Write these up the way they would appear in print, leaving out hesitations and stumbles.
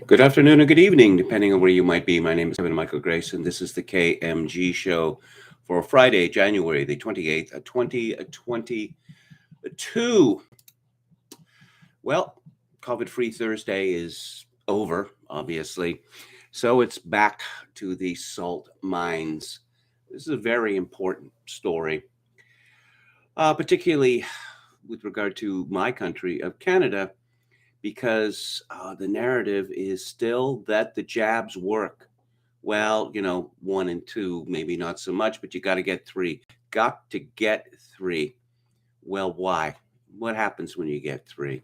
Good afternoon or good evening, depending on where you might be. My name is Kevin Michael Grace, and this is the KMG show for Friday, January the 28th, 2022. Well, COVID free Thursday is over, obviously. So it's back to the salt mines. This is a very important story, particularly with regard to my country of Canada, because the narrative is still that the jabs work. Well, one and two, maybe not so much, but you got to get three. Got to get three. Well, why? What happens when you get three?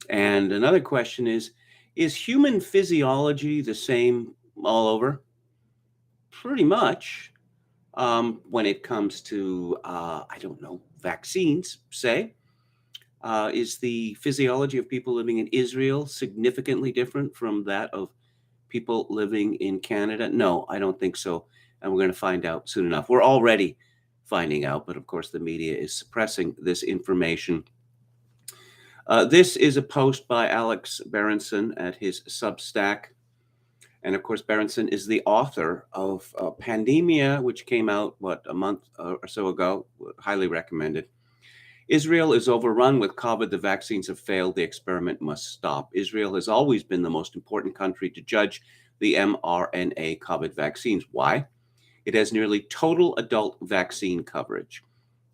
And another question is human physiology the same all over? Pretty much. When it comes to, I don't know, vaccines, say. Is the physiology of people living in Israel significantly different from that of people living in Canada? No, I don't think so. And we're going to find out soon enough. We're already finding out, but of course, the media is suppressing this information. This is a post by Alex Berenson at his Substack. And of course, Berenson is the author of Pandemia, which came out, a month or so ago. Highly recommended. Israel is overrun with COVID. The vaccines have failed. The experiment must stop. Israel has always been the most important country to judge the mRNA COVID vaccines. Why? It has nearly total adult vaccine coverage.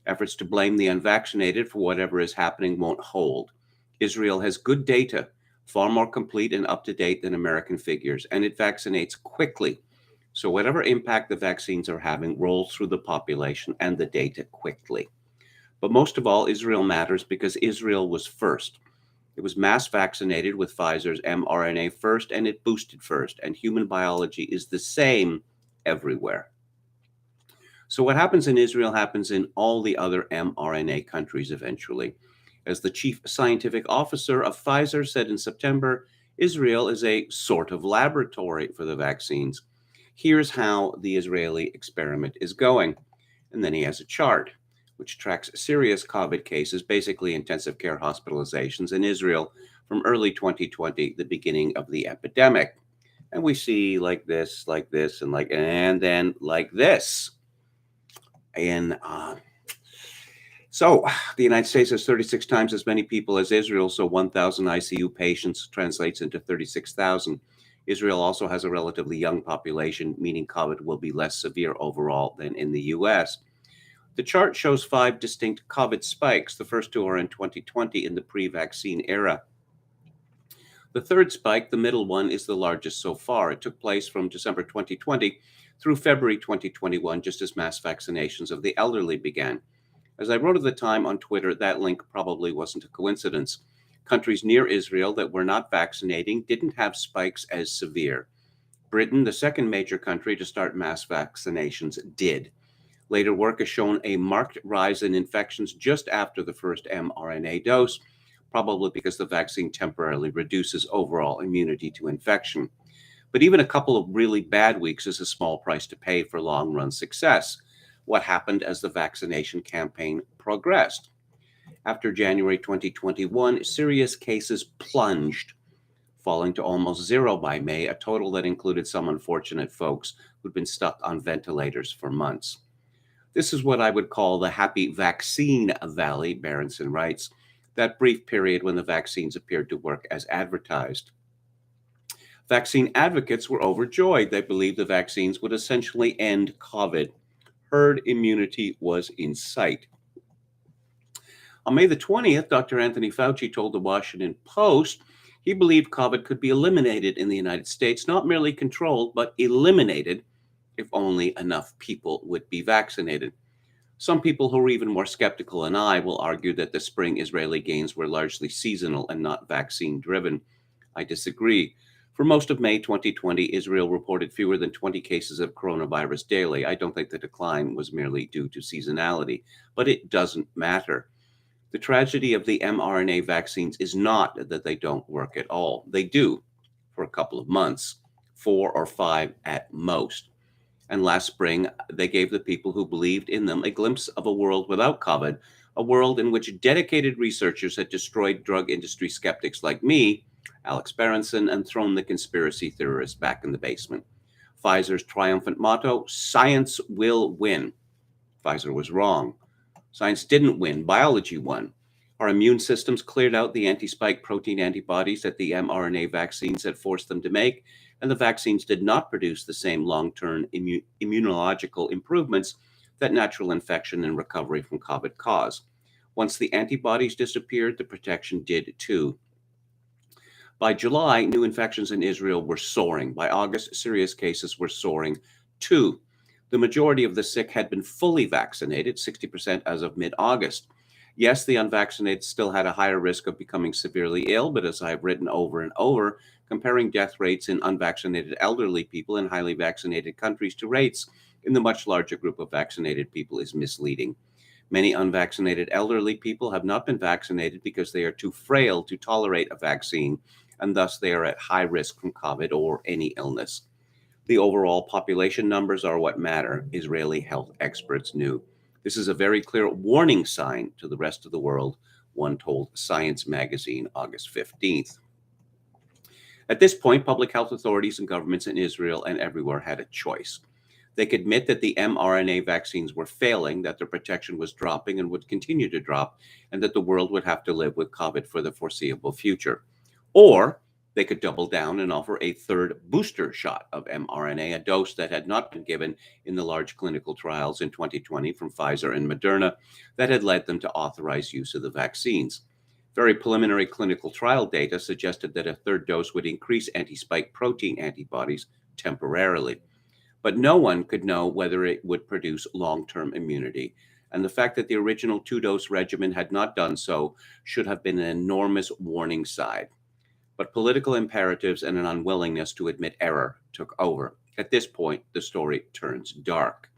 Efforts to blame the unvaccinated for whatever is happening won't hold. Israel has good data, far more complete and up-to-date than American figures, and it vaccinates quickly. So whatever impact the vaccines are having rolls through the population and the data quickly. But most of all, Israel matters because Israel was first. It was mass vaccinated with Pfizer's mRNA first, and it boosted first. And human biology is the same everywhere. So what happens in Israel happens in all the other mRNA countries eventually. As the chief scientific officer of Pfizer said in September, Israel is a sort of laboratory for the vaccines. Here's how the Israeli experiment is going. And then he has a chart which tracks serious COVID cases, basically intensive care hospitalizations in Israel from early 2020, the beginning of the epidemic. And we see like this, and then like this. And so the United States has 36 times as many people as Israel, so 1,000 ICU patients translates into 36,000. Israel also has a relatively young population, meaning COVID will be less severe overall than in the U.S. The chart shows 5 distinct COVID spikes. The first 2 are in 2020 in the pre-vaccine era. The third spike, the middle one, is the largest so far. It took place from December 2020 through February 2021, just as mass vaccinations of the elderly began. As I wrote at the time on Twitter, that link probably wasn't a coincidence. Countries near Israel that were not vaccinating didn't have spikes as severe. Britain, the second major country to start mass vaccinations, did. Later work has shown a marked rise in infections just after the first mRNA dose, probably because the vaccine temporarily reduces overall immunity to infection. But even a couple of really bad weeks is a small price to pay for long-run success. What happened as the vaccination campaign progressed? After January 2021, serious cases plunged, falling to almost zero by May, a total that included some unfortunate folks who'd been stuck on ventilators for months. This is what I would call the happy vaccine valley, Berenson writes, that brief period when the vaccines appeared to work as advertised. Vaccine advocates were overjoyed. They believed the vaccines would essentially end COVID. Herd immunity was in sight. On May the 20th, Dr. Anthony Fauci told the Washington Post he believed COVID could be eliminated in the United States, not merely controlled, but eliminated if only enough people would be vaccinated. Some people who are even more skeptical than I will argue that the spring Israeli gains were largely seasonal and not vaccine-driven. I disagree. For most of May 2020, Israel reported fewer than 20 cases of coronavirus daily. I don't think the decline was merely due to seasonality, but it doesn't matter. The tragedy of the mRNA vaccines is not that they don't work at all. They do, for a couple of months, 4 or 5 at most. And last spring, they gave the people who believed in them a glimpse of a world without COVID, a world in which dedicated researchers had destroyed drug industry skeptics like me Alex Berenson, and thrown the conspiracy theorists back in the basement. Pfizer's triumphant motto, science will win. Pfizer was wrong. Science didn't win, biology won. Our immune systems cleared out the anti-spike protein antibodies that the mRNA vaccines had forced them to make, and the vaccines did not produce the same long-term immunological improvements that natural infection and recovery from COVID cause. Once the antibodies disappeared, the protection did too. By July, new infections in Israel were soaring. By August, serious cases were soaring too. The majority of the sick had been fully vaccinated, 60% as of mid-August. Yes, the unvaccinated still had a higher risk of becoming severely ill, but as I've written over and over, comparing death rates in unvaccinated elderly people in highly vaccinated countries to rates in the much larger group of vaccinated people is misleading. Many unvaccinated elderly people have not been vaccinated because they are too frail to tolerate a vaccine, and thus they are at high risk from COVID or any illness. The overall population numbers are what matter, Israeli health experts knew. This is a very clear warning sign to the rest of the world, one told Science magazine August 15th. At this point, public health authorities and governments in Israel and everywhere had a choice. They could admit that the mRNA vaccines were failing, that their protection was dropping and would continue to drop, and that the world would have to live with COVID for the foreseeable future. Or they could double down and offer a third booster shot of mRNA, a dose that had not been given in the large clinical trials in 2020 from Pfizer and Moderna that had led them to authorize use of the vaccines. Very preliminary clinical trial data suggested that a third dose would increase anti-spike protein antibodies temporarily. But no one could know whether it would produce long-term immunity. And the fact that the original two-dose regimen had not done so should have been an enormous warning sign. But political imperatives and an unwillingness to admit error took over. At this point, the story turns dark.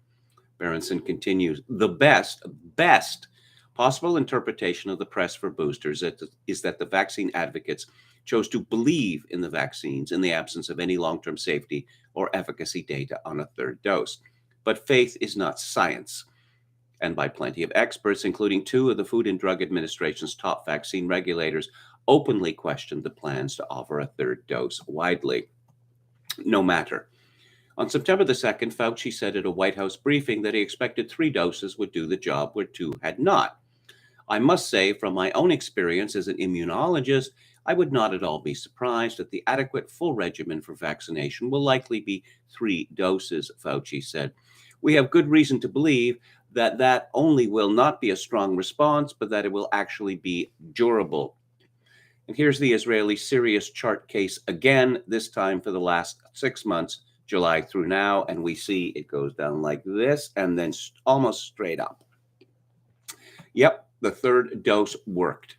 Berenson continues, the best possible interpretation of the press for boosters is that the vaccine advocates chose to believe in the vaccines in the absence of any long-term safety or efficacy data on a third dose. But faith is not science. And by plenty of experts, including two of the Food and Drug Administration's top vaccine regulators, openly questioned the plans to offer a third dose widely. No matter. On September the 2nd, Fauci said at a White House briefing that he expected 3 doses would do the job where 2 had not. I must say, from my own experience as an immunologist, I would not at all be surprised that the adequate full regimen for vaccination will likely be 3 doses, Fauci said. We have good reason to believe that that only will not be a strong response, but that it will actually be durable. And here's the Israeli serious chart case again, this time for the last 6 months, July through now, and we see it goes down like this and then almost straight up. Yep, the third dose worked.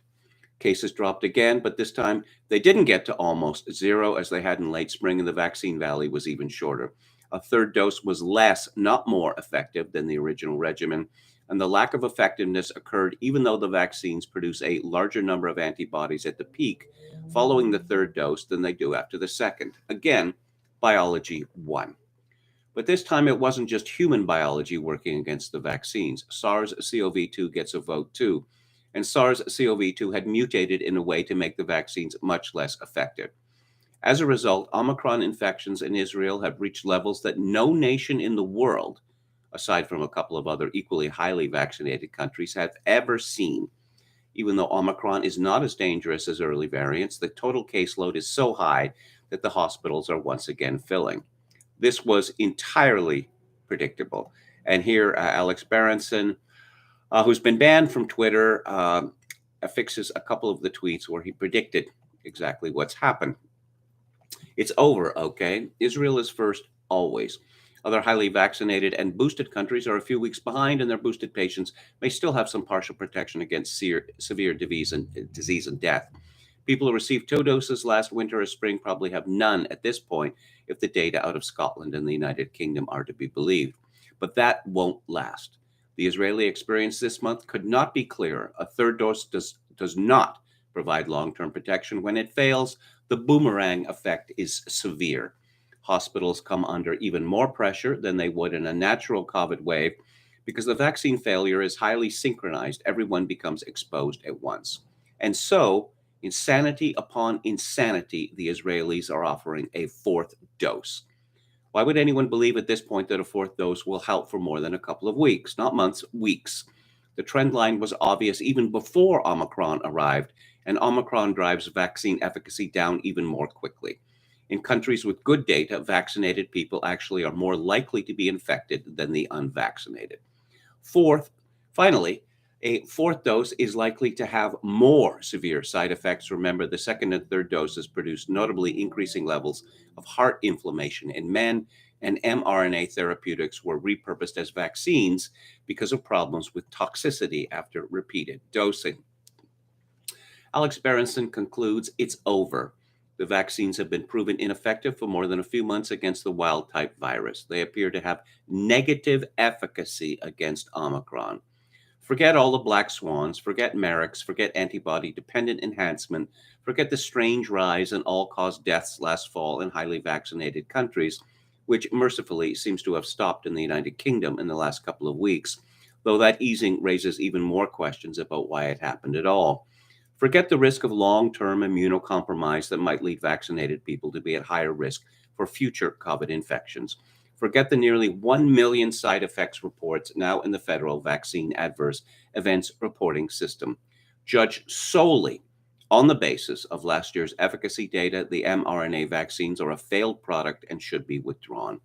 Cases dropped again, but this time they didn't get to almost zero as they had in late spring, and the vaccine valley was even shorter. A third dose was less, not more effective than the original regimen, and the lack of effectiveness occurred even though the vaccines produce a larger number of antibodies at the peak following the third dose than they do after the second. Again, biology won. But this time it wasn't just human biology working against the vaccines. SARS-CoV-2 gets a vote too, and SARS-CoV-2 had mutated in a way to make the vaccines much less effective. As a result, Omicron infections in Israel have reached levels that no nation in the world, aside from a couple of other equally highly vaccinated countries, have ever seen. Even though Omicron is not as dangerous as early variants, the total caseload is so high that the hospitals are once again filling. This was entirely predictable. And here, Alex Berenson, who's been banned from Twitter, affixes a couple of the tweets where he predicted exactly what's happened. It's over, okay? Israel is first, always. Other highly vaccinated and boosted countries are a few weeks behind, and their boosted patients may still have some partial protection against severe disease and death. People who received 2 doses last winter or spring probably have none at this point if the data out of Scotland and the United Kingdom are to be believed. But that won't last. The Israeli experience this month could not be clearer. A third dose does not provide long-term protection. When it fails, the boomerang effect is severe. Hospitals come under even more pressure than they would in a natural COVID wave because the vaccine failure is highly synchronized. Everyone becomes exposed at once. And so Insanity upon insanity, the Israelis are offering a fourth dose. Why would anyone believe at this point that a fourth dose will help for more than a couple of weeks? Not months, weeks. The trend line was obvious even before Omicron arrived, and Omicron drives vaccine efficacy down even more quickly. In countries with good data, vaccinated people actually are more likely to be infected than the unvaccinated. Finally, a fourth dose is likely to have more severe side effects. Remember, the second and third doses produce notably increasing levels of heart inflammation in men, and mRNA therapeutics were repurposed as vaccines because of problems with toxicity after repeated dosing. Alex Berenson concludes it's over. The vaccines have been proven ineffective for more than a few months against the wild-type virus. They appear to have negative efficacy against Omicron. Forget all the black swans, forget Merrick's, forget antibody-dependent enhancement, forget the strange rise in all-cause deaths last fall in highly vaccinated countries, which mercifully seems to have stopped in the United Kingdom in the last couple of weeks, though that easing raises even more questions about why it happened at all. Forget the risk of long-term immunocompromise that might lead vaccinated people to be at higher risk for future COVID infections. Forget the nearly 1 million side effects reports now in the federal vaccine adverse events reporting system. Judged solely on the basis of last year's efficacy data, the mRNA vaccines are a failed product and should be withdrawn.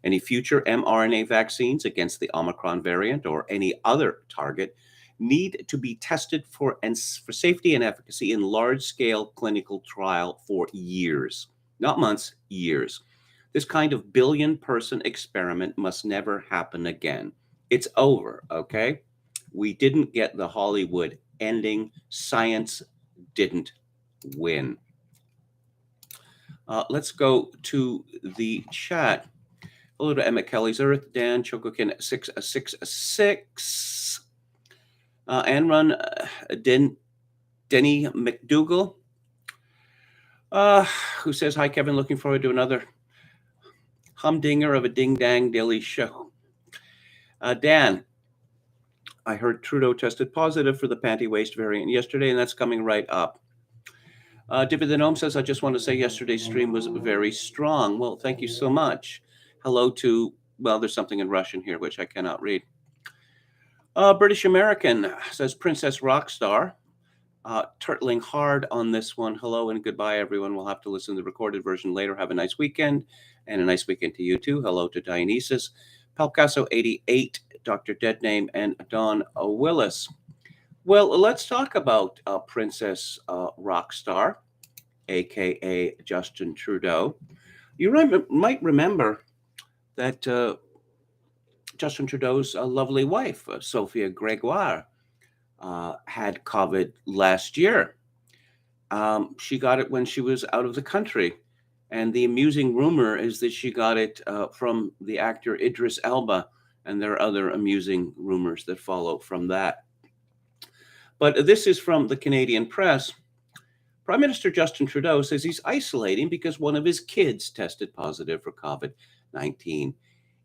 Any future mRNA vaccines against the Omicron variant or any other target need to be tested for safety and efficacy in large-scale clinical trial for years, not months, years. This kind of billion-person experiment must never happen again. It's over, okay? We didn't get the Hollywood ending. Science didn't win. Let's go to the chat. Hello to Emma Kelly's Earth, Dan Chokokin 666. Anrun Denny McDougall, who says, hi, Kevin, looking forward to another humdinger of a ding-dang daily show. Dan, I heard Trudeau tested positive for the panty waist variant yesterday, and that's coming right up. Dippy the Gnome says, I just want to say yesterday's stream was very strong. Well, thank you so much. Hello to, well, there's something in Russian here, which I cannot read. British American says, Princess Rockstar, turtling hard on this one. Hello and goodbye, everyone. We'll have to listen to the recorded version later. Have a nice weekend, and a nice weekend to you too. Hello to Dionysus, Palcaso 88, Dr. Deadname, and Don Willis. Well, let's talk about Princess Rockstar, aka Justin Trudeau. You might remember that Justin Trudeau's lovely wife, Sophia Gregoire, had COVID last year. She got it when she was out of the country. And the amusing rumor is that she got it from the actor Idris Elba. And there are other amusing rumors that follow from that. But this is from the Canadian press. Prime Minister Justin Trudeau says he's isolating because one of his kids tested positive for COVID-19.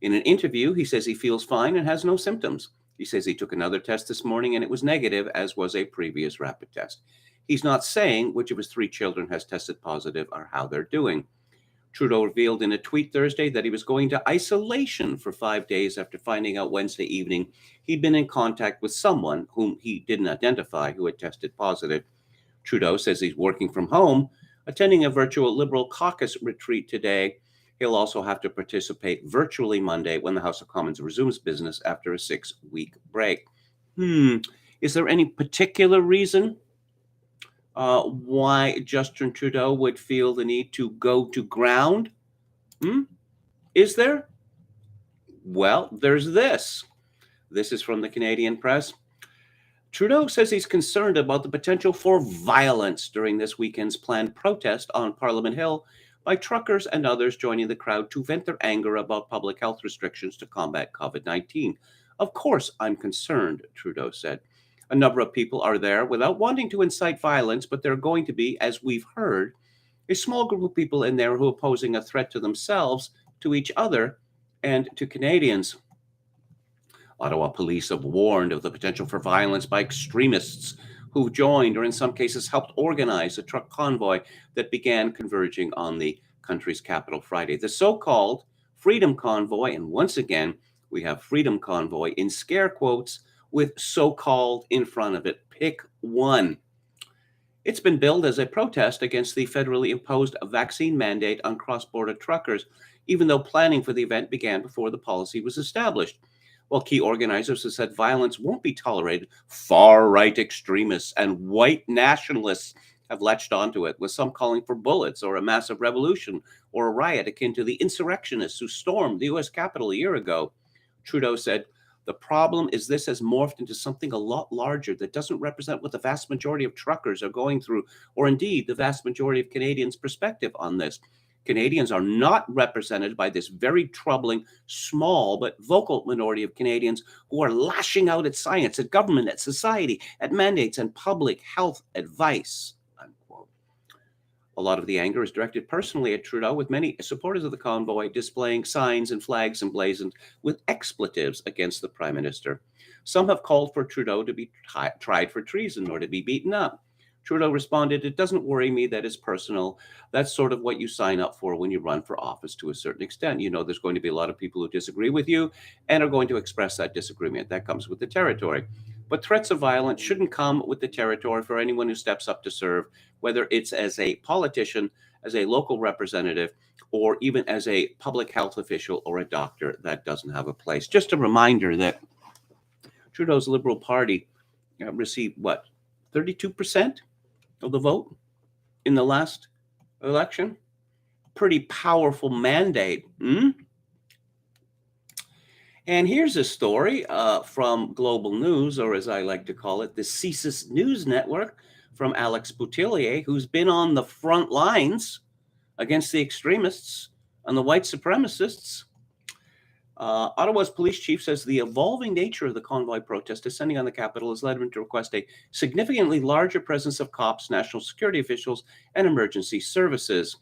In an interview, he says he feels fine and has no symptoms. He says he took another test this morning and it was negative, as was a previous rapid test. He's not saying which of his 3 children has tested positive or how they're doing. Trudeau revealed in a tweet Thursday that he was going to isolation for 5 days after finding out Wednesday evening he'd been in contact with someone whom he didn't identify who had tested positive. Trudeau says he's working from home, attending a virtual Liberal caucus retreat today. He'll also have to participate virtually Monday when the House of Commons resumes business after a 6-week break. Is there any particular reason why Justin Trudeau would feel the need to go to ground? Is there? Well, there's this. This is from the Canadian press. Trudeau says he's concerned about the potential for violence during this weekend's planned protest on Parliament Hill by truckers and others joining the crowd to vent their anger about public health restrictions to combat COVID-19. Of course, I'm concerned, Trudeau said. A number of people are there without wanting to incite violence, but there are going to be, as we've heard, a small group of people in there who are posing a threat to themselves, to each other, and to Canadians. Ottawa police have warned of the potential for violence by extremists who joined or in some cases helped organize a truck convoy that began converging on the country's capital Friday. The so-called Freedom Convoy, and once again, we have Freedom Convoy in scare quotes with so-called in front of it. Pick one. It's been billed as a protest against the federally imposed vaccine mandate on cross-border truckers, even though planning for the event began before the policy was established. While key organizers have said violence won't be tolerated, far-right extremists and white nationalists have latched onto it, with some calling for bullets or a massive revolution or a riot akin to the insurrectionists who stormed the U.S. Capitol a year ago. Trudeau said, "The problem is this has morphed into something a lot larger that doesn't represent what the vast majority of truckers are going through, or indeed the vast majority of Canadians' perspective on this. Canadians are not represented by this very troubling, small but vocal minority of Canadians who are lashing out at science, at government, at society, at mandates and public health advice." Unquote. A lot of the anger is directed personally at Trudeau, with many supporters of the convoy displaying signs and flags emblazoned with expletives against the Prime Minister. Some have called for Trudeau to be tried for treason or to be beaten up. Trudeau responded, "It doesn't worry me that it's personal. That's sort of what you sign up for when you run for office to a certain extent. You know, there's going to be a lot of people who disagree with you and are going to express that disagreement. That comes with the territory. But threats of violence shouldn't come with the territory for anyone who steps up to serve, whether it's as a politician, as a local representative, or even as a public health official or a doctor. That doesn't have a place." Just a reminder that Trudeau's Liberal Party received, 32% of the vote in the last election? Pretty powerful mandate. And here's a story from Global News, or as I like to call it, the CSIS News Network, from Alex Boutillier, who's been on the front lines against the extremists and the white supremacists. Ottawa's police chief says the evolving nature of the convoy protest descending on the capital has led him to request a significantly larger presence of cops, national security officials, and emergency services.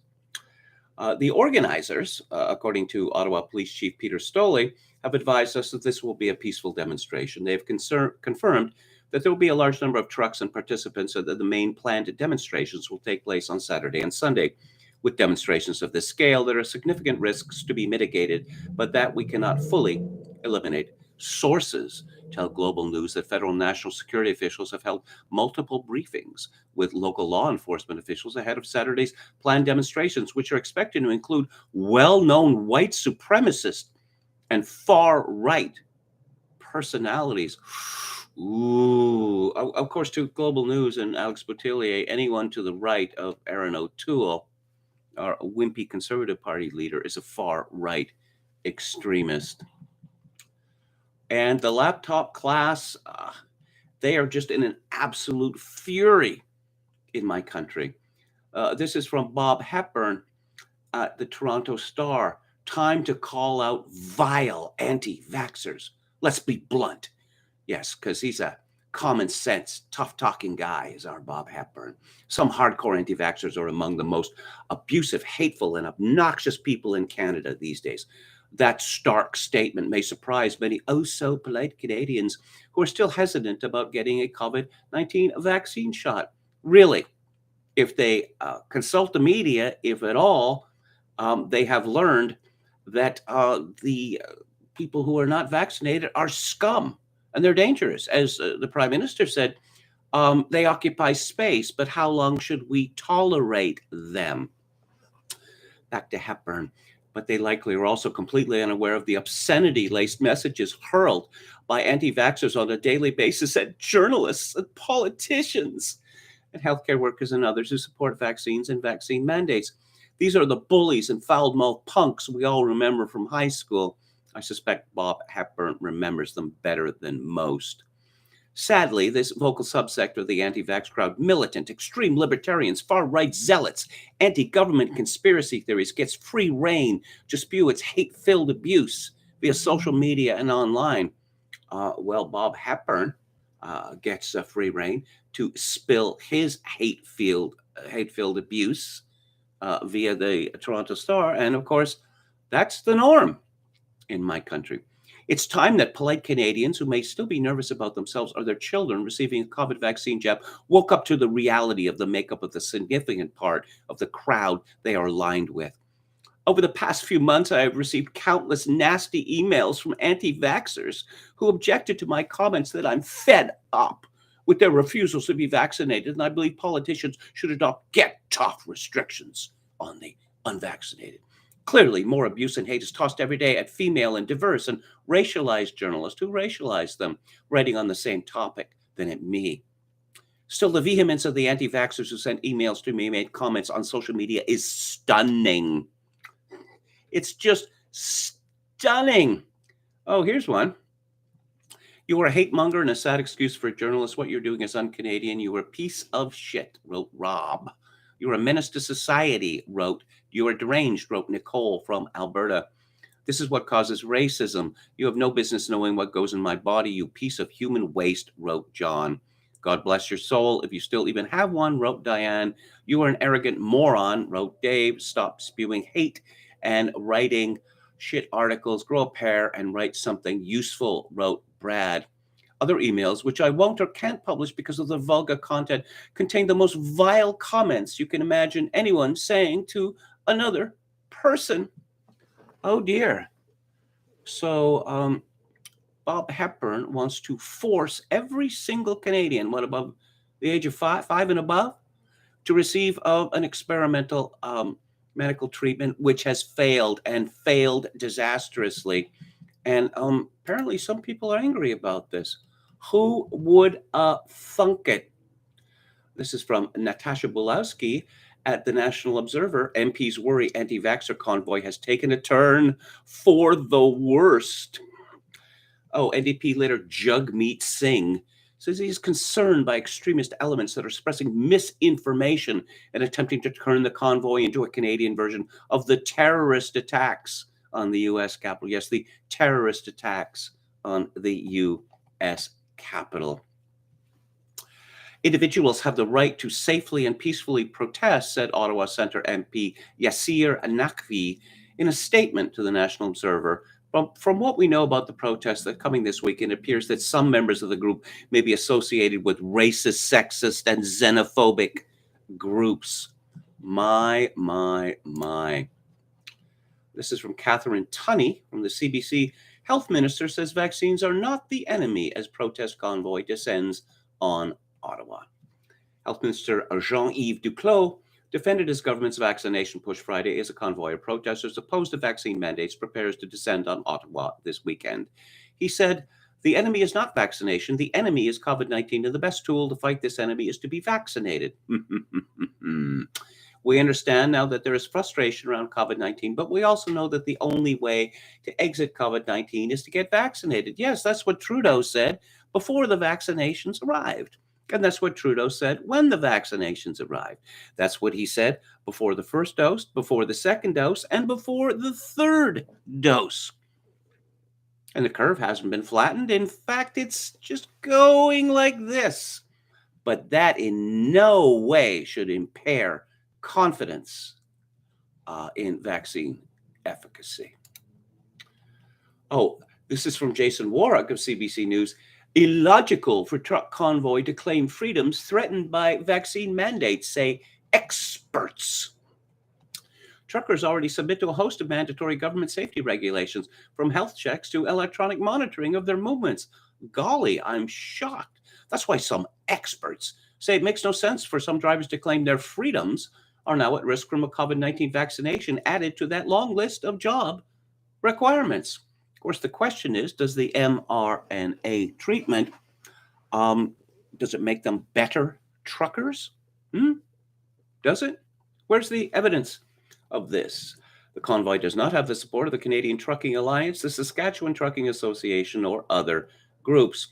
The organizers, according to Ottawa Police Chief Peter Stoley, have advised us that this will be a peaceful demonstration. They have confirmed that there will be a large number of trucks and participants, so that the main planned demonstrations will take place on Saturday and Sunday. With demonstrations of this scale, there are significant risks to be mitigated, but that we cannot fully eliminate. Sources tell Global News that federal national security officials have held multiple briefings with local law enforcement officials ahead of Saturday's planned demonstrations, which are expected to include well-known white supremacist and far-right personalities. Ooh, of course, to Global News and Alex Boutillier, anyone to the right of Aaron O'Toole, our wimpy Conservative Party leader, is a far-right extremist. And the laptop class, they are just in an absolute fury in my country. This is from Bob Hepburn at the Toronto Star. "Time to call out vile anti-vaxxers. Let's be blunt." Yes, because he's a common sense, tough talking guy, is our Bob Hepburn. Some hardcore anti-vaxxers are among the most abusive, hateful, and obnoxious people in Canada these days. That stark statement may surprise many so polite Canadians who are still hesitant about getting a COVID-19 vaccine shot. Really, if they consult the media, if at all, they have learned that the people who are not vaccinated are scum. And they're dangerous. As the Prime Minister said, they occupy space, but how long should we tolerate them? Back to Hepburn. But they likely are also completely unaware of the obscenity-laced messages hurled by anti-vaxxers on a daily basis at journalists and politicians and healthcare workers and others who support vaccines and vaccine mandates. These are the bullies and foul-mouthed punks we all remember from high school. I suspect Bob Hepburn remembers them better than most. Sadly, this vocal subsector of the anti-vax crowd, militant, extreme libertarians, far-right zealots, anti-government conspiracy theories, gets free rein to spew its hate-filled abuse via social media and online. Bob Hepburn gets free rein to spill his hate-filled abuse via the Toronto Star. And of course, that's the norm in my country. It's time that polite Canadians who may still be nervous about themselves or their children receiving a COVID vaccine jab woke up to the reality of the makeup of the significant part of the crowd they are aligned with. Over the past few months, I have received countless nasty emails from anti-vaxxers who objected to my comments that I'm fed up with their refusals to be vaccinated, and I believe politicians should adopt get-tough restrictions on the unvaccinated. Clearly, more abuse and hate is tossed every day at female and diverse and racialized journalists who racialize them, writing on the same topic, than at me. Still, the vehemence of the anti-vaxxers who sent emails to me, made comments on social media is stunning. It's just stunning. Oh, here's one. You are a hate monger and a sad excuse for a journalist. What you're doing is un-Canadian. You are a piece of shit, wrote Rob. You're a menace to society, wrote. You are deranged, wrote Nicole from Alberta. This is what causes racism. You have no business knowing what goes in my body, you piece of human waste, wrote John. God bless your soul, if you still even have one, wrote Diane. You are an arrogant moron, wrote Dave. Stop spewing hate and writing shit articles. Grow a pair and write something useful, wrote Brad. Other emails, which I won't or can't publish because of the vulgar content, contain the most vile comments you can imagine anyone saying to another person. Oh dear. So Bob Hepburn wants to force every single Canadian, what, above the age of five and above, to receive an experimental medical treatment, which has failed and failed disastrously. And apparently some people are angry about this. Who would thunk it? This is from Natasha Bulowski at the National Observer. MPs worry anti-vaxxer convoy has taken a turn for the worst. Oh, NDP leader Jagmeet Singh says he is concerned by extremist elements that are spreading misinformation and attempting to turn the convoy into a Canadian version of the terrorist attacks on the U.S. Capitol. Yes, the terrorist attacks on the U.S. Capitol. Individuals have the right to safely and peacefully protest, said Ottawa Centre MP Yassir Naqvi in a statement to the National Observer. From what we know about the protests that are coming this week, it appears that some members of the group may be associated with racist, sexist, and xenophobic groups. My. This is from Catherine Tunney from the CBC. Health Minister says vaccines are not the enemy as protest convoy descends on Ottawa. Health Minister Jean-Yves Duclos defended his government's vaccination push Friday as a convoy of protesters opposed to vaccine mandates prepares to descend on Ottawa this weekend. He said, the enemy is not vaccination. The enemy is COVID-19, and the best tool to fight this enemy is to be vaccinated. We understand now that there is frustration around COVID-19, but we also know that the only way to exit COVID-19 is to get vaccinated. Yes, that's what Trudeau said before the vaccinations arrived. And that's what Trudeau said when the vaccinations arrived. That's what he said before the first dose, before the second dose, and before the third dose. And the curve hasn't been flattened. In fact, it's just going like this. But that in no way should impair confidence in vaccine efficacy. Oh, this is from Jason Warwick of CBC News. Illogical for truck convoy to claim freedoms threatened by vaccine mandates, say experts. Truckers already submit to a host of mandatory government safety regulations, from health checks to electronic monitoring of their movements. Golly, I'm shocked. That's why some experts say it makes no sense for some drivers to claim their freedoms are now at risk from a COVID-19 vaccination added to that long list of job requirements. Of course, the question is, does the mRNA treatment, does it make them better truckers? Does it? Where's the evidence of this? The convoy does not have the support of the Canadian Trucking Alliance, the Saskatchewan Trucking Association, or other groups.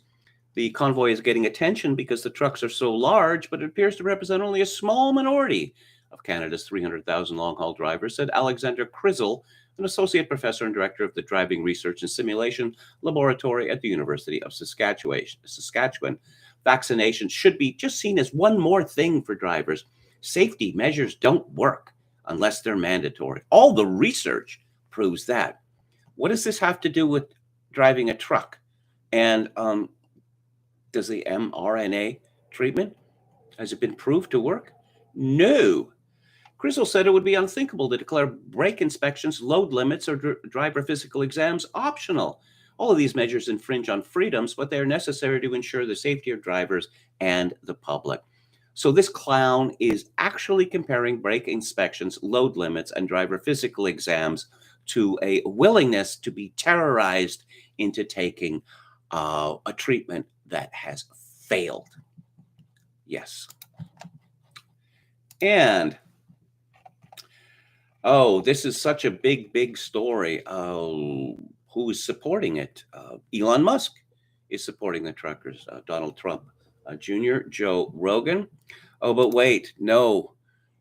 The convoy is getting attention because the trucks are so large, but it appears to represent only a small minority of Canada's 300,000 long-haul drivers, said Alexander Crizzle, an associate professor and director of the Driving Research and Simulation Laboratory at the University of Saskatchewan. Vaccination should be just seen as one more thing for drivers. Safety measures don't work unless they're mandatory. All the research proves that. What does this have to do with driving a truck. And does the mRNA treatment, has it been proved to work? No. Grisel said it would be unthinkable to declare brake inspections, load limits, or driver physical exams optional. All of these measures infringe on freedoms, but they are necessary to ensure the safety of drivers and the public. So this clown is actually comparing brake inspections, load limits, and driver physical exams to a willingness to be terrorized into taking a treatment that has failed. Yes. And this is such a big story. Who is supporting it? Elon Musk is supporting the truckers. Donald Trump Jr., Joe Rogan. Oh, but wait, no,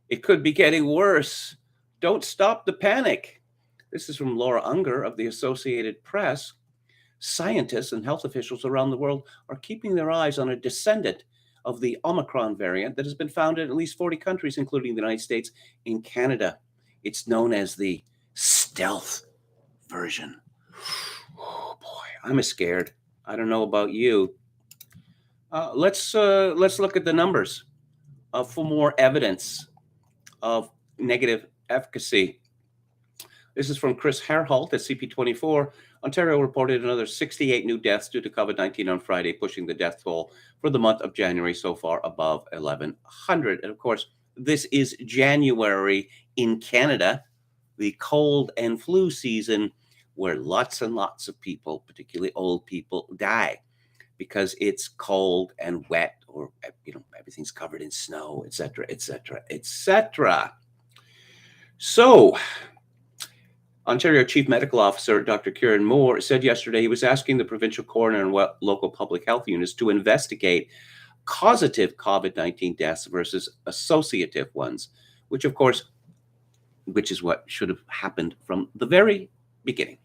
it could be getting worse. Don't stop the panic. This is from Laura Unger of the Associated Press. Scientists and health officials around the world are keeping their eyes on a descendant of the Omicron variant that has been found in at least 40 countries, including the United States and Canada. It's known as the stealth version. Oh boy, I'm scared. I don't know about you. Let's look at the numbers for more evidence of negative efficacy. This is from Chris Herholt at CP24. Ontario reported another 68 new deaths due to COVID-19 on Friday, pushing the death toll for the month of January so far above 1,100. And of course, this is January in Canada, the cold and flu season, where lots and lots of people, particularly old people, die because it's cold and wet, or everything's covered in snow, etc., etc., etc. So, Ontario Chief Medical Officer Dr. Kieran Moore said yesterday he was asking the provincial coroner and local public health units to investigate causative COVID-19 deaths versus associative ones, which is what should have happened from the very beginning.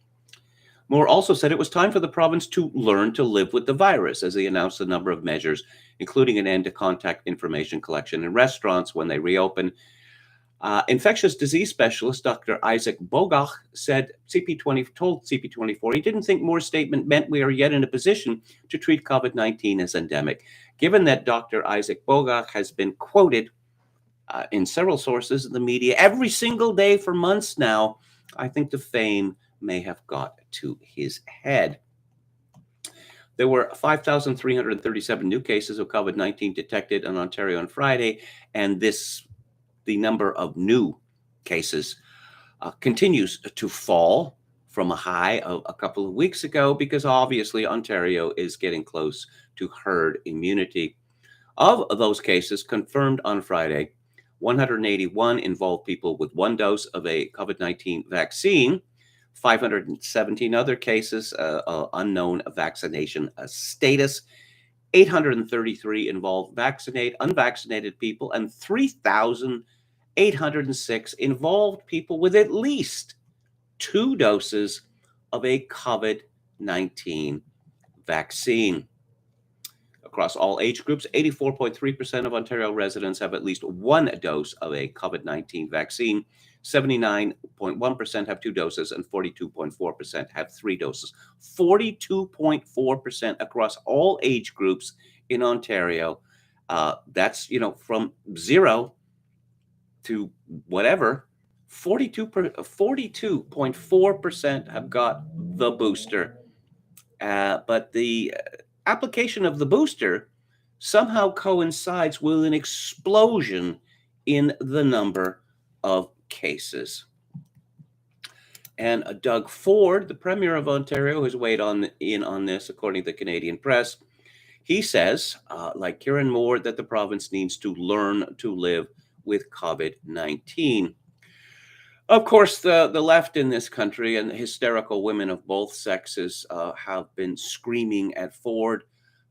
Moore also said it was time for the province to learn to live with the virus, as he announced a number of measures, including an end to contact information collection in restaurants when they reopen. Infectious disease specialist Dr. Isaac Bogach told CP24 he didn't think Moore's statement meant we are yet in a position to treat COVID-19 as endemic. Given that Dr. Isaac Bogach has been quoted in several sources in the media every single day for months now, I think the fame may have got to his head. There were 5,337 new cases of COVID-19 detected in Ontario on Friday, and the number of new cases continues to fall from a high of a couple of weeks ago, because obviously Ontario is getting close to herd immunity. Of those cases confirmed on Friday, 181 involved people with one dose of a COVID-19 vaccine, 517 other cases unknown vaccination status, 833 involved unvaccinated people, and 3,806 involved people with at least 2 doses of a COVID-19 vaccine. Across all age groups, 84.3% of Ontario residents have at least 1 dose of a COVID-19 vaccine. 79.1% have 2 doses, and 42.4% have 3 doses. 42.4% across all age groups in Ontario. That's, from 0 to whatever. 42.4% have got the booster. But the application of the booster somehow coincides with an explosion in the number of cases. And Doug Ford, the Premier of Ontario, has weighed in on this, according to the Canadian press. He says, like Kieran Moore, that the province needs to learn to live with COVID-19. Of course, the left in this country and the hysterical women of both sexes have been screaming at Ford.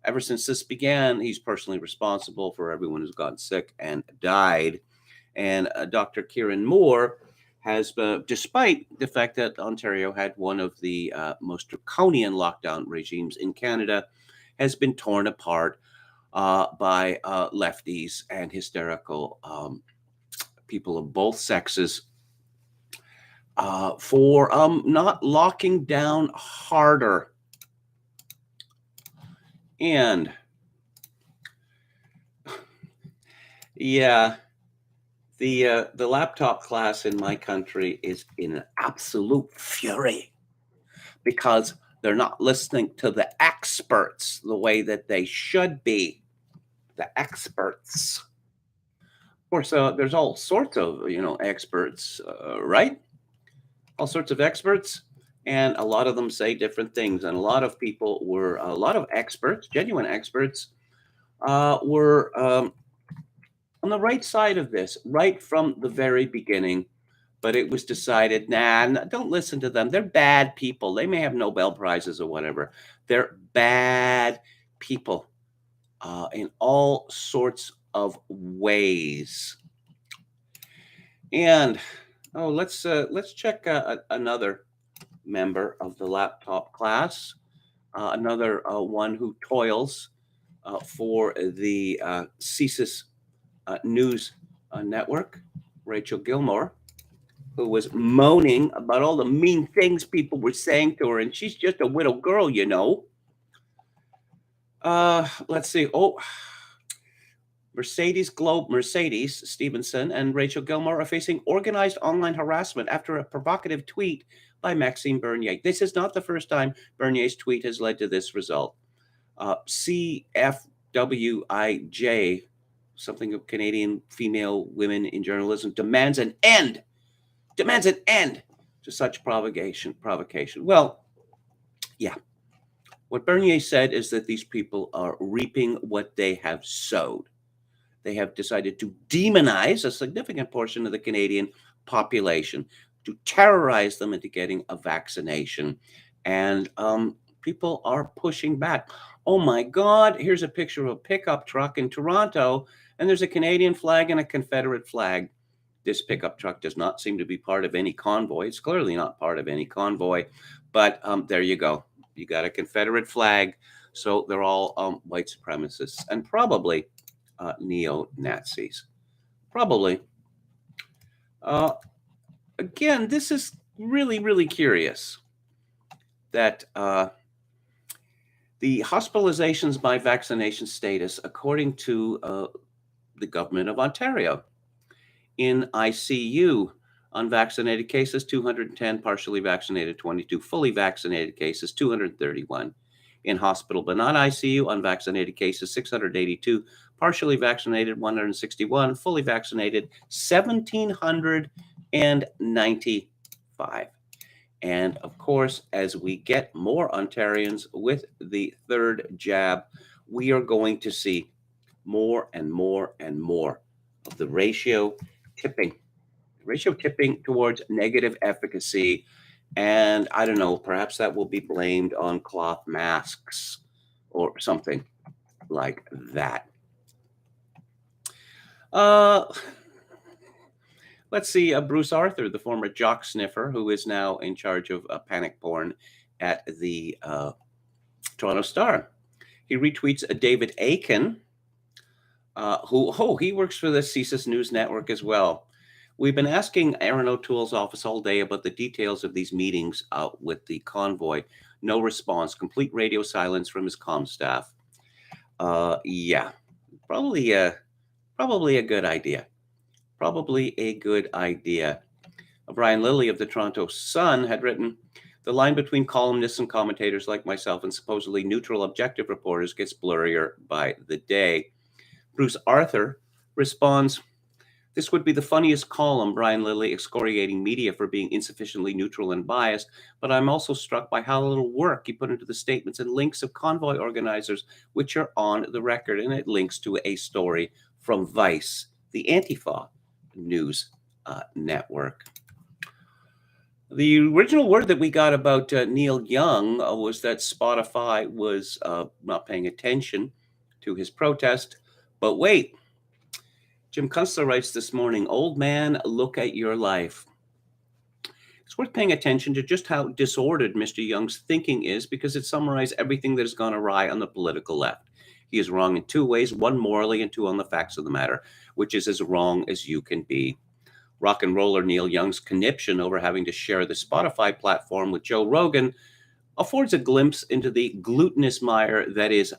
Ever since this began, he's personally responsible for everyone who's gotten sick and died. And Dr. Kieran Moore has, despite the fact that Ontario had one of the most draconian lockdown regimes in Canada, has been torn apart by lefties and hysterical people of both sexes for not locking down harder. And yeah, the laptop class in my country is in an absolute fury because they're not listening to the experts the way that they should be. The experts. Of course, there's all sorts of experts, right? All sorts of experts, and a lot of them say different things. And a lot of experts, genuine experts, were on the right side of this right from the very beginning. But it was decided, don't listen to them. They're bad people. They may have Nobel Prizes or whatever. They're bad people in all sorts of ways. And let's check another member of the laptop class, another one who toils for the CSIS News Network, Rachel Gilmore, who was moaning about all the mean things people were saying to her, and she's just a widow girl, Let's see. Mercedes Stevenson and Rachel Gilmore are facing organized online harassment after a provocative tweet by Maxime Bernier. This is not the first time Bernier's tweet has led to this result. CFWIJ, something of Canadian female women in journalism, demands an end to such provocation. Well, yeah. What Bernier said is that these people are reaping what they have sowed. They have decided to demonize a significant portion of the Canadian population, to terrorize them into getting a vaccination. And people are pushing back. Oh my God, here's a picture of a pickup truck in Toronto, and there's a Canadian flag and a Confederate flag. This pickup truck does not seem to be part of any convoy. It's clearly not part of any convoy, but there you go. You got a Confederate flag, so they're all white supremacists and probably neo-Nazis. Probably. Again, this is really, really curious that the hospitalizations by vaccination status, according to the government of Ontario, in ICU, unvaccinated cases, 210, partially vaccinated, 22, fully vaccinated cases, 231. In hospital but not ICU, unvaccinated cases, 682, partially vaccinated, 161, fully vaccinated, 1,795. And of course, as we get more Ontarians with the third jab, we are going to see more and more and more of the ratio tipping towards negative efficacy. And I don't know, perhaps that will be blamed on cloth masks or something like that. Let's see, Bruce Arthur, the former jock sniffer, who is now in charge of panic porn at the Toronto Star. He retweets David Aiken, he works for the CSIS News Network as well. We've been asking Aaron O'Toole's office all day about the details of these meetings with the convoy. No response. Complete radio silence from his comm staff. Yeah, probably a good idea. Probably a good idea. Brian Lilly of the Toronto Sun had written, the line between columnists and commentators like myself and supposedly neutral objective reporters gets blurrier by the day. Bruce Arthur responds, this would be the funniest column, Brian Lilly excoriating media for being insufficiently neutral and biased, but I'm also struck by how little work he put into the statements and links of convoy organizers, which are on the record, and it links to a story from Vice, the Antifa news network. The original word that we got about Neil Young was that Spotify was not paying attention to his protest, but wait. Jim Kunstler writes this morning, old man, look at your life. It's worth paying attention to just how disordered Mr. Young's thinking is because it summarizes everything that has gone awry on the political left. He is wrong in two ways, one morally and two on the facts of the matter, which is as wrong as you can be. Rock and roller Neil Young's conniption over having to share the Spotify platform with Joe Rogan affords a glimpse into the glutinous mire that is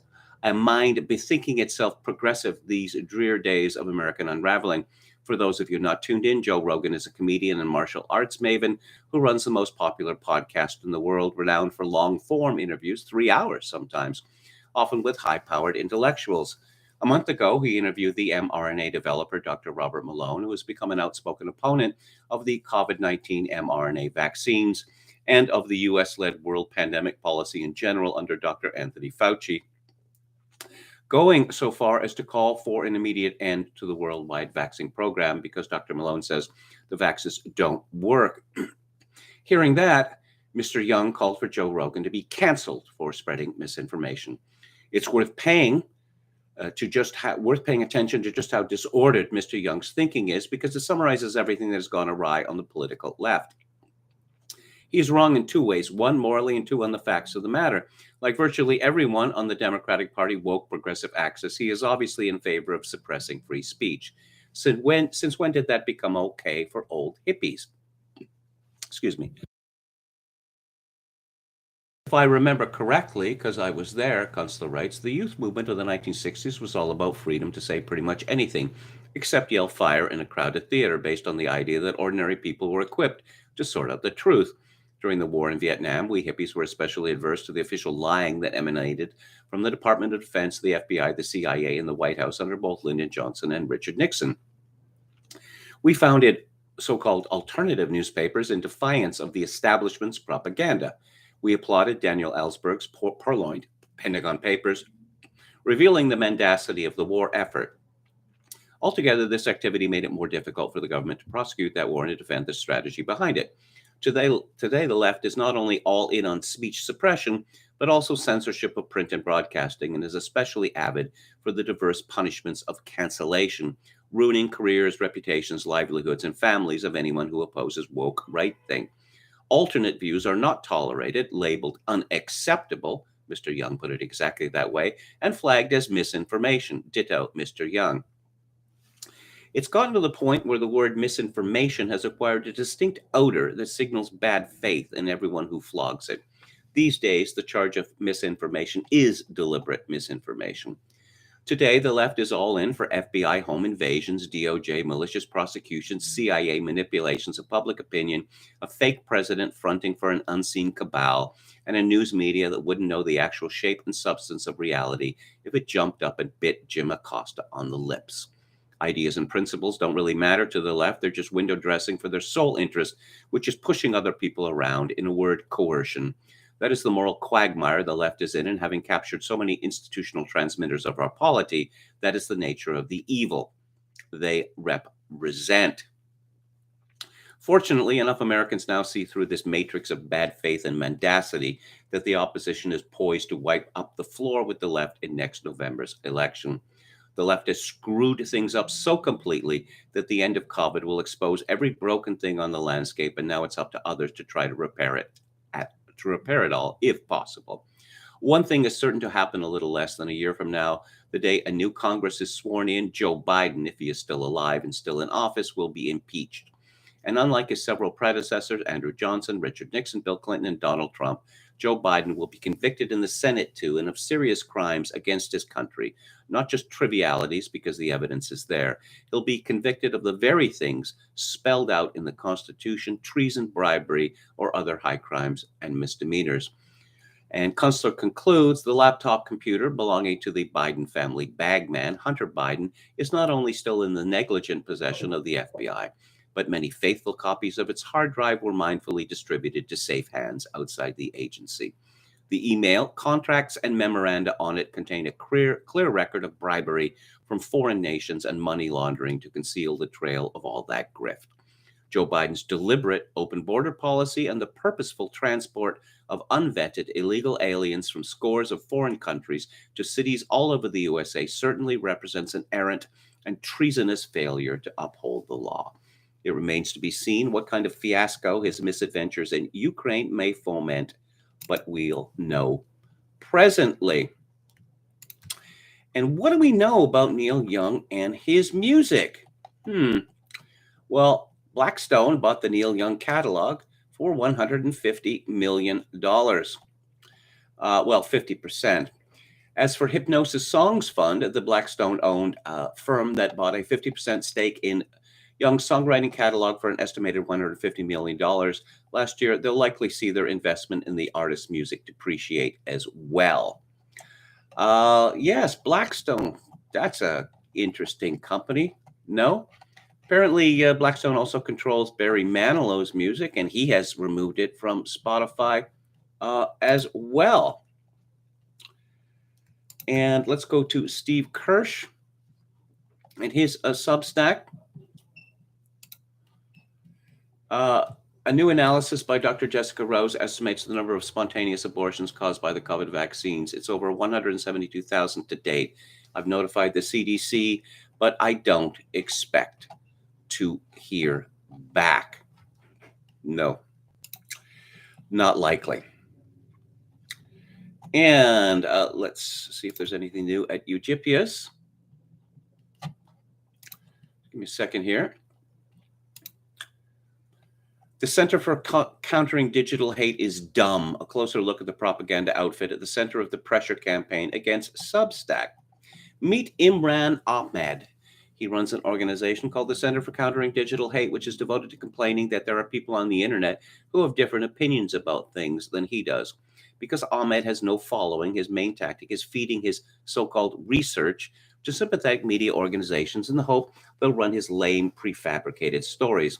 a mind bethinking itself progressive these drear days of American unraveling. For those of you not tuned in, Joe Rogan is a comedian and martial arts maven who runs the most popular podcast in the world, renowned for long-form interviews, 3 hours sometimes, often with high-powered intellectuals. A month ago, he interviewed the mRNA developer, Dr. Robert Malone, who has become an outspoken opponent of the COVID-19 mRNA vaccines and of the US-led world pandemic policy in general under Dr. Anthony Fauci, going so far as to call for an immediate end to the worldwide vaccine program because Dr. Malone says the vaccines don't work. Hearing that, Mr. Young called for Joe Rogan to be canceled for spreading misinformation. It's worth paying attention to just how disordered Mr. Young's thinking is, because it summarizes everything that has gone awry on the political left. He is wrong in 2 ways: one, morally, and 2, on the facts of the matter. Like virtually everyone on the Democratic Party woke progressive axis, he is obviously in favor of suppressing free speech. Since when did that become okay for old hippies? Excuse me. If I remember correctly, because I was there, Kunstler writes, the youth movement of the 1960s was all about freedom to say pretty much anything, except yell fire in a crowded theater, based on the idea that ordinary people were equipped to sort out the truth. During the war in Vietnam, we hippies were especially adverse to the official lying that emanated from the Department of Defense, the FBI, the CIA, and the White House under both Lyndon Johnson and Richard Nixon. We founded so-called alternative newspapers in defiance of the establishment's propaganda. We applauded Daniel Ellsberg's purloined Pentagon Papers, revealing the mendacity of the war effort. Altogether, this activity made it more difficult for the government to prosecute that war and to defend the strategy behind it. Today, the left is not only all in on speech suppression, but also censorship of print and broadcasting, and is especially avid for the diverse punishments of cancellation, ruining careers, reputations, livelihoods, and families of anyone who opposes woke right thing. Alternate views are not tolerated, labeled unacceptable, Mr. Young put it exactly that way, and flagged as misinformation, ditto Mr. Young. It's gotten to the point where the word misinformation has acquired a distinct odor that signals bad faith in everyone who flogs it. These days, the charge of misinformation is deliberate misinformation. Today, the left is all in for FBI home invasions, DOJ malicious prosecutions, CIA manipulations of public opinion, a fake president fronting for an unseen cabal, and a news media that wouldn't know the actual shape and substance of reality if it jumped up and bit Jim Acosta on the lips. Ideas and principles don't really matter to the left. They're just window dressing for their sole interest, which is pushing other people around, in a word, coercion. That is the moral quagmire the left is in, and having captured so many institutional transmitters of our polity, that is the nature of the evil they represent. Fortunately, enough Americans now see through this matrix of bad faith and mendacity that the opposition is poised to wipe up the floor with the left in next November's election. The left has screwed things up so completely that the end of COVID will expose every broken thing on the landscape, and now it's up to others to try to repair it all, if possible. One thing is certain to happen a little less than a year from now. The day a new Congress is sworn in, Joe Biden, if he is still alive and still in office, will be impeached. And unlike his several predecessors, Andrew Johnson, Richard Nixon, Bill Clinton, and Donald Trump, Joe Biden will be convicted in the Senate too, and of serious crimes against his country, not just trivialities because the evidence is there. He'll be convicted of the very things spelled out in the Constitution: treason, bribery, or other high crimes and misdemeanors. And Kunstler concludes, the laptop computer belonging to the Biden family bagman, Hunter Biden, is not only still in the negligent possession of the FBI, but many faithful copies of its hard drive were mindfully distributed to safe hands outside the agency. The email, contracts, and memoranda on it contain a clear record of bribery from foreign nations and money laundering to conceal the trail of all that grift. Joe Biden's deliberate open border policy and the purposeful transport of unvetted illegal aliens from scores of foreign countries to cities all over the USA certainly represents an errant and treasonous failure to uphold the law. It remains to be seen what kind of fiasco his misadventures in Ukraine may foment, but we'll know presently. And what do we know about Neil Young and his music? Well, Blackstone bought the Neil Young catalog for $150 million. 50%. As for Hypnosis Songs Fund, the Blackstone-owned firm that bought a 50% stake in Young's songwriting catalog for an estimated $150 million last year, they'll likely see their investment in the artist's music depreciate as well. Yes, Blackstone. That's a interesting company. No? Apparently, Blackstone also controls Barry Manilow's music, and he has removed it from Spotify as well. And let's go to Steve Kirsch and his Substack. A new analysis by Dr. Jessica Rose estimates the number of spontaneous abortions caused by the COVID vaccines. It's over 172,000 to date. I've notified the CDC, but I don't expect to hear back. No, not likely. And let's see if there's anything new at Eugippius. Give me a second here. The Center for Countering Digital Hate is dumb. A closer look at the propaganda outfit at the center of the pressure campaign against Substack. Meet Imran Ahmed. He runs an organization called the Center for Countering Digital Hate, which is devoted to complaining that there are people on the internet who have different opinions about things than he does. Because Ahmed has no following, his main tactic is feeding his so-called research to sympathetic media organizations in the hope they'll run his lame, prefabricated stories.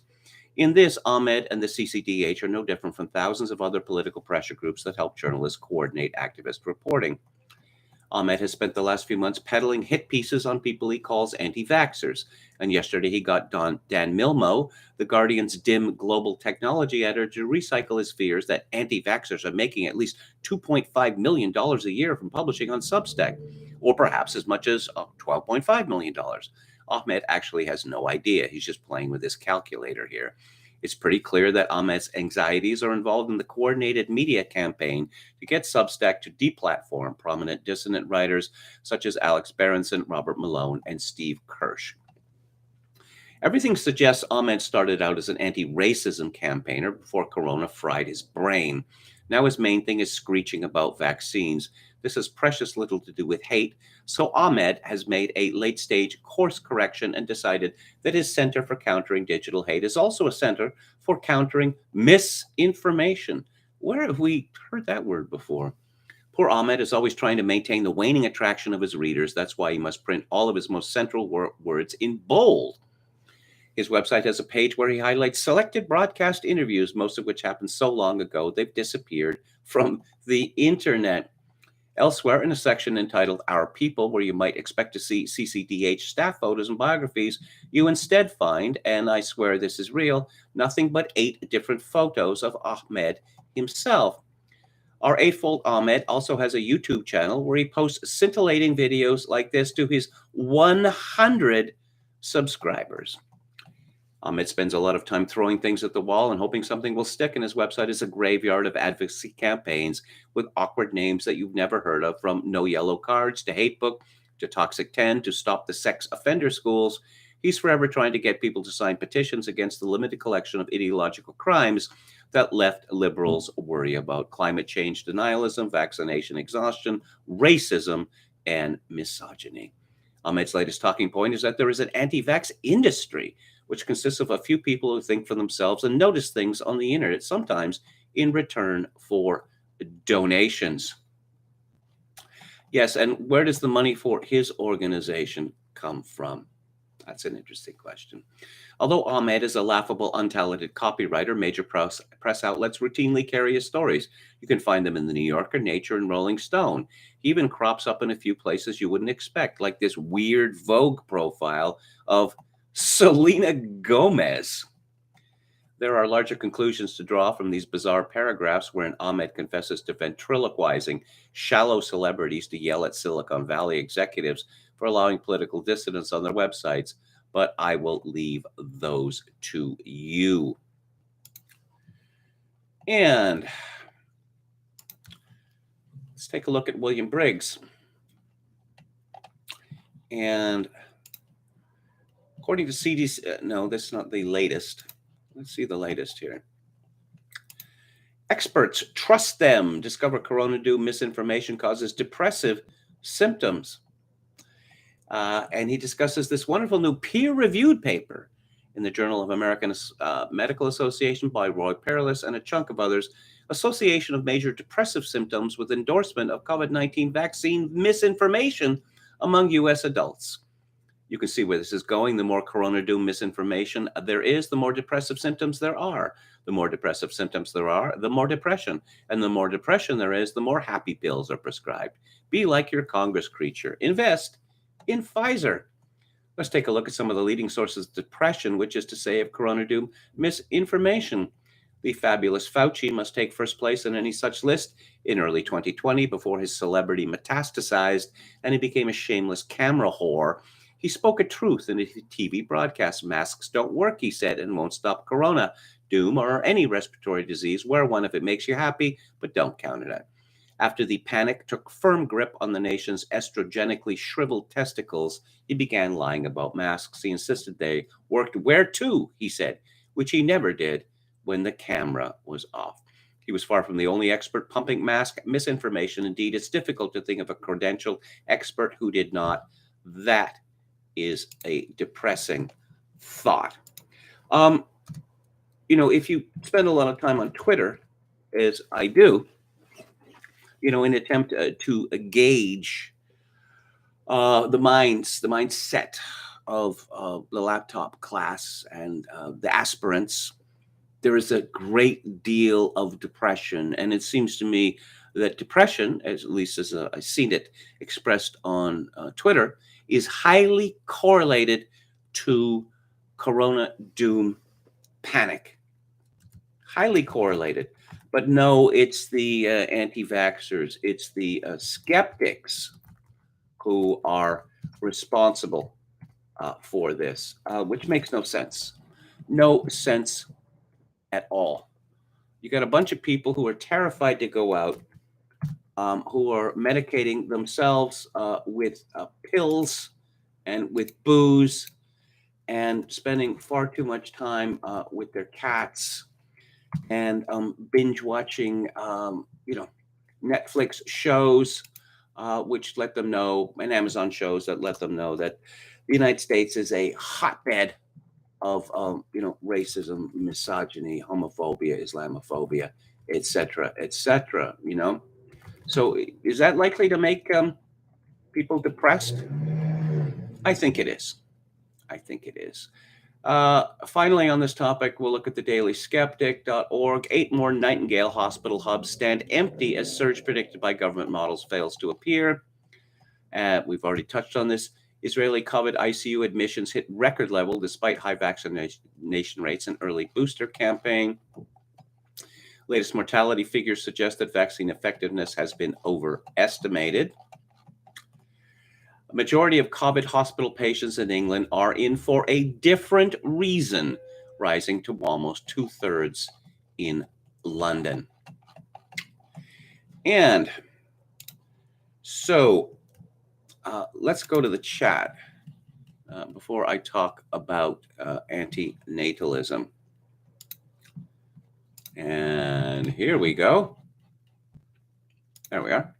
In this, Ahmed and the CCDH are no different from thousands of other political pressure groups that help journalists coordinate activist reporting. Ahmed has spent the last few months peddling hit pieces on people he calls anti-vaxxers. And yesterday he got Dan Milmo, the Guardian's dim global technology editor, to recycle his fears that anti-vaxxers are making at least $2.5 million a year from publishing on Substack, or perhaps as much as $12.5 million. Ahmed actually has no idea. He's just playing with his calculator here. It's pretty clear that Ahmed's anxieties are involved in the coordinated media campaign to get Substack to deplatform prominent dissident writers such as Alex Berenson, Robert Malone, and Steve Kirsch. Everything suggests Ahmed started out as an anti-racism campaigner before Corona fried his brain. Now his main thing is screeching about vaccines. This has precious little to do with hate, so Ahmed has made a late-stage course correction and decided that his Center for Countering Digital Hate is also a center for countering misinformation. Where have we heard that word before? Poor Ahmed is always trying to maintain the waning attraction of his readers. That's why he must print all of his most central words in bold. His website has a page where he highlights selected broadcast interviews, most of which happened so long ago they've disappeared from the internet. Elsewhere, in a section entitled Our People, where you might expect to see CCDH staff photos and biographies, you instead find, and I swear this is real, nothing but 8 different photos of Ahmed himself. Our eightfold Ahmed also has a YouTube channel where he posts scintillating videos like this to his 100 subscribers. Ahmed spends a lot of time throwing things at the wall and hoping something will stick, and his website is a graveyard of advocacy campaigns with awkward names that you've never heard of, from No Yellow Cards to Hate Book to Toxic 10 to Stop the Sex Offender Schools. He's forever trying to get people to sign petitions against the limited collection of ideological crimes that left liberals worry about: climate change denialism, vaccination exhaustion, racism, and misogyny. Ahmed's latest talking point is that there is an anti-vax industry, which consists of a few people who think for themselves and notice things on the internet, sometimes in return for donations. Yes, and where does the money for his organization come from? That's an interesting question. Although Ahmed is a laughable, untalented copywriter, major press outlets routinely carry his stories. You can find them in the New Yorker, Nature, and Rolling Stone. He even crops up in a few places you wouldn't expect, like this weird Vogue profile of Selena Gomez. There are larger conclusions to draw from these bizarre paragraphs wherein Ahmed confesses to ventriloquizing shallow celebrities to yell at Silicon Valley executives for allowing political dissidents on their websites, but I will leave those to you. And let's take a look at William Briggs. And according to CDC, no, that's not the latest. Let's see the latest here. Experts trust them. Discover corona-due misinformation causes depressive symptoms. And he discusses this wonderful new peer-reviewed paper in the Journal of American Medical Association by Roy Perlis and a chunk of others, association of major depressive symptoms with endorsement of COVID-19 vaccine misinformation among U.S. adults. You can see where this is going. The more corona doom misinformation there is, the more depressive symptoms there are. The more depressive symptoms there are, the more depression. And the more depression there is, the more happy pills are prescribed. Be like your Congress creature. Invest in Pfizer. Let's take a look at some of the leading sources of depression, which is to say of corona doom misinformation. The fabulous Fauci must take first place in any such list. In early 2020, before his celebrity metastasized and he became a shameless camera whore, he spoke a truth in a TV broadcast. Masks don't work, he said, and won't stop corona doom or any respiratory disease. Wear one if it makes you happy, but don't count it out. After the panic took firm grip on the nation's estrogenically shriveled testicles, he began lying about masks. He insisted they worked. Where to, he said, which he never did when the camera was off. He was far from the only expert pumping mask misinformation. Indeed, it's difficult to think of a credentialed expert who did not. That is a depressing thought. If you spend a lot of time on Twitter, as I do, in an attempt to gauge the mindset of the laptop class and the aspirants, there is a great deal of depression. And it seems to me that depression, at least as I've seen it expressed on Twitter, is highly correlated to corona doom panic. Highly correlated. But no, it's the anti-vaxxers, it's the skeptics who are responsible for this, which makes no sense. No sense at all. You got a bunch of people who are terrified to go out, who are medicating themselves with pills and with booze and spending far too much time with their cats and binge watching, Netflix shows, which let them know, and Amazon shows that let them know that the United States is a hotbed of, racism, misogyny, homophobia, Islamophobia, etc., etc. So is that likely to make people depressed? I think it is. Finally, on this topic, we'll look at the dailyskeptic.org. 8 more Nightingale hospital hubs stand empty as surge predicted by government models fails to appear. We've already touched on this. Israeli COVID ICU admissions hit record level despite high vaccination rates and early booster campaign. Latest mortality figures suggest that vaccine effectiveness has been overestimated. A majority of COVID hospital patients in England are in for a different reason, rising to almost 2/3 in London. And so let's go to the chat before I talk about antinatalism. And here we go. There we are.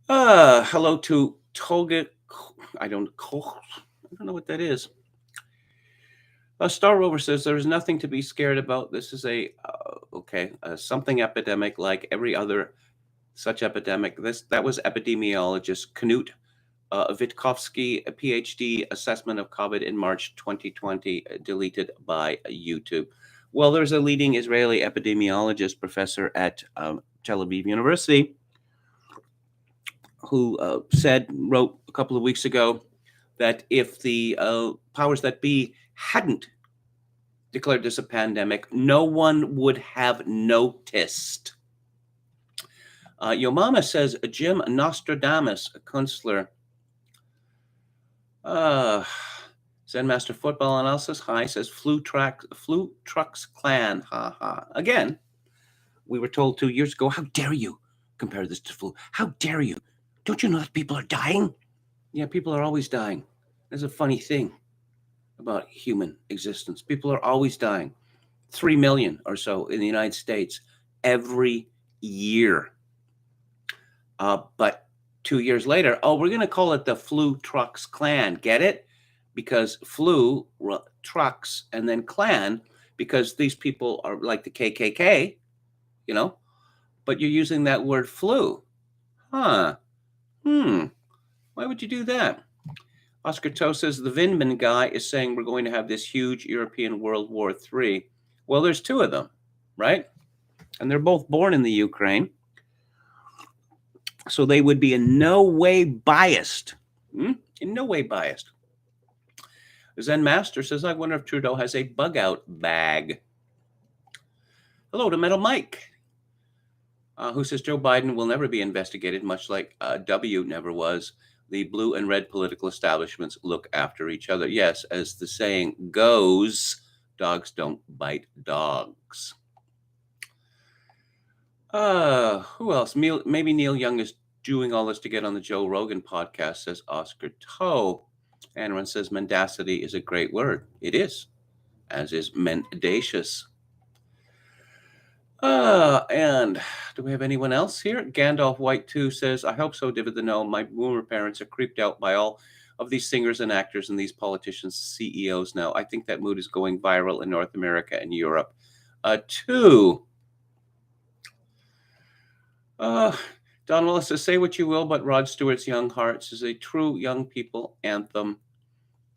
Hello to Toga. I don't know what that is. Star Rover says there is nothing to be scared about. This is a something epidemic like every other such epidemic. That was epidemiologist Knut Wittkowski, a PhD assessment of COVID in March 2020, deleted by YouTube. Well, there's a leading Israeli epidemiologist professor at Tel Aviv University who wrote a couple of weeks ago that if the powers that be hadn't declared this a pandemic, no one would have noticed. Yo Mama says Jim Nostradamus, a counselor. Zen Master Football Analysis, hi, says Flu Trucks Clan, ha ha. Again, we were told 2 years ago, how dare you compare this to flu? How dare you? Don't you know that people are dying? Yeah, people are always dying. There's a funny thing about human existence. People are always dying. 3 million or so in the United States every year. But 2 years later, oh, we're going to call it the Flu Trucks Clan. Get it? Because flu, trucks, and then clan, because these people are like the KKK, you know, but you're using that word flu. Huh. Why would you do that? Oscar Toe says the Vindman guy is saying we're going to have this huge European World War III. Well, there's two of them, right? And they're both born in the Ukraine. So they would be in no way biased. In no way biased. Zen Master says, I wonder if Trudeau has a bug out bag. Hello to Metal Mike, who says Joe Biden will never be investigated, much like W never was. The blue and red political establishments look after each other. Yes, as the saying goes, dogs don't bite dogs. Who else? Maybe Neil Young is doing all this to get on the Joe Rogan podcast, says Oscar Toe. Anron says mendacity is a great word. It is, as is mendacious. And do we have anyone else here? Gandalf White 2 says, I hope so, David the Gnome. My boomer parents are creeped out by all of these singers and actors and these politicians, CEOs now. I think that mood is going viral in North America and Europe. 2. Don Willis says, say what you will, but Rod Stewart's Young Hearts is a true young people anthem.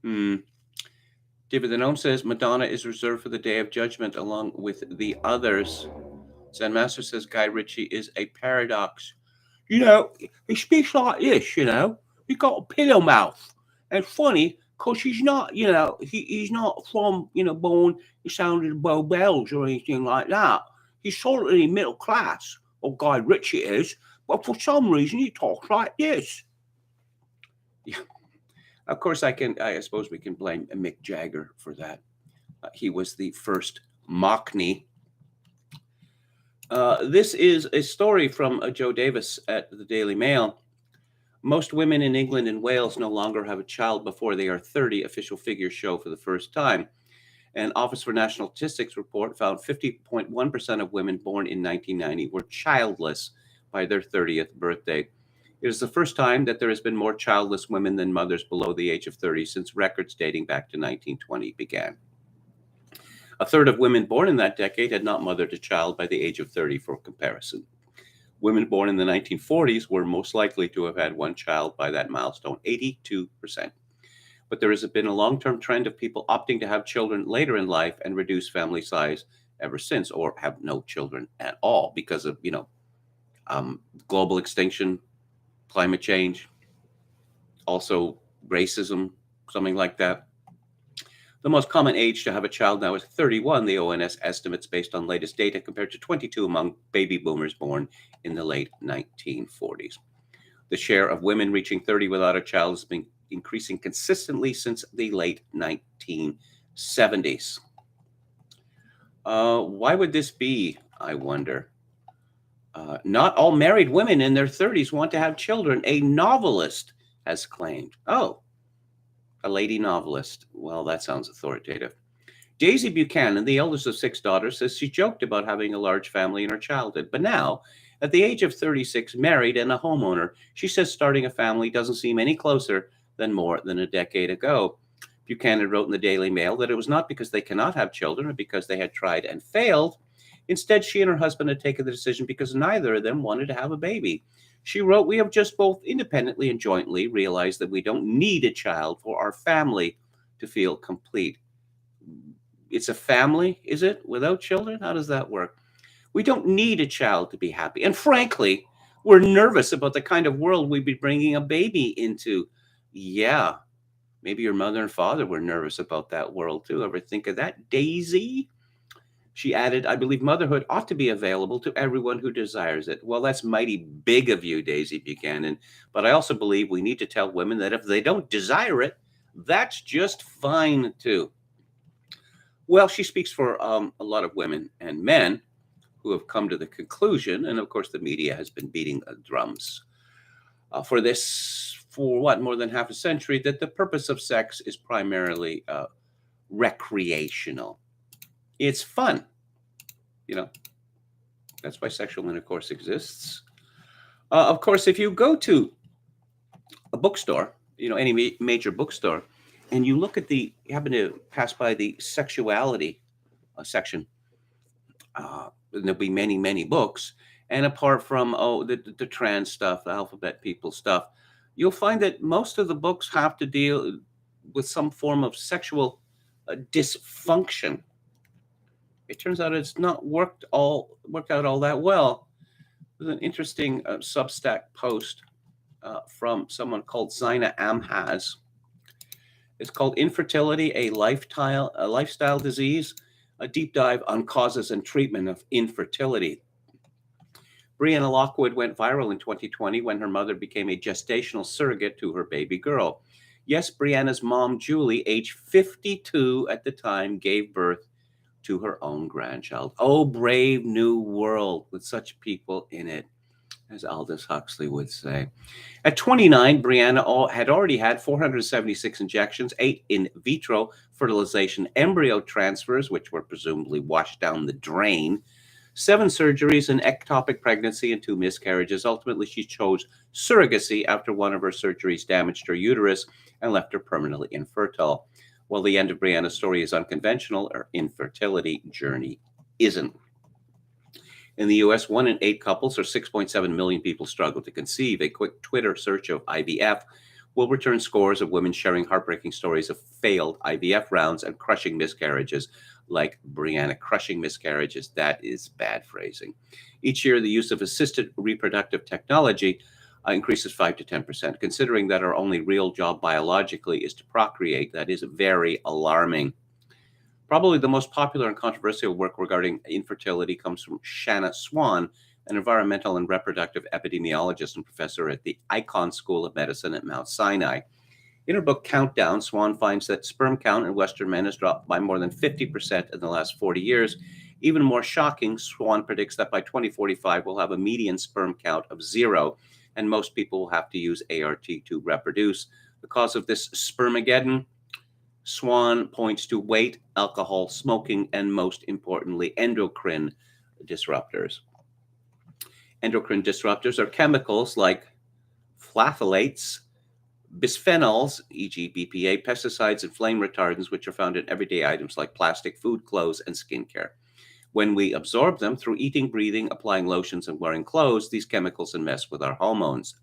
David the Gnome says, Madonna is reserved for the Day of Judgment along with the others. Zen Master says, Guy Ritchie is a paradox. You know, he speaks like this, you know. He got a pillow mouth. And funny, because he's not, you know, he's not from, you know, born the sound of the Bow Bells or anything like that. He's certainly middle class, or Guy Ritchie is, but for some reason he talks like this. Yeah. Of course, I suppose we can blame Mick Jagger for that. He was the first Mockney. This is a story from Joe Davis at the Daily Mail. Most women in England and Wales no longer have a child before they are 30, official figures show for the first time. An Office for National Statistics report found 50.1% of women born in 1990 were childless by their 30th birthday. It is the first time that there has been more childless women than mothers below the age of 30 since records dating back to 1920 began. A third of women born in that decade had not mothered a child by the age of 30 for comparison. Women born in the 1940s were most likely to have had one child by that milestone, 82%. But there has been a long-term trend of people opting to have children later in life and reduce family size ever since, or have no children at all because of, global extinction, climate change, also racism, something like that. The most common age to have a child now is 31, the ONS estimates based on latest data, compared to 22 among baby boomers born in the late 1940s. The share of women reaching 30 without a child has been increasing consistently since the late 1970s. Why would this be, I wonder? Not all married women in their 30s want to have children, a novelist has claimed. Oh, a lady novelist. Well, that sounds authoritative. Daisy Buchanan, the eldest of 6 daughters, says she joked about having a large family in her childhood. But now, at the age of 36, married and a homeowner, she says starting a family doesn't seem any closer than more than a decade ago. Buchanan wrote in the Daily Mail that it was not because they cannot have children or because they had tried and failed. Instead, she and her husband had taken the decision because neither of them wanted to have a baby. She wrote, we have just both independently and jointly realized that we don't need a child for our family to feel complete. It's a family, is it, without children? How does that work? We don't need a child to be happy. And frankly, we're nervous about the kind of world we'd be bringing a baby into. Yeah, maybe your mother and father were nervous about that world too. Ever think of that, Daisy? She added, I believe motherhood ought to be available to everyone who desires it. Well, that's mighty big of you, Daisy Buchanan. But I also believe we need to tell women that if they don't desire it, that's just fine too. Well, she speaks for a lot of women and men who have come to the conclusion, and of course the media has been beating drums for more than half a century, that the purpose of sex is primarily recreational. It's fun. That's why sexual intercourse exists. Of course, if you go to a bookstore, any major bookstore, and you happen to pass by the sexuality section, and there'll be many, many books. And apart from the trans stuff, the alphabet people stuff, you'll find that most of the books have to deal with some form of sexual dysfunction. It turns out it's not worked out all that well. There's an interesting Substack post from someone called Zaina Amhaz. It's called "Infertility: a Lifestyle Disease," a deep dive on causes and treatment of infertility. Brianna Lockwood went viral in 2020 when her mother became a gestational surrogate to her baby girl. Yes, Brianna's mom, Julie, age 52 at the time, gave birth to her own grandchild. Oh, brave new world with such people in it, as Aldous Huxley would say. At 29, Brianna had already had 476 injections, 8 in vitro fertilization embryo transfers, which were presumably washed down the drain, 7 surgeries, an ectopic pregnancy, and 2 miscarriages. Ultimately, she chose surrogacy after one of her surgeries damaged her uterus and left her permanently infertile. While the end of Brianna's story is unconventional, her infertility journey isn't. In the U.S., 1 in 8 couples, or 6.7 million people, struggle to conceive. A quick Twitter search of IVF will return scores of women sharing heartbreaking stories of failed IVF rounds and crushing miscarriages, like Brianna. Crushing miscarriages, that is bad phrasing. Each year, the use of assisted reproductive technology increases 5 to 10%. Considering that our only real job biologically is to procreate, that is very alarming. Probably the most popular and controversial work regarding infertility comes from Shanna Swan, an environmental and reproductive epidemiologist and professor at the Icahn School of Medicine at Mount Sinai. In her book Countdown, Swan finds that sperm count in Western men has dropped by more than 50% in the last 40 years. Even more shocking, Swan predicts that by 2045 we'll have a median sperm count of 0, and most people will have to use ART to reproduce. The cause of this spermageddon? Swan points to weight, alcohol, smoking, and most importantly, endocrine disruptors. Endocrine disruptors are chemicals like phthalates, bisphenols, e.g. BPA, pesticides, and flame retardants, which are found in everyday items like plastic, food, clothes, and skincare. When we absorb them through eating, breathing, applying lotions, and wearing clothes, these chemicals mess with our hormones.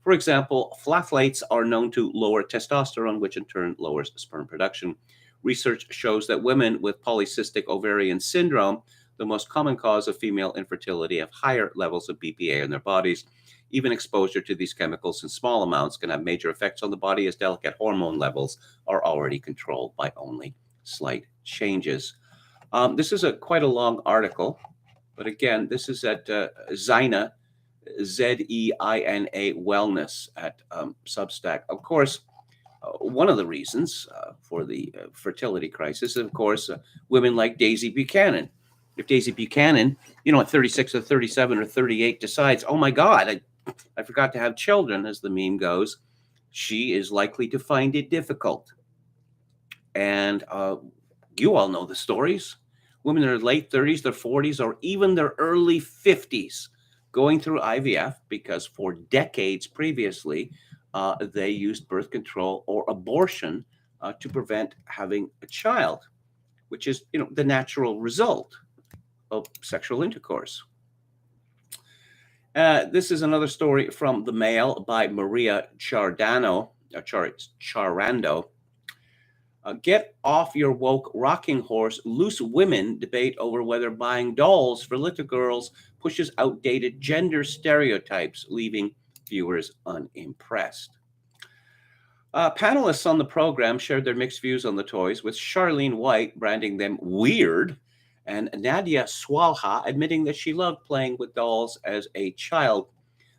For example, phthalates are known to lower testosterone, which in turn lowers sperm production. Research shows that women with polycystic ovarian syndrome, the most common cause of female infertility, have higher levels of BPA in their bodies. Even exposure to these chemicals in small amounts can have major effects on the body, as delicate hormone levels are already controlled by only slight changes. This is quite a long article, but again, this is at Zeina, Zeina Wellness at Substack. Of course, one of the reasons for the fertility crisis is, of course, women like Daisy Buchanan. If Daisy Buchanan, at 36 or 37 or 38 decides, oh my God, I forgot to have children, as the meme goes, she is likely to find it difficult. And you all know the stories. Women in their late 30s, their 40s, or even their early 50s going through IVF because for decades previously, they used birth control or abortion to prevent having a child, which is, the natural result of sexual intercourse. This is another story from The Mail by Maria Charando. Get off your woke rocking horse. Loose women debate over whether buying dolls for little girls pushes outdated gender stereotypes, leaving viewers unimpressed. Panelists on the program shared their mixed views on the toys, with Charlene White branding them weird and Nadia Swalha admitting that she loved playing with dolls as a child.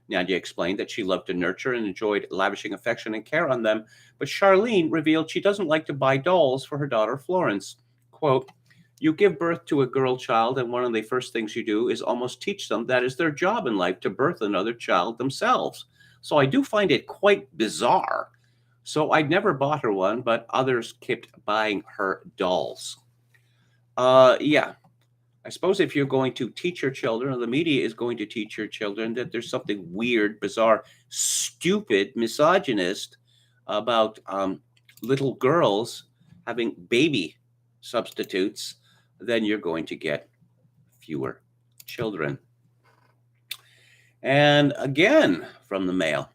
Nadia explained that she loved to nurture and enjoyed lavishing affection and care on them, but Charlene revealed she doesn't like to buy dolls for her daughter Florence. Quote, you give birth to a girl child, and one of the first things you do is almost teach them that is their job in life, to birth another child themselves. So I do find it quite bizarre. So I'd never bought her one, but others kept buying her dolls. Yeah. I suppose if you're going to teach your children, or the media is going to teach your children, that there's something weird, bizarre, stupid, misogynist about little girls having baby substitutes, then you're going to get fewer children. And again, from the Mail,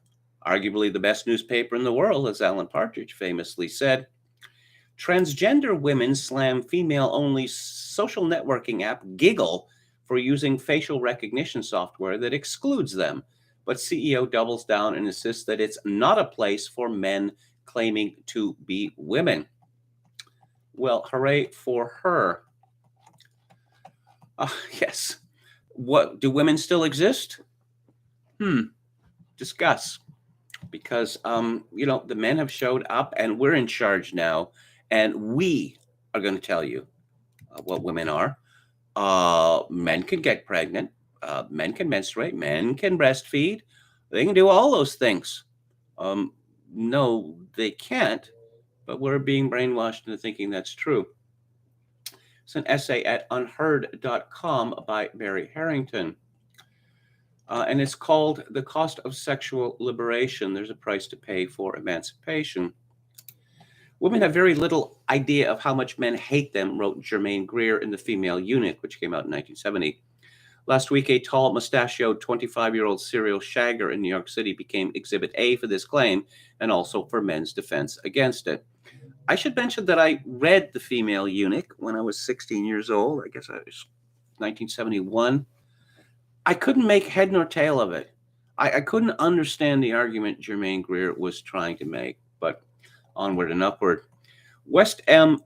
arguably the best newspaper in the world, as Alan Partridge famously said, transgender women slam female-only social networking app Giggle for using facial recognition software that excludes them. But CEO doubles down and insists that it's not a place for men claiming to be women. Well, hooray for her. Yes. What, do women still exist? Discuss. Because, the men have showed up and we're in charge now. And we are going to tell you what women are. Men can get pregnant. Men can menstruate. Men can breastfeed. They can do all those things. No, they can't. But we're being brainwashed into thinking that's true. It's an essay at unheard.com by Barry Harrington. And it's called The Cost of Sexual Liberation. There's a price to pay for emancipation. Women have very little idea of how much men hate them, wrote Germaine Greer in The Female Eunuch, which came out in 1970. Last week, a tall, mustachioed 25-year-old serial shagger in New York City became Exhibit A for this claim and also for men's defense against it. I should mention that I read The Female Eunuch when I was 16 years old. I guess I was 1971. I couldn't make head nor tail of it. I couldn't understand the argument Germaine Greer was trying to make, but onward and upward. West Elm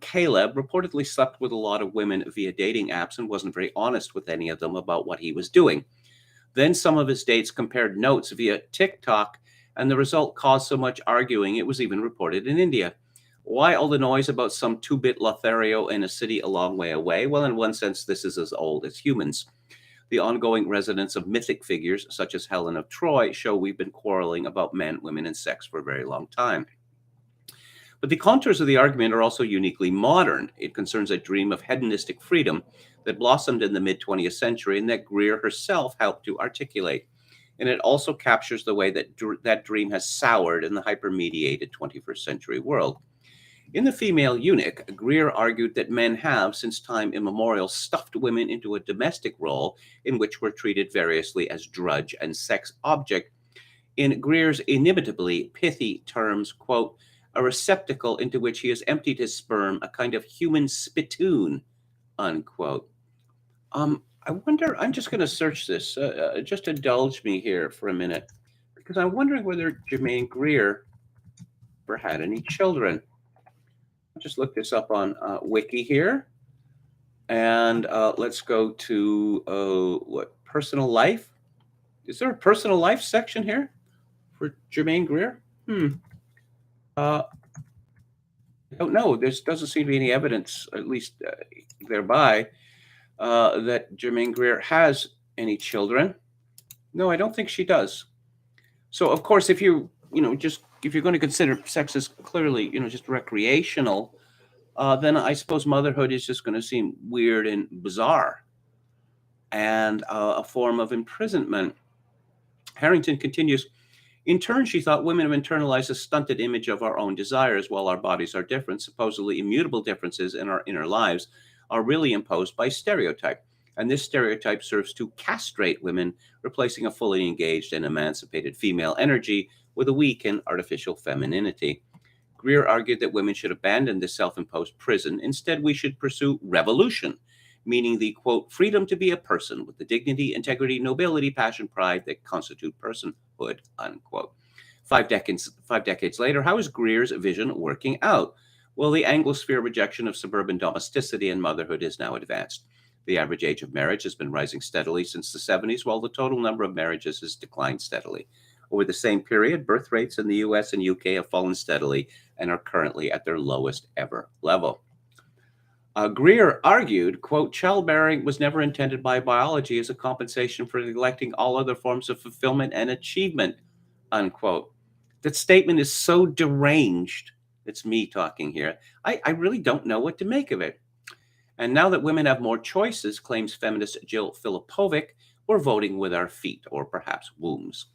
Caleb reportedly slept with a lot of women via dating apps and wasn't very honest with any of them about what he was doing. Then some of his dates compared notes via TikTok, and the result caused so much arguing it was even reported in India. Why all the noise about some 2-bit Lothario in a city a long way away? Well, in one sense, this is as old as humans. The ongoing resonance of mythic figures such as Helen of Troy show we've been quarreling about men, women, and sex for a very long time. But the contours of the argument are also uniquely modern. It concerns a dream of hedonistic freedom that blossomed in the mid-20th century and that Greer herself helped to articulate. And it also captures the way that that dream has soured in the hyper-mediated 21st century world. In The Female Eunuch, Greer argued that men have, since time immemorial, stuffed women into a domestic role in which we're treated variously as drudge and sex object. In Greer's inimitably pithy terms, quote, a receptacle into which he has emptied his sperm, a kind of human spittoon, unquote. I wonder, I'm just going to search this. Just indulge me here for a minute, because I'm wondering whether Germaine Greer ever had any children. I'll just look this up on Wiki here. And let's go to, personal life? Is there a personal life section here for Germaine Greer? I don't know. There doesn't seem to be any evidence, at least thereby, that Germaine Greer has any children. No, I don't think she does. So, of course, if you're going to consider sex as clearly, just recreational, then I suppose motherhood is just going to seem weird and bizarre and a form of imprisonment. Harrington continues, in turn, she thought women have internalized a stunted image of our own desires. While our bodies are different, supposedly immutable differences in our inner lives are really imposed by stereotype. And this stereotype serves to castrate women, replacing a fully engaged and emancipated female energy with a weak and artificial femininity. Greer argued that women should abandon this self-imposed prison. Instead, we should pursue revolution, meaning the, quote, freedom to be a person with the dignity, integrity, nobility, passion, pride that constitute personhood, unquote. 5 decades later, how is Greer's vision working out? Well, the Anglosphere rejection of suburban domesticity and motherhood is now advanced. The average age of marriage has been rising steadily since the 70s, while the total number of marriages has declined steadily. Over the same period, birth rates in the US and UK have fallen steadily and are currently at their lowest ever level. Greer argued, quote, childbearing was never intended by biology as a compensation for neglecting all other forms of fulfillment and achievement, unquote. That statement is so deranged. It's me talking here. I really don't know what to make of it. And now that women have more choices, claims feminist Jill Filipovic, we're voting with our feet or perhaps wombs.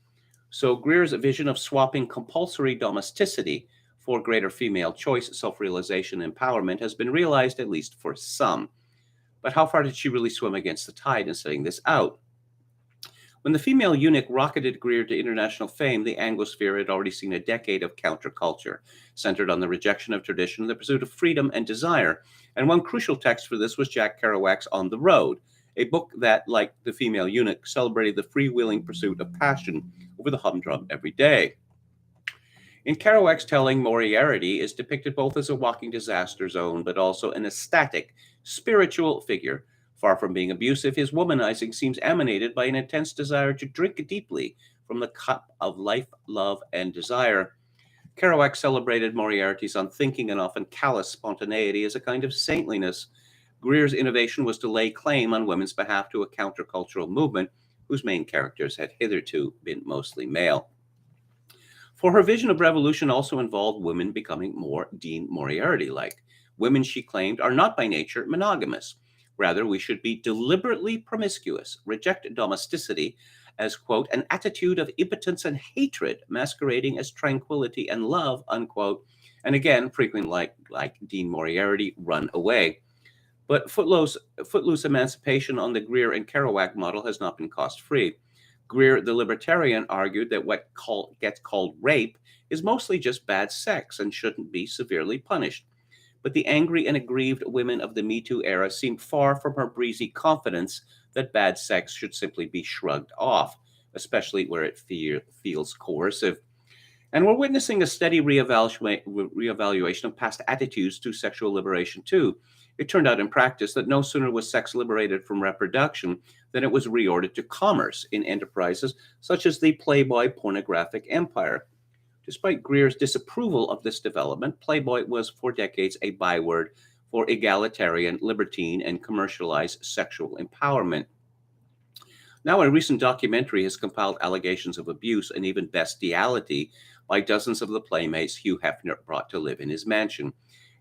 So Greer's vision of swapping compulsory domesticity for greater female choice, self-realization, and empowerment has been realized, at least for some. But how far did she really swim against the tide in setting this out? When the female eunuch rocketed Greer to international fame, the Anglosphere had already seen a decade of counterculture, centered on the rejection of tradition and the pursuit of freedom and desire. And one crucial text for this was Jack Kerouac's On the Road, a book that, like The Female Eunuch, celebrated the freewheeling pursuit of passion over the humdrum everyday. In Kerouac's telling, Moriarty is depicted both as a walking disaster zone, but also an ecstatic, spiritual figure. Far from being abusive, his womanizing seems emanated by an intense desire to drink deeply from the cup of life, love, and desire. Kerouac celebrated Moriarty's unthinking and often callous spontaneity as a kind of saintliness. Greer's innovation was to lay claim on women's behalf to a countercultural movement whose main characters had hitherto been mostly male. For her vision of revolution also involved women becoming more Dean Moriarty-like. Women, she claimed, are not by nature monogamous. Rather, we should be deliberately promiscuous, reject domesticity as, quote, an attitude of impotence and hatred masquerading as tranquility and love, unquote, and again, frequently like Dean Moriarty, run away. But footloose emancipation on the Greer and Kerouac model has not been cost-free. Greer, the libertarian, argued that what gets called rape is mostly just bad sex and shouldn't be severely punished. But the angry and aggrieved women of the Me Too era seemed far from her breezy confidence that bad sex should simply be shrugged off, especially where it feels coercive. And we're witnessing a steady reevaluation of past attitudes to sexual liberation, too. It turned out in practice that no sooner was sex liberated from reproduction than it was reordered to commerce in enterprises such as the Playboy pornographic empire. Despite Greer's disapproval of this development, Playboy was for decades a byword for egalitarian, libertine, and commercialized sexual empowerment. Now, a recent documentary has compiled allegations of abuse and even bestiality by dozens of the playmates Hugh Hefner brought to live in his mansion.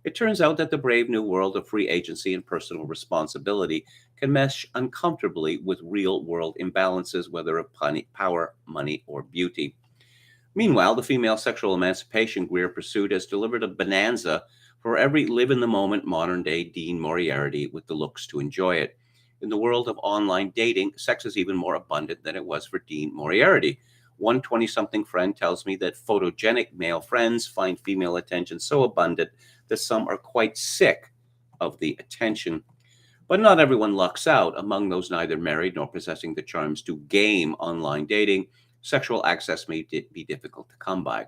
It turns out that the brave new world of free agency and personal responsibility can mesh uncomfortably with real-world imbalances, whether of power, money, or beauty. Meanwhile, the female sexual emancipation Greer pursued has delivered a bonanza for every live-in-the-moment modern-day Dean Moriarty with the looks to enjoy it. In the world of online dating, sex is even more abundant than it was for Dean Moriarty. One 20-something friend tells me that photogenic male friends find female attention so abundant that some are quite sick of the attention. But not everyone lucks out. Among those neither married nor possessing the charms to game online dating, sexual access may be difficult to come by.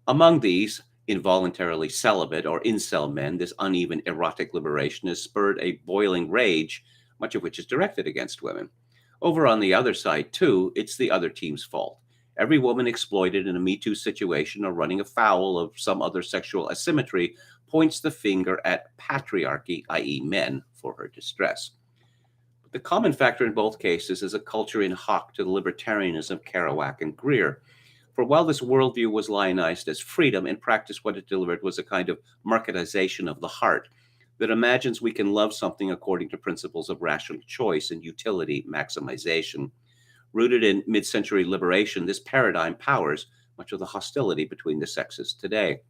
Among these, involuntarily celibate or incel men, this uneven erotic liberation has spurred a boiling rage, much of which is directed against women. Over on the other side, too, it's the other team's fault. Every woman exploited in a Me Too situation or running afoul of some other sexual asymmetry points the finger at patriarchy, i.e. men, for her distress. But the common factor in both cases is a culture in hock to the libertarianism of Kerouac and Greer. For while this worldview was lionized as freedom, in practice what it delivered was a kind of marketization of the heart that imagines we can love something according to principles of rational choice and utility maximization. Rooted in mid-century liberation, this paradigm powers much of the hostility between the sexes today.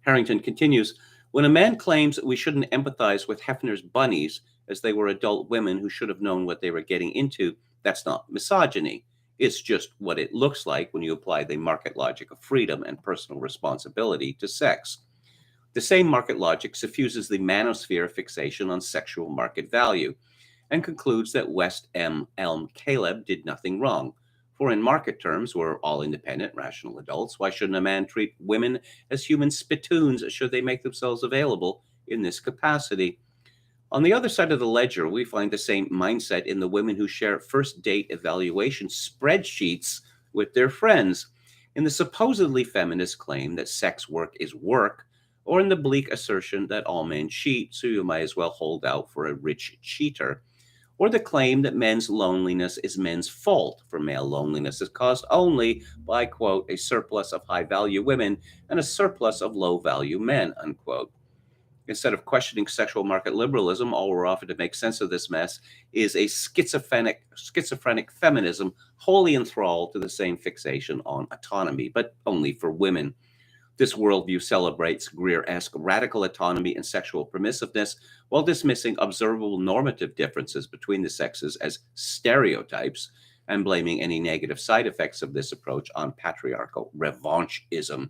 Harrington continues, when a man claims we shouldn't empathize with Hefner's bunnies as they were adult women who should have known what they were getting into, that's not misogyny. It's just what it looks like when you apply the market logic of freedom and personal responsibility to sex. The same market logic suffuses the manosphere fixation on sexual market value and concludes that West M. Elm Caleb did nothing wrong. For in market terms, we're all independent, rational adults. Why shouldn't a man treat women as human spittoons should they make themselves available in this capacity? On the other side of the ledger, we find the same mindset in the women who share first date evaluation spreadsheets with their friends, in the supposedly feminist claim that sex work is work, or in the bleak assertion that all men cheat, so you might as well hold out for a rich cheater, or the claim that men's loneliness is men's fault, for male loneliness is caused only by, quote, a surplus of high-value women and a surplus of low-value men, unquote. Instead of questioning sexual market liberalism, all we're offered to make sense of this mess is a schizophrenic feminism wholly enthralled to the same fixation on autonomy, but only for women. This worldview celebrates Greer-esque radical autonomy and sexual permissiveness while dismissing observable normative differences between the sexes as stereotypes and blaming any negative side effects of this approach on patriarchal revanchism.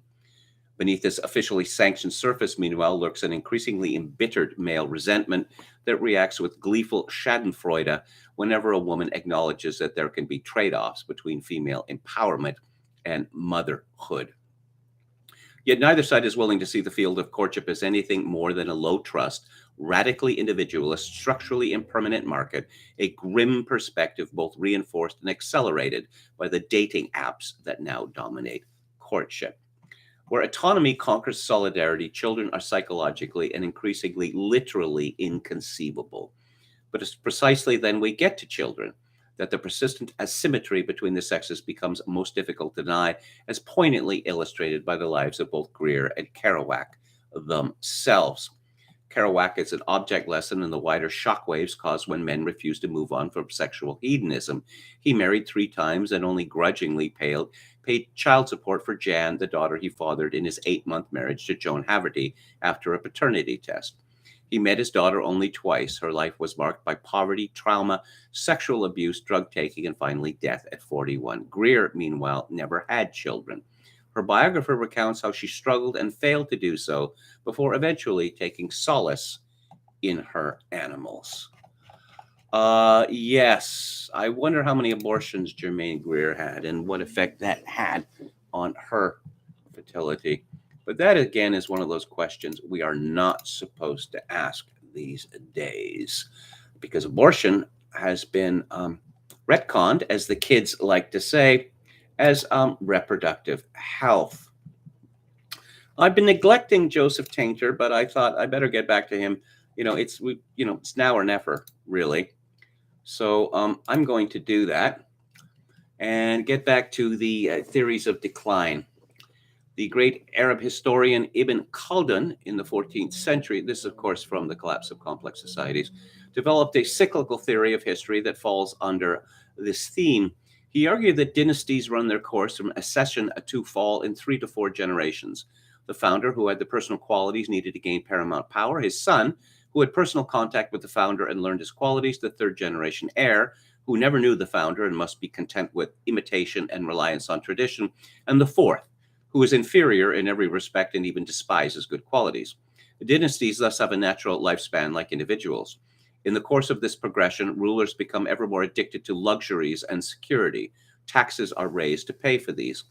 Beneath this officially sanctioned surface, meanwhile, lurks an increasingly embittered male resentment that reacts with gleeful schadenfreude whenever a woman acknowledges that there can be trade-offs between female empowerment and motherhood. Yet neither side is willing to see the field of courtship as anything more than a low-trust, radically individualist, structurally impermanent market, a grim perspective both reinforced and accelerated by the dating apps that now dominate courtship. Where autonomy conquers solidarity, children are psychologically and increasingly literally inconceivable. But it's precisely then we get to children that the persistent asymmetry between the sexes becomes most difficult to deny, as poignantly illustrated by the lives of both Greer and Kerouac themselves. Kerouac is an object lesson in the wider shockwaves caused when men refuse to move on from sexual hedonism. He married 3 times and only grudgingly paid child support for Jan, the daughter he fathered in his 8-month marriage to Joan Haverty after a paternity test. He met his daughter only twice. Her life was marked by poverty, trauma, sexual abuse, drug taking, and finally death at 41. Greer, meanwhile, never had children. Her biographer recounts how she struggled and failed to do so before eventually taking solace in her animals. Yes, I wonder how many abortions Germaine Greer had and what effect that had on her fertility. But that, again, is one of those questions we are not supposed to ask these days, because abortion has been retconned, as the kids like to say, as reproductive health. I've been neglecting Joseph Tainter, but I thought I better get back to him. It's now or never, really. So I'm going to do that and get back to the theories of decline. The great Arab historian Ibn Khaldun in the 14th century, this, of course, from The Collapse of Complex Societies, developed a cyclical theory of history that falls under this theme. He argued that dynasties run their course from accession to fall in 3 to 4 generations. The founder, who had the personal qualities needed to gain paramount power, his son, who had personal contact with the founder and learned his qualities, the 3rd generation heir, who never knew the founder and must be content with imitation and reliance on tradition, and the 4th, who is inferior in every respect and even despises good qualities. The dynasties thus have a natural lifespan like individuals. In the course of this progression, rulers become ever more addicted to luxuries and security. Taxes are raised to pay for these.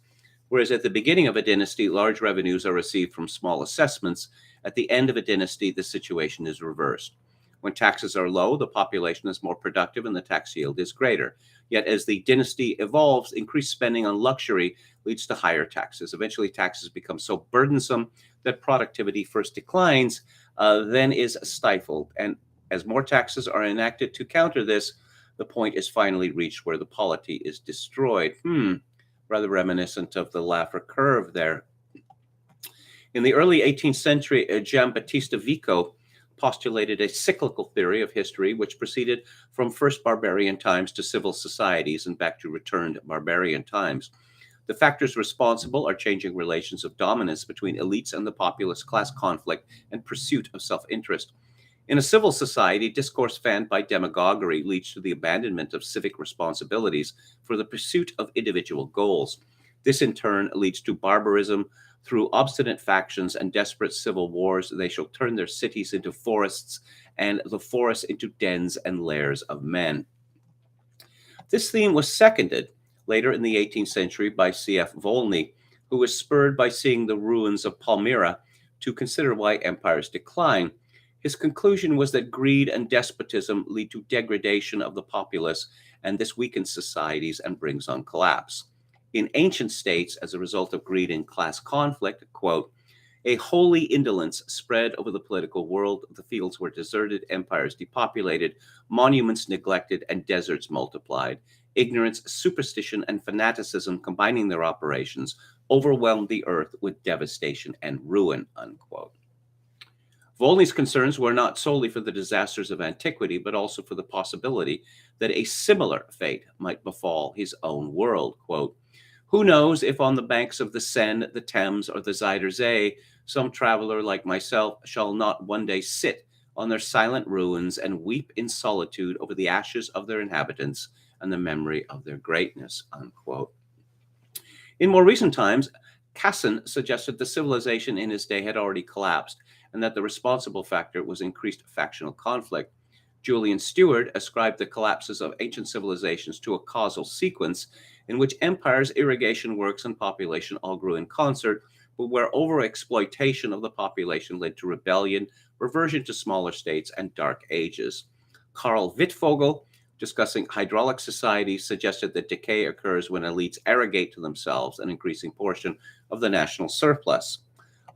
Whereas at the beginning of a dynasty, large revenues are received from small assessments, at the end of a dynasty, the situation is reversed. When taxes are low, the population is more productive and the tax yield is greater. Yet as the dynasty evolves, increased spending on luxury leads to higher taxes. Eventually, taxes become so burdensome that productivity first declines, then is stifled. And as more taxes are enacted to counter this, the point is finally reached where the polity is destroyed. Rather reminiscent of the Laffer curve there. In the early 18th century, Giambattista Vico postulated a cyclical theory of history which proceeded from first barbarian times to civil societies and back to returned barbarian times. The factors responsible are changing relations of dominance between elites and the populace, class conflict, and pursuit of self-interest. In a civil society, discourse fanned by demagoguery leads to the abandonment of civic responsibilities for the pursuit of individual goals. This, in turn, leads to barbarism. Through obstinate factions and desperate civil wars, they shall turn their cities into forests and the forests into dens and lairs of men. This theme was seconded later in the 18th century by C.F. Volney, who was spurred by seeing the ruins of Palmyra to consider why empires decline. His conclusion was that greed and despotism lead to degradation of the populace, and this weakens societies and brings on collapse. In ancient states, as a result of greed and class conflict, quote, a holy indolence spread over the political world. The fields were deserted, empires depopulated, monuments neglected, and deserts multiplied. Ignorance, superstition, and fanaticism combining their operations overwhelmed the earth with devastation and ruin, unquote. Volney's concerns were not solely for the disasters of antiquity, but also for the possibility that a similar fate might befall his own world. Quote, "Who knows if on the banks of the Seine, the Thames, or the Zuyder Zee, some traveler like myself shall not one day sit on their silent ruins and weep in solitude over the ashes of their inhabitants and the memory of their greatness," unquote. In more recent times, Casson suggested the civilization in his day had already collapsed and that the responsible factor was increased factional conflict. Julian Stewart ascribed the collapses of ancient civilizations to a causal sequence in which empires, irrigation works, and population all grew in concert, but where overexploitation of the population led to rebellion, reversion to smaller states, and dark ages. Karl Wittfogel, discussing hydraulic societies, suggested that decay occurs when elites arrogate to themselves an increasing portion of the national surplus.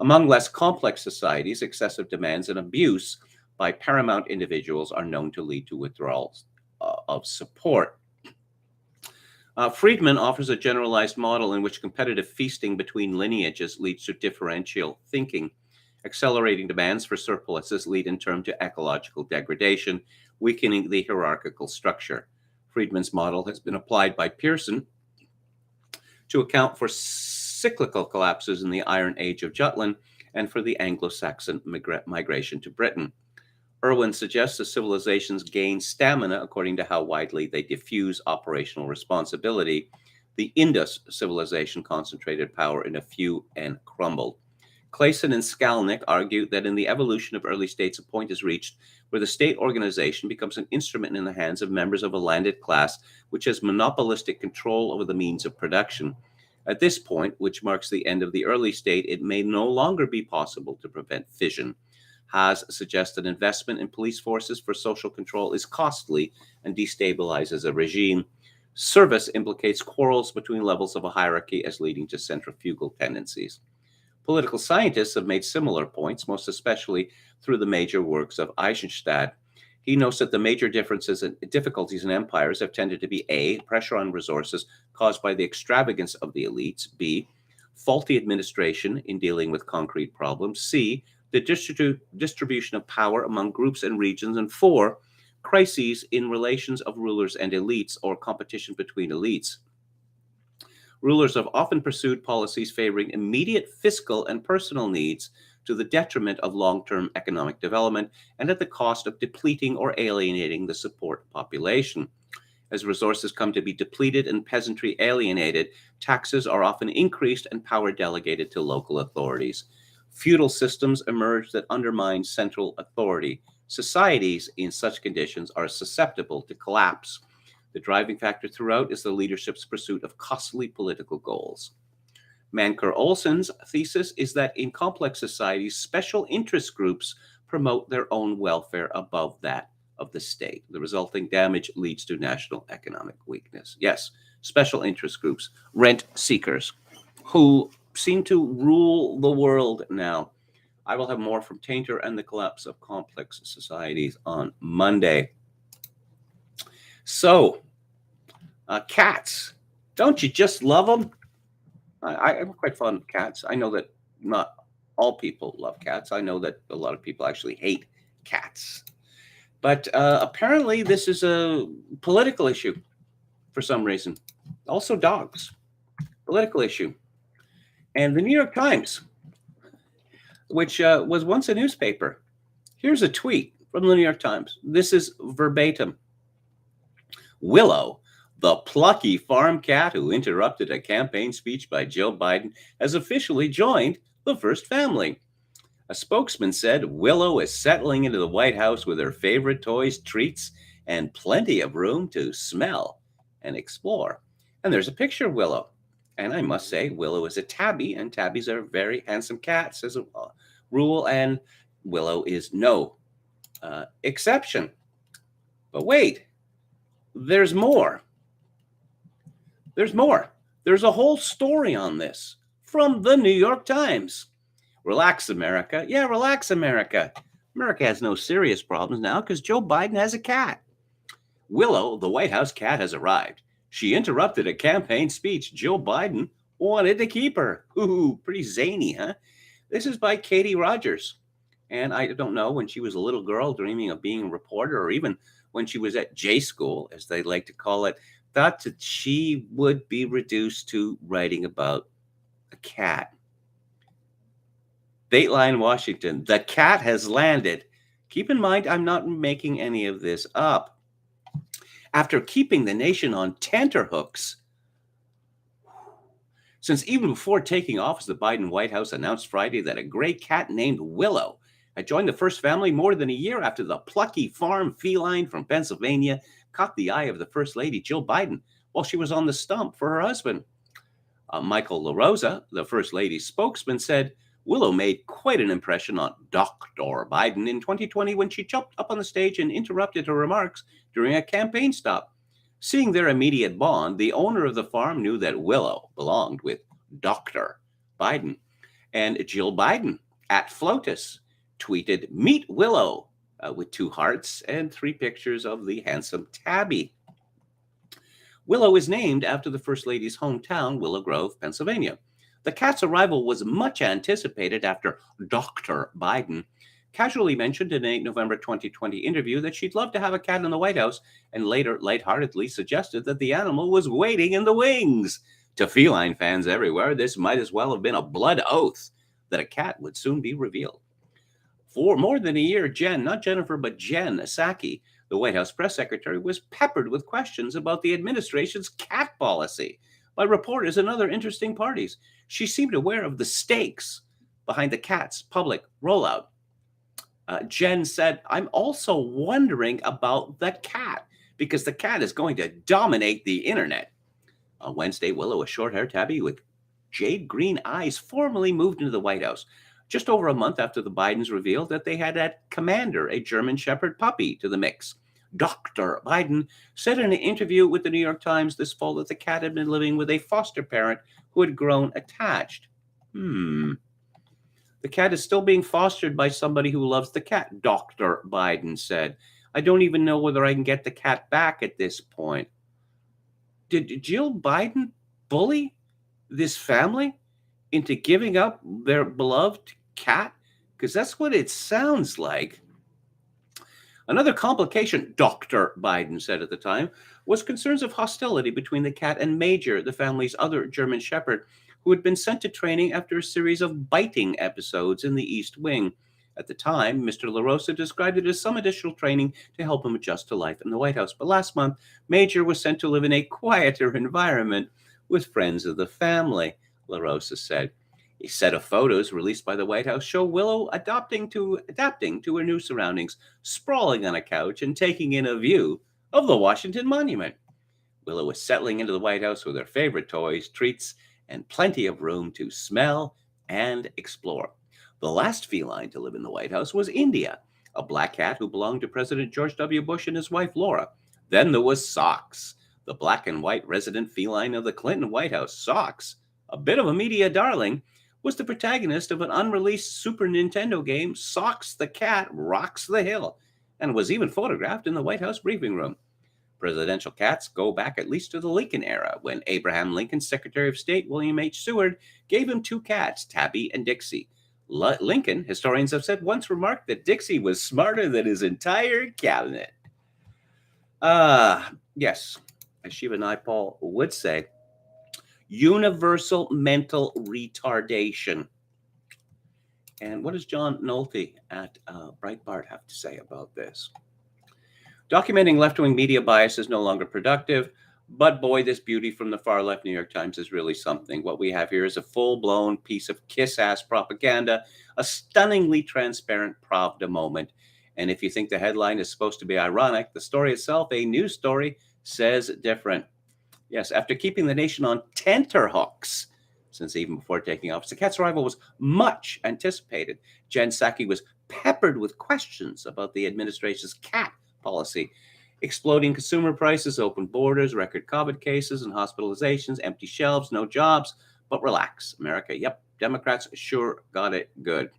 Among less complex societies, excessive demands and abuse by paramount individuals are known to lead to withdrawals of support. Friedman offers a generalized model in which competitive feasting between lineages leads to differential thinking. Accelerating demands for surpluses lead in turn to ecological degradation, weakening the hierarchical structure. Friedman's model has been applied by Pearson to account for cyclical collapses in the Iron Age of Jutland and for the Anglo-Saxon migration to Britain. Irwin suggests that civilizations gain stamina according to how widely they diffuse operational responsibility. The Indus civilization concentrated power in a few and crumbled. Clayson and Skalnick argue that in the evolution of early states, a point is reached where the state organization becomes an instrument in the hands of members of a landed class which has monopolistic control over the means of production. At this point, which marks the end of the early state, it may no longer be possible to prevent fission. Haas suggests that investment in police forces for social control is costly and destabilizes a regime. Service implicates quarrels between levels of a hierarchy as leading to centrifugal tendencies. Political scientists have made similar points, most especially through the major works of Eisenstadt. He notes that the major differences and difficulties in empires have tended to be A, pressure on resources caused by the extravagance of the elites, B, faulty administration in dealing with concrete problems, C, the distribution of power among groups and regions, and 4, crises in relations of rulers and elites or competition between elites. Rulers have often pursued policies favoring immediate fiscal and personal needs to the detriment of long-term economic development and at the cost of depleting or alienating the support population. As resources come to be depleted and peasantry alienated, taxes are often increased and power delegated to local authorities. Feudal systems emerge that undermine central authority. Societies in such conditions are susceptible to collapse. The driving factor throughout is the leadership's pursuit of costly political goals. Manker-Olson's thesis is that in complex societies, special interest groups promote their own welfare above that of the state. The resulting damage leads to national economic weakness. Yes, special interest groups, rent seekers, who seem to rule the world now. I will have more from Tainter and the Collapse of Complex Societies on Monday. So, cats, don't you just love them? I'm quite fond of cats. I know that not all people love cats. I know that a lot of people actually hate cats. But apparently this is a political issue for some reason. Also dogs, political issue. And the New York Times, which was once a newspaper, here's a tweet from the New York Times. This is verbatim. Willow, the plucky farm cat who interrupted a campaign speech by Joe Biden, has officially joined the first family. A spokesman said Willow is settling into the White House with her favorite toys, treats, and plenty of room to smell and explore. And there's a picture of Willow. And I must say, Willow is a tabby, and tabbies are very handsome cats as a rule, and Willow is no exception. But wait, there's more. There's more. There's a whole story on this from the New York Times. Relax, America. Yeah, relax, America. America has no serious problems now because Joe Biden has a cat. Willow, the White House cat, has arrived. She interrupted a campaign speech. Joe Biden wanted to keep her. Ooh, pretty zany, huh? This is by Katie Rogers. And I don't know, when she was a little girl dreaming of being a reporter, or even when she was at J school, as they like to call it, thought that she would be reduced to writing about a cat. Dateline Washington, the cat has landed. Keep in mind, I'm not making any of this up. After keeping the nation on tenterhooks, since even before taking office, the Biden White House announced Friday that a gray cat named Willow had joined the first family more than a year after the plucky farm feline from Pennsylvania caught the eye of the First Lady, Jill Biden, while she was on the stump for her husband. Michael LaRosa, the First Lady's spokesman, said Willow made quite an impression on Dr. Biden in 2020 when she jumped up on the stage and interrupted her remarks during a campaign stop. Seeing their immediate bond, the owner of the farm knew that Willow belonged with Dr. Biden. And Jill Biden, at FLOTUS, tweeted, "Meet Willow," with 2 hearts and 3 pictures of the handsome tabby. Willow is named after the First Lady's hometown, Willow Grove, Pennsylvania. The cat's arrival was much anticipated after Dr. Biden casually mentioned in a November 2020 interview that she'd love to have a cat in the White House, and later lightheartedly suggested that the animal was waiting in the wings. To feline fans everywhere, this might as well have been a blood oath that a cat would soon be revealed. For more than a year, Jen, not Jennifer, but Jen Psaki, the White House press secretary, was peppered with questions about the administration's cat policy by reporters and other interesting parties. She seemed aware of the stakes behind the cat's public rollout. Jen said, "I'm also wondering about the cat, because the cat is going to dominate the internet." On Wednesday, Willow, a short-haired tabby with jade green eyes, formally moved into the White House, just over a month after the Bidens revealed that they had added Commander, a German Shepherd puppy, to the mix. Dr. Biden said in an interview with the New York Times this fall that the cat had been living with a foster parent who had grown attached. The cat is still being fostered by somebody who loves the cat, Dr. Biden said. "I don't even know whether I can get the cat back at this point." Did Jill Biden bully this family into giving up their beloved cat? Because that's what it sounds like. Another complication, Dr. Biden said at the time, was concerns of hostility between the cat and Major, the family's other German Shepherd, who had been sent to training after a series of biting episodes in the East Wing. At the time, Mr. LaRosa described it as some additional training to help him adjust to life in the White House. But last month, Major was sent to live in a quieter environment with friends of the family, LaRosa said. A set of photos released by the White House show Willow adapting to her new surroundings, sprawling on a couch and taking in a view of the Washington Monument. Willow is settling into the White House with her favorite toys, treats, and plenty of room to smell and explore. The last feline to live in the White House was India, a black cat who belonged to President George W. Bush and his wife, Laura. Then there was Socks, the black and white resident feline of the Clinton White House. Socks, a bit of a media darling, was the protagonist of an unreleased Super Nintendo game, Socks the Cat Rocks the Hill, and was even photographed in the White House briefing room. Presidential cats go back at least to the Lincoln era, when Abraham Lincoln's Secretary of State, William H. Seward, gave him 2 cats, Tabby and Dixie. Lincoln, historians have said, once remarked that Dixie was smarter than his entire cabinet. Yes, as Shiva Naipaul would say, universal mental retardation. And what does John Nolte at Breitbart have to say about this? Documenting left-wing media bias is no longer productive, but boy, this beauty from the far left New York Times is really something. What we have here is a full-blown piece of kiss-ass propaganda, a stunningly transparent Pravda moment. And if you think the headline is supposed to be ironic, the story itself, a news story, says different. Yes, after keeping the nation on tenterhooks since even before taking office, the cat's arrival was much anticipated. Jen Psaki was peppered with questions about the administration's cat policy. Exploding consumer prices, open borders, record COVID cases and hospitalizations, empty shelves, no jobs. But relax, America. Yep, Democrats sure got it good.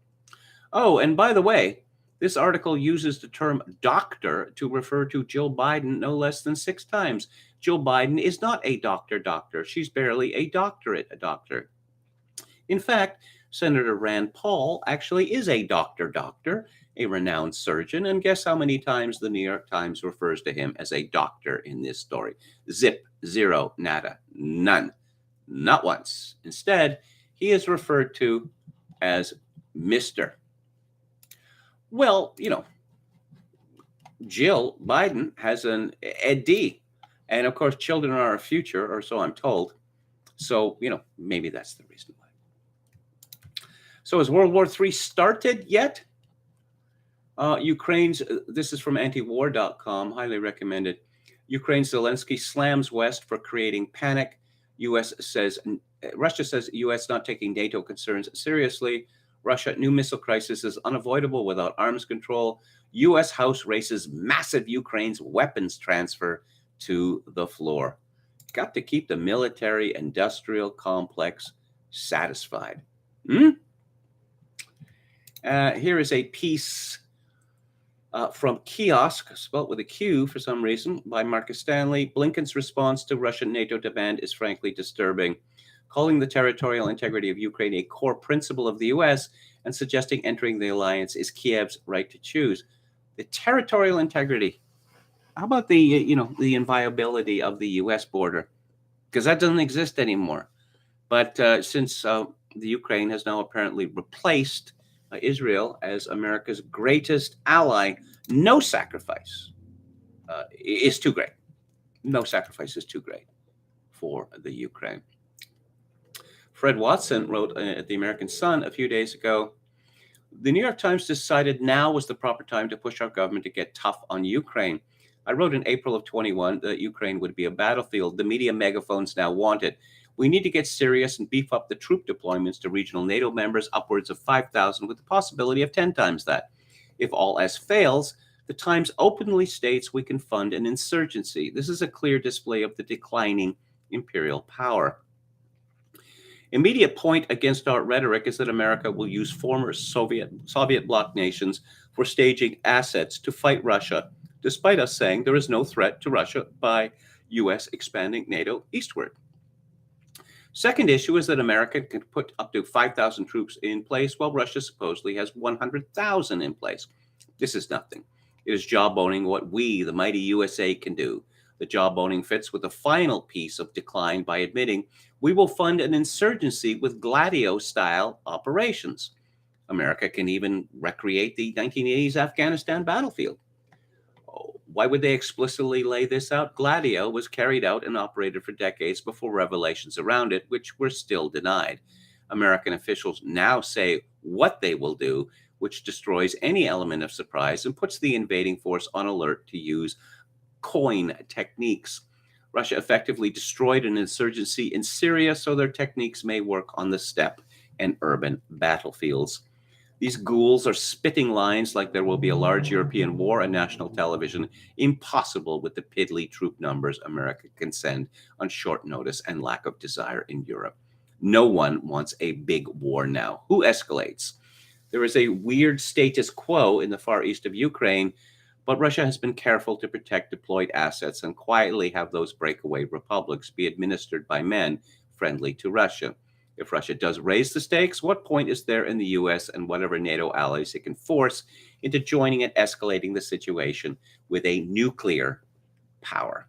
Oh, and by the way, this article uses the term doctor to refer to Jill Biden no less than 6 times. Jill Biden is not a doctor. She's barely a doctorate doctor. In fact, Senator Rand Paul actually is a doctor, a renowned surgeon. And guess how many times the New York Times refers to him as a doctor in this story? Zip, zero, nada, none, not once. Instead, he is referred to as Mr. Well, Jill Biden has an ED. And of course, children are our future, or so I'm told. So, maybe that's the reason why. So has World War III started yet? This is from antiwar.com, highly recommended. Ukraine Zelensky slams West for creating panic. Russia says U.S. not taking NATO concerns seriously. Russia, new missile crisis is unavoidable without arms control. U.S. House races massive Ukraine's weapons transfer to the floor. Got to keep the military industrial complex satisfied. Here is a piece from Kiosk, spelled with a Q for some reason, by Marcus Stanley. Blinken's response to Russian NATO demand is frankly disturbing. Calling the territorial integrity of Ukraine a core principle of the U.S. and suggesting entering the alliance is Kiev's right to choose. The territorial integrity. How about the inviolability of the U.S. border? Because that doesn't exist anymore. But since the Ukraine has now apparently replaced Israel as America's greatest ally, no sacrifice is too great. No sacrifice is too great for the Ukraine. Fred Watson wrote at the American Sun a few days ago, the New York Times decided now was the proper time to push our government to get tough on Ukraine. I wrote in April of 21 that Ukraine would be a battlefield. The media megaphones now want it. We need to get serious and beef up the troop deployments to regional NATO members, upwards of 5,000, with the possibility of 10 times that. If all else fails, the Times openly states we can fund an insurgency. This is a clear display of the declining imperial power. Immediate point against our rhetoric is that America will use former Soviet bloc nations for staging assets to fight Russia, despite us saying there is no threat to Russia by U.S. expanding NATO eastward. Second issue is that America can put up to 5,000 troops in place while Russia supposedly has 100,000 in place. This is nothing. It is jawboning what we, the mighty USA, can do. The jawboning fits with the final piece of decline by admitting we will fund an insurgency with Gladio-style operations. America can even recreate the 1980s Afghanistan battlefield. Why would they explicitly lay this out? Gladio was carried out and operated for decades before revelations around it, which were still denied. American officials now say what they will do, which destroys any element of surprise and puts the invading force on alert to use coin techniques. Russia effectively destroyed an insurgency in Syria, so their techniques may work on the steppe and urban battlefields. These ghouls are spitting lines like there will be a large European war on national television, impossible with the piddly troop numbers America can send on short notice and lack of desire in Europe. No one wants a big war now. Who escalates? There is a weird status quo in the far east of Ukraine, but Russia has been careful to protect deployed assets and quietly have those breakaway republics be administered by men friendly to Russia. If Russia does raise the stakes, what point is there in the U.S. and whatever NATO allies it can force into joining and escalating the situation with a nuclear power?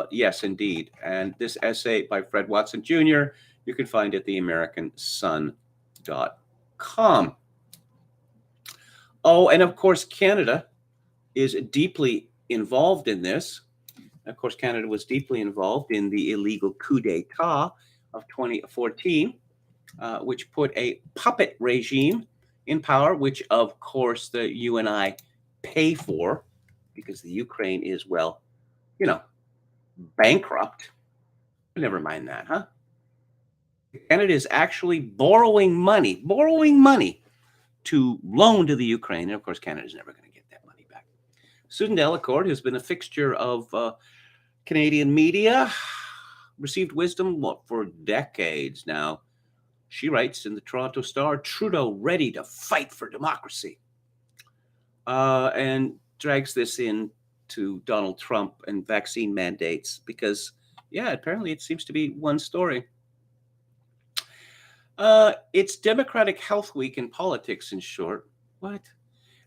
Yes, indeed. And this essay by Fred Watson Jr., you can find at theamericansun.com. Oh, and of course, Canada is deeply involved in this. Of course, Canada was deeply involved in the illegal coup d'etat of 2014, which put a puppet regime in power, which, of course, you and I pay for because the Ukraine is, bankrupt. Never mind that, huh? Canada is actually borrowing money to loan to the Ukraine. And, of course, Canada is never going to get that money back. Susan Delacourt, who's been a fixture of Canadian media, received wisdom for decades now. She writes in the Toronto Star, Trudeau ready to fight for democracy, and drags this in to Donald Trump and vaccine mandates because, apparently it seems to be one story. It's Democratic Health Week in politics, in short. What?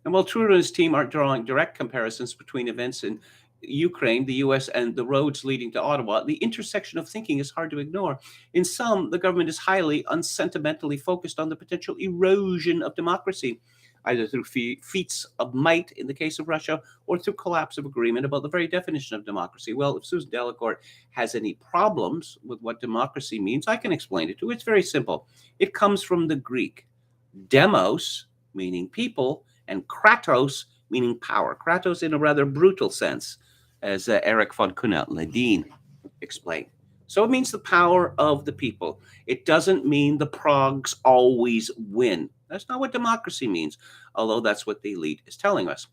And while Trudeau and his team aren't drawing direct comparisons between events in Ukraine, the US, and the roads leading to Ottawa, the intersection of thinking is hard to ignore. In some, the government is highly unsentimentally focused on the potential erosion of democracy, either through feats of might in the case of Russia or through collapse of agreement about the very definition of democracy. Well, if Susan Delacourt has any problems with what democracy means, I can explain it to her. It's very simple. It comes from the Greek demos, meaning people, and kratos, meaning power. Kratos in a rather brutal sense, as Eric von Kuhnert-Ledeen explained. So it means the power of the people. It doesn't mean the progs always win. That's not what democracy means, although that's what the elite is telling us.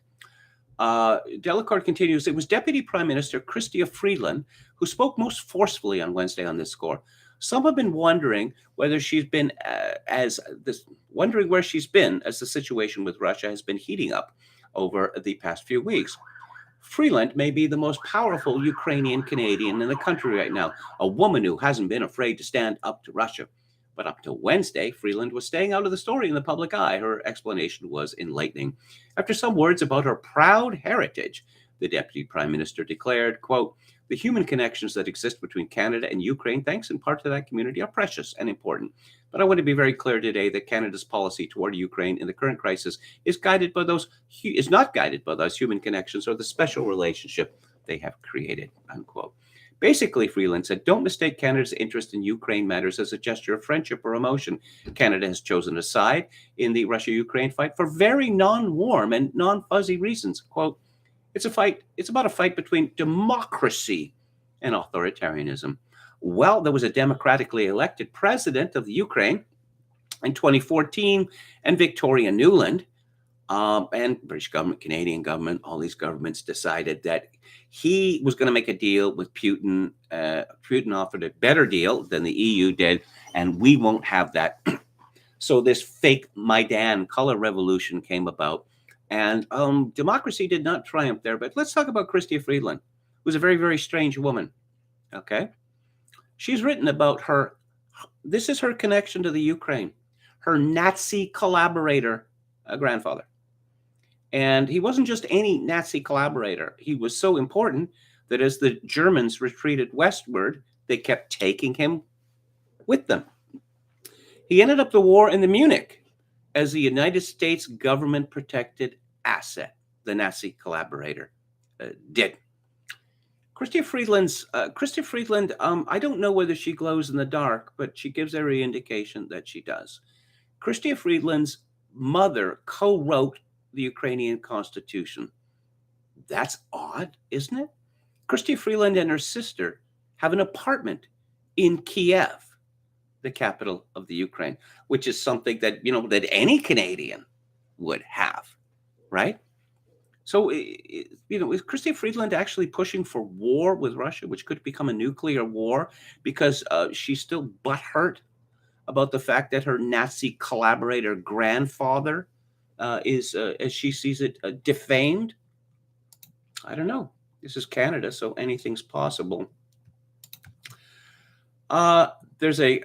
Delacourt continues, it was Deputy Prime Minister Chrystia Friedland who spoke most forcefully on Wednesday on this score. Some have been wondering whether she's been wondering where she's been as the situation with Russia has been heating up over the past few weeks. Friedland may be the most powerful Ukrainian Canadian in the country right now, a woman who hasn't been afraid to stand up to Russia. But up to Wednesday, Friedland was staying out of the story in the public eye. Her explanation was enlightening. After some words about her proud heritage, the Deputy Prime Minister declared, quote, the human connections that exist between Canada and Ukraine, thanks in part to that community, are precious and important. But I want to be very clear today that Canada's policy toward Ukraine in the current crisis is not guided by those human connections or the special relationship they have created, unquote. Basically, Friedland said, don't mistake Canada's interest in Ukraine matters as a gesture of friendship or emotion. Canada has chosen a side in the Russia-Ukraine fight for very non-warm and non-fuzzy reasons. Quote, it's about a fight between democracy and authoritarianism. Well, there was a democratically elected president of the Ukraine in 2014, and Victoria Nuland, and British government, Canadian government, all these governments decided that he was going to make a deal with Putin. Putin offered a better deal than the EU did, and we won't have that. So this fake Maidan color revolution came about, and democracy did not triumph there. But let's talk about Chrystia Friedland, who's a very, very strange woman. Okay. She's written about this is her connection to the Ukraine, her Nazi collaborator grandfather. And he wasn't just any Nazi collaborator. He was so important that as the Germans retreated westward, they kept taking him with them. He ended up the war in the Munich as the United States government protected asset, the Nazi collaborator did. Chrystia Friedland, I don't know whether she glows in the dark, but she gives every indication that she does. Chrystia Friedland's mother co-wrote the Ukrainian Constitution. That's odd, isn't it? Chrystia Friedland and her sister have an apartment in Kiev, the capital of the Ukraine, which is something that, that any Canadian would have, right? So, is Chrystia Friedland actually pushing for war with Russia, which could become a nuclear war because she's still butthurt about the fact that her Nazi collaborator grandfather is, as she sees it, defamed? I don't know. This is Canada, so anything's possible. There's a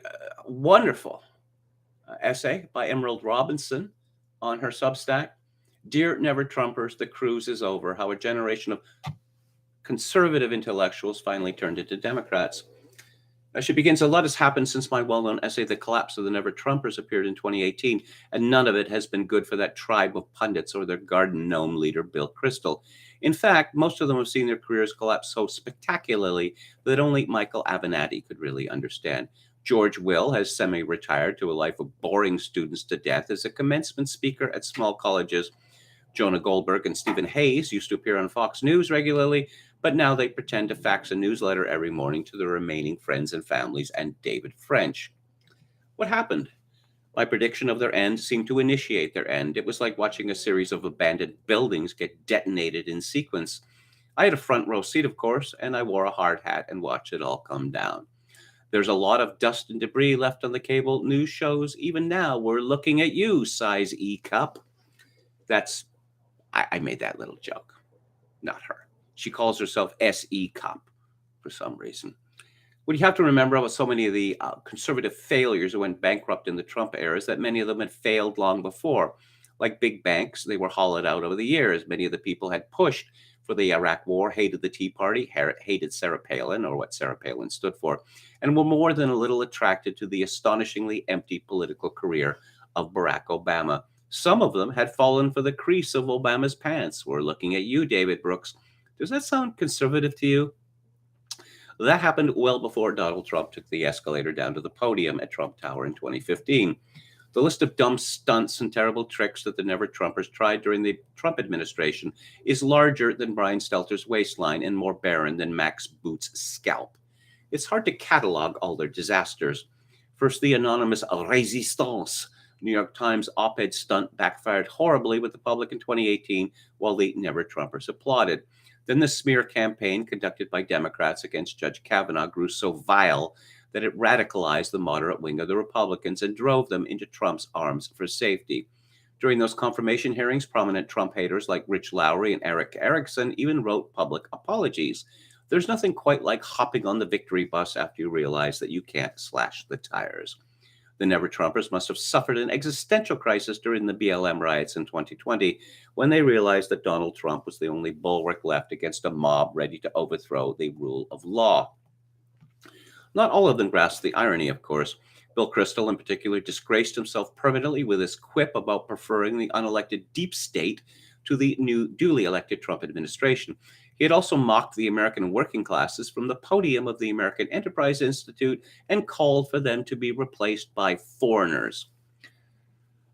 wonderful essay by Emerald Robinson on her Substack. Dear Never Trumpers, the cruise is over. How a generation of conservative intellectuals finally turned into Democrats. She begins, a lot has happened since my well-known essay, The Collapse of the Never Trumpers, appeared in 2018, and none of it has been good for that tribe of pundits or their garden gnome leader, Bill Kristol. In fact, most of them have seen their careers collapse so spectacularly that only Michael Avenatti could really understand. George Will has semi-retired to a life of boring students to death as a commencement speaker at small colleges. Jonah Goldberg and Stephen Hayes used to appear on Fox News regularly, but now they pretend to fax a newsletter every morning to their remaining friends and families and David French. What happened? My prediction of their end seemed to initiate their end. It was like watching a series of abandoned buildings get detonated in sequence. I had a front row seat, of course, and I wore a hard hat and watched it all come down. There's a lot of dust and debris left on the cable news shows. Even now, we're looking at you, size E cup. I made that little joke, not her. She calls herself SE Cup for some reason. What you have to remember about so many of the conservative failures who went bankrupt in the Trump era is that many of them had failed long before. Like big banks, they were hollowed out over the years. Many of the people had pushed for the Iraq War, hated the Tea Party, hated Sarah Palin, or what Sarah Palin stood for, and were more than a little attracted to the astonishingly empty political career of Barack Obama. Some of them had fallen for the crease of Obama's pants. We're looking at you, David Brooks. Does that sound conservative to you? That happened well before Donald Trump took the escalator down to the podium at Trump Tower in 2015. The list of dumb stunts and terrible tricks that the Never Trumpers tried during the Trump administration is larger than Brian Stelter's waistline and more barren than Max Boot's scalp. It's hard to catalog all their disasters. First, the anonymous Resistance New York Times op-ed stunt backfired horribly with the public in 2018, while the Never Trumpers applauded. Then the smear campaign conducted by Democrats against Judge Kavanaugh grew so vile that it radicalized the moderate wing of the Republicans and drove them into Trump's arms for safety. During those confirmation hearings, prominent Trump haters like Rich Lowry and Eric Erickson even wrote public apologies. There's nothing quite like hopping on the victory bus after you realize that you can't slash the tires. The Never Trumpers must have suffered an existential crisis during the BLM riots in 2020 when they realized that Donald Trump was the only bulwark left against a mob ready to overthrow the rule of law. Not all of them grasped the irony, of course. Bill Kristol, in particular, disgraced himself permanently with his quip about preferring the unelected deep state to the new duly elected Trump administration. He had also mocked the American working classes from the podium of the American Enterprise Institute and called for them to be replaced by foreigners.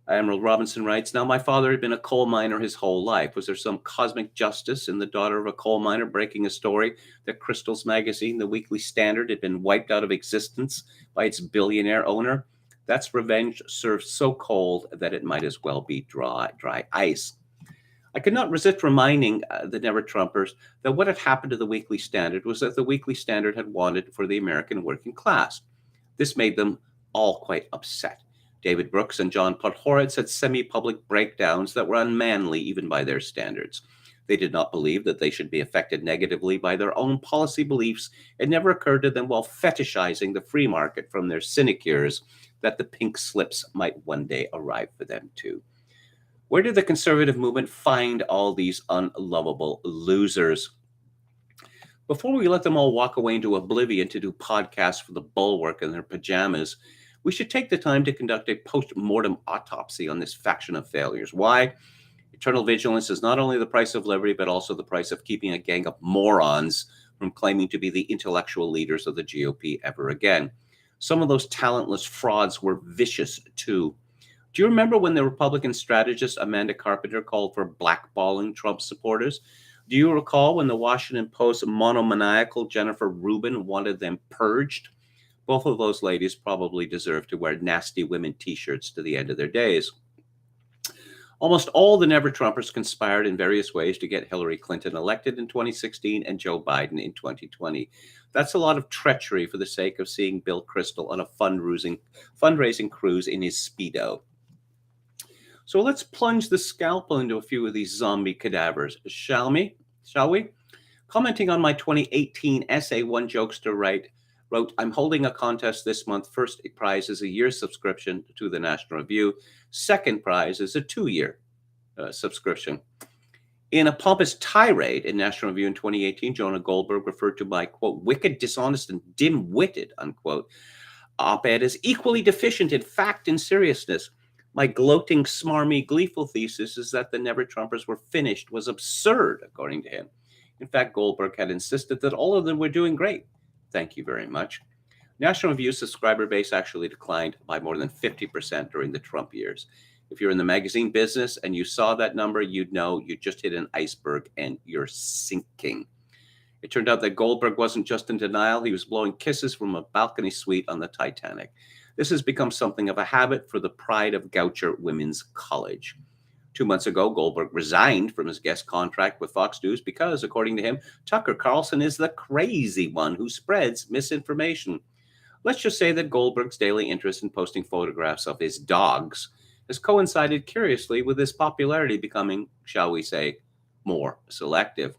Emerald Robinson writes, now my father had been a coal miner his whole life. Was there some cosmic justice in the daughter of a coal miner breaking a story that Crystal's magazine, The Weekly Standard, had been wiped out of existence by its billionaire owner? That's revenge served so cold that it might as well be dry ice. I could not resist reminding the Never Trumpers that what had happened to the Weekly Standard was that the Weekly Standard had wanted for the American working class. This made them all quite upset. David Brooks and John Podhoretz had semi-public breakdowns that were unmanly even by their standards. They did not believe that they should be affected negatively by their own policy beliefs. It never occurred to them while fetishizing the free market from their sinecures that the pink slips might one day arrive for them too. Where did the conservative movement find all these unlovable losers? Before we let them all walk away into oblivion to do podcasts for the Bulwark in their pajamas, we should take the time to conduct a post-mortem autopsy on this faction of failures. Why? Eternal vigilance is not only the price of liberty, but also the price of keeping a gang of morons from claiming to be the intellectual leaders of the GOP ever again. Some of those talentless frauds were vicious too. Do you remember when the Republican strategist Amanda Carpenter called for blackballing Trump supporters? Do you recall when the Washington Post monomaniacal Jennifer Rubin wanted them purged? Both of those ladies probably deserve to wear nasty women t-shirts to the end of their days. Almost all the Never Trumpers conspired in various ways to get Hillary Clinton elected in 2016 and Joe Biden in 2020. That's a lot of treachery for the sake of seeing Bill Kristol on a fundraising cruise in his Speedo. So let's plunge the scalpel into a few of these zombie cadavers, shall we? Commenting on my 2018 essay, one jokester wrote, I'm holding a contest this month. First prize is a year's subscription to the National Review. Second prize is a 2-year subscription. In a pompous tirade in National Review in 2018, Jonah Goldberg referred to my, quote, wicked, dishonest, and dim-witted, unquote, op-ed as equally deficient in fact and seriousness. My gloating, smarmy, gleeful thesis is that the Never Trumpers were finished was absurd, according to him. In fact, Goldberg had insisted that all of them were doing great. Thank you very much. National Review's subscriber base actually declined by more than 50% during the Trump years. If you're in the magazine business and you saw that number, you'd know you just hit an iceberg and you're sinking. It turned out that Goldberg wasn't just in denial. He was blowing kisses from a balcony suite on the Titanic. This has become something of a habit for the Pride of Goucher Women's College. 2 months ago, Goldberg resigned from his guest contract with Fox News because, according to him, Tucker Carlson is the crazy one who spreads misinformation. Let's just say that Goldberg's daily interest in posting photographs of his dogs has coincided curiously with his popularity becoming, shall we say, more selective.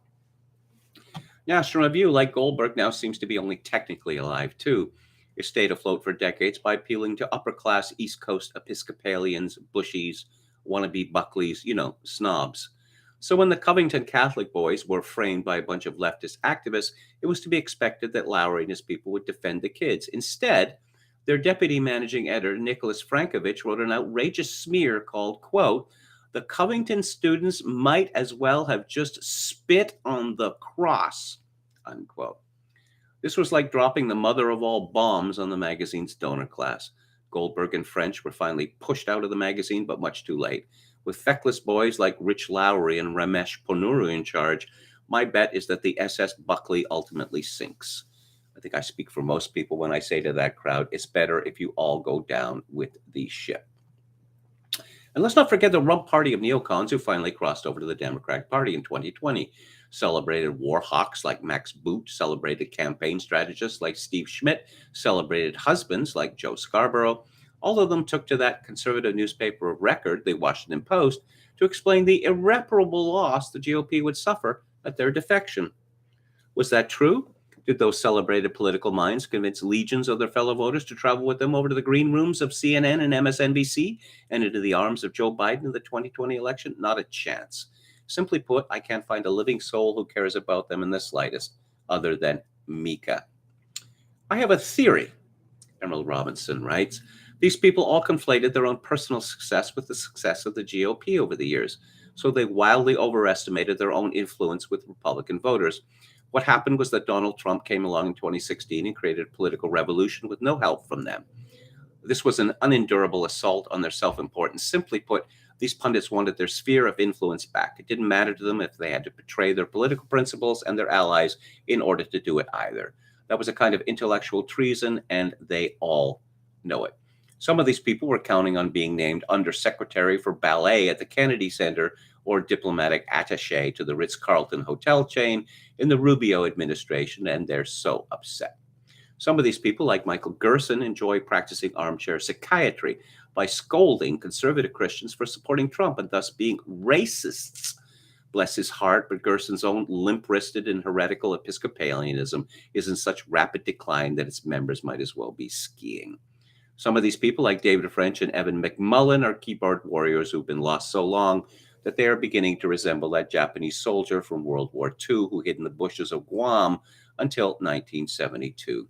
National Review, like Goldberg, now seems to be only technically alive, too. It stayed afloat for decades by appealing to upper-class East Coast Episcopalians, Bushies, wannabe Buckleys, snobs. So when the Covington Catholic boys were framed by a bunch of leftist activists, it was to be expected that Lowry and his people would defend the kids. Instead, their deputy managing editor, Nicholas Frankovich, wrote an outrageous smear called, quote, "The Covington students might as well have just spit on the cross," unquote. This was like dropping the mother of all bombs on the magazine's donor class. Goldberg and French were finally pushed out of the magazine, but much too late. With feckless boys like Rich Lowry and Ramesh Ponnuru in charge, my bet is that the SS Buckley ultimately sinks. I think I speak for most people when I say to that crowd, it's better if you all go down with the ship. And let's not forget the rump party of neocons who finally crossed over to the Democratic Party in 2020. Celebrated war hawks like Max Boot, celebrated campaign strategists like Steve Schmidt, celebrated husbands like Joe Scarborough. All of them took to that conservative newspaper of record, the Washington Post, to explain the irreparable loss the GOP would suffer at their defection. Was that true? Did those celebrated political minds convince legions of their fellow voters to travel with them over to the green rooms of CNN and MSNBC and into the arms of Joe Biden in the 2020 election? Not a chance. Simply put, I can't find a living soul who cares about them in the slightest, other than Mika. I have a theory, Emerald Robinson writes. These people all conflated their own personal success with the success of the GOP over the years, so they wildly overestimated their own influence with Republican voters. What happened was that Donald Trump came along in 2016 and created a political revolution with no help from them. This was an unendurable assault on their self-importance. Simply put, these pundits wanted their sphere of influence back. It didn't matter to them if they had to betray their political principles and their allies in order to do it either. That was a kind of intellectual treason, and they all know it. Some of these people were counting on being named undersecretary for ballet at the Kennedy Center or diplomatic attaché to the Ritz-Carlton hotel chain in the Rubio administration, and they're so upset. Some of these people, like Michael Gerson, enjoy practicing armchair psychiatry by scolding conservative Christians for supporting Trump and thus being racists. Bless his heart, but Gerson's own limp-wristed and heretical Episcopalianism is in such rapid decline that its members might as well be skiing. Some of these people, like David French and Evan McMullen, are keyboard warriors who've been lost so long that they are beginning to resemble that Japanese soldier from World War II who hid in the bushes of Guam until 1972.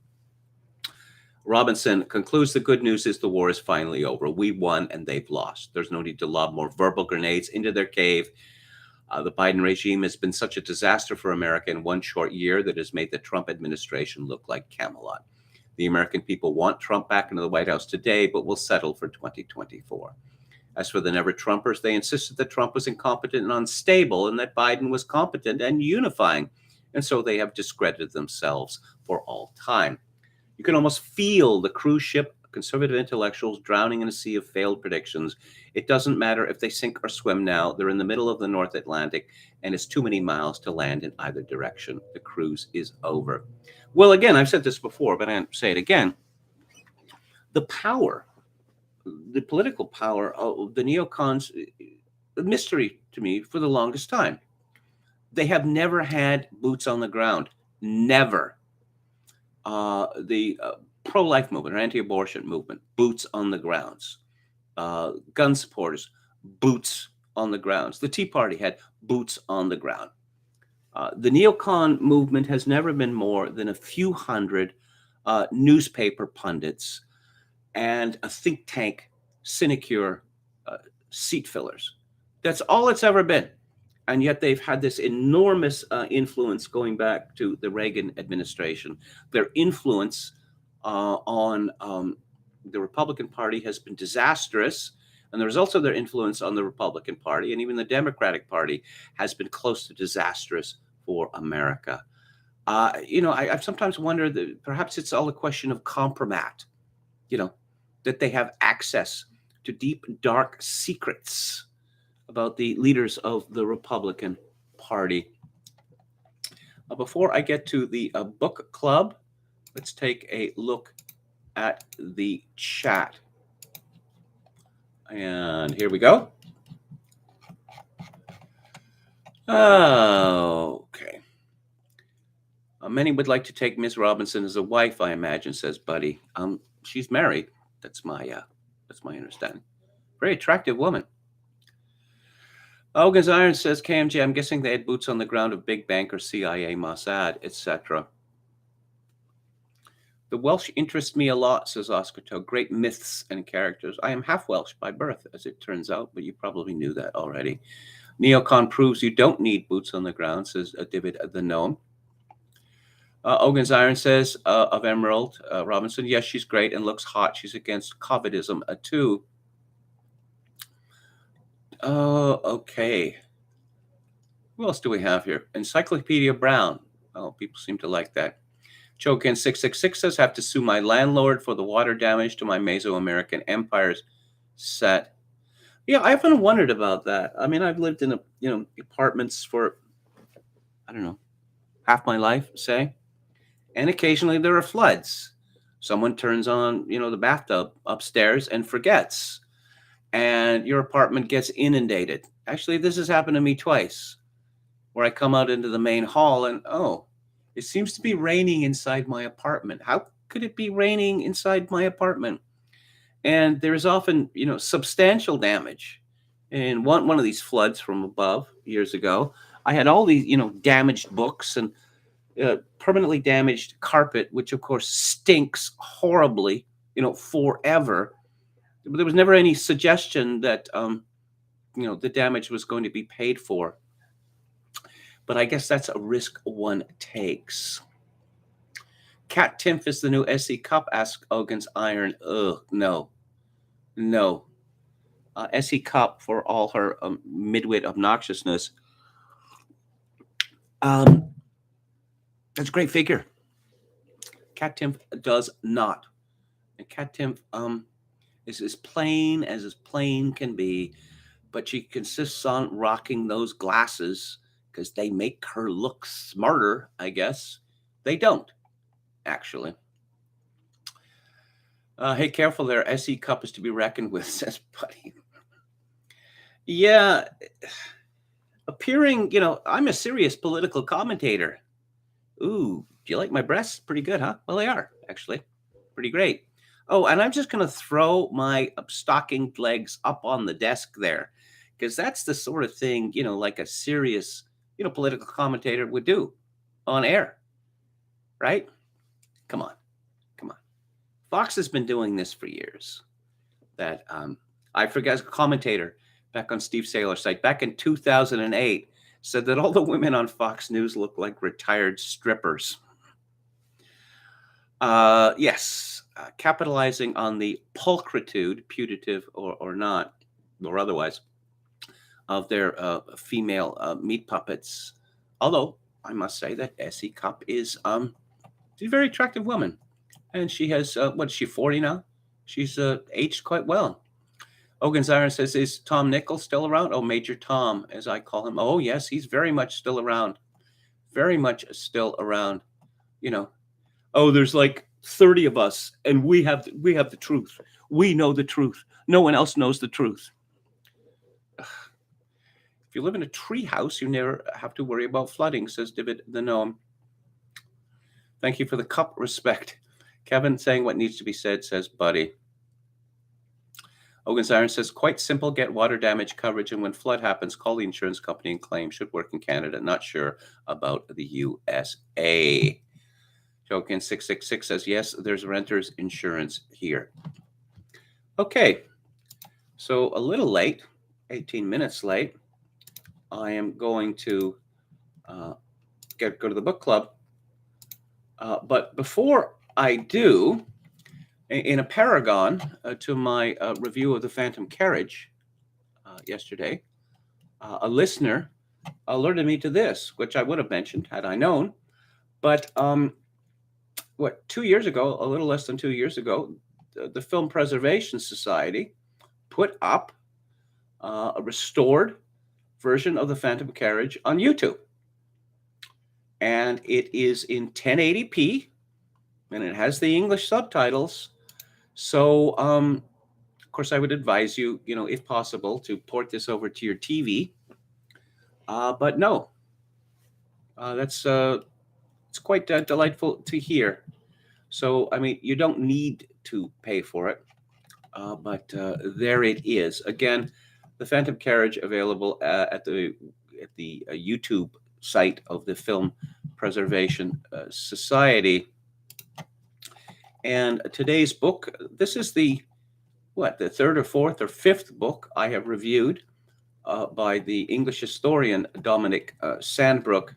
Robinson concludes the good news is the war is finally over. We won and they've lost. There's no need to lob more verbal grenades into their cave. The Biden regime has been such a disaster for America in one short year that has made the Trump administration look like Camelot. The American people want Trump back into the White House today, but will settle for 2024. As for the never-Trumpers, they insisted that Trump was incompetent and unstable and that Biden was competent and unifying. And so they have discredited themselves for all time. You can almost feel the cruise ship conservative intellectuals drowning in a sea of failed predictions. It doesn't matter if they sink or swim now. They're in the middle of the North Atlantic, and it's too many miles to land in either direction. The cruise is over. Well, again, I've said this before, but I'll say it again. The power, the political power of the neocons, a mystery to me for the longest time. They have never had boots on the ground. Never. The pro-life movement or anti-abortion movement, boots on the grounds. Gun supporters, boots on the grounds. The Tea Party had boots on the ground. The neocon movement has never been more than a few hundred newspaper pundits and a think tank sinecure seat fillers. That's all it's ever been. And yet they've had this enormous influence going back to the Reagan administration. Their influence on the Republican Party has been disastrous. And the results of their influence on the Republican Party and even the Democratic Party has been close to disastrous for America. I've sometimes wondered that perhaps it's all a question of compromat, that they have access to deep, dark secrets about the leaders of the Republican Party. Before I get to the book club, let's take a look at the chat. And here we go. Okay. Many would like to take Miss Robinson as a wife, I imagine, says Buddy. She's married. That's my understanding. Very attractive woman. Ogan's Iron says, KMG, I'm guessing they had boots on the ground of Big Bank or CIA, Mossad, etc. The Welsh interest me a lot, says Oscar Toe. Great myths and characters. I am half Welsh by birth, as it turns out, but you probably knew that already. Neocon proves you don't need boots on the ground, says David the Gnome. Ogan's Iron says of Emerald Robinson, yes, she's great and looks hot. She's against covidism too. Okay. Who else do we have here? Encyclopedia Brown. Oh, people seem to like that. Chokin 666 says, have to sue my landlord for the water damage to my Mesoamerican Empire's set. Yeah, I often wondered about that. I mean, I've lived in apartments for, I don't know, half my life, say. And occasionally there are floods. Someone turns on, the bathtub upstairs and forgets. And your apartment gets inundated. Actually, this has happened to me twice, where I come out into the main hall and, it seems to be raining inside my apartment. How could it be raining inside my apartment? And there's often, substantial damage. In one of these floods from above years ago, I had all these, damaged books and permanently damaged carpet, which of course stinks horribly, forever. But there was never any suggestion that, the damage was going to be paid for. But I guess that's a risk one takes. Cat Timph is the new SE Cup, asks Ogan's Iron. Ugh, no. SE Cup, for all her midwit obnoxiousness, that's a great figure. Cat Timph does not. And Cat Timph is as plain can be, but she consists on rocking those glasses because they make her look smarter, I guess. They don't, actually. Hey, careful there. SE Cup is to be reckoned with, says Buddy. Yeah, appearing, I'm a serious political commentator. Ooh, do you like my breasts? Pretty good, huh? Well, they are, actually. Pretty great. Oh, and I'm just going to throw my stockinged legs up on the desk there, because that's the sort of thing, like a serious, political commentator would do on air, right? Come on. Fox has been doing this for years. That I forget, as a commentator back on Steve Saylor's site, back in 2008, said that all the women on Fox News look like retired strippers. Yes, capitalizing on the pulchritude, putative or not, or otherwise, of their female meat puppets. Although I must say that SE Cup is she's a very attractive woman, and she has what is she, 40 now? She's aged quite well. Ogan's Iron says, is Tom Nichols still around? Oh, Major Tom, as I call him. Oh, yes, he's very much still around. Very much still around. Oh, there's like 30 of us, and we have the truth. We know the truth. No one else knows the truth. If you live in a tree house, you never have to worry about flooding, says David the Gnome. Thank you for the cup respect. Kevin saying what needs to be said, says Buddy. Ogan's Iron says, quite simple, get water damage coverage, and when flood happens, call the insurance company and claim. Should work in Canada. Not sure about the USA. Jokin 666 says, yes, there's renter's insurance here. Okay, so a little late, 18 minutes late. I am going to go to the book club. But before I do, in a paragon to my review of the Phantom Carriage yesterday, a listener alerted me to this, which I would have mentioned had I known. But 2 years ago, a little less than 2 years ago, the Film Preservation Society put up a restored version of the Phantom Carriage on YouTube. And it is in 1080p, and it has the English subtitles. So, of course, I would advise you, if possible, to port this over to your TV. But no, it's it's quite delightful to hear. So, I mean, you don't need to pay for it, but there it is. Again, the Phantom Carriage available at the YouTube site of the Film Preservation Society. And today's book, this is the third or fourth or fifth book I have reviewed by the English historian Dominic Sandbrook.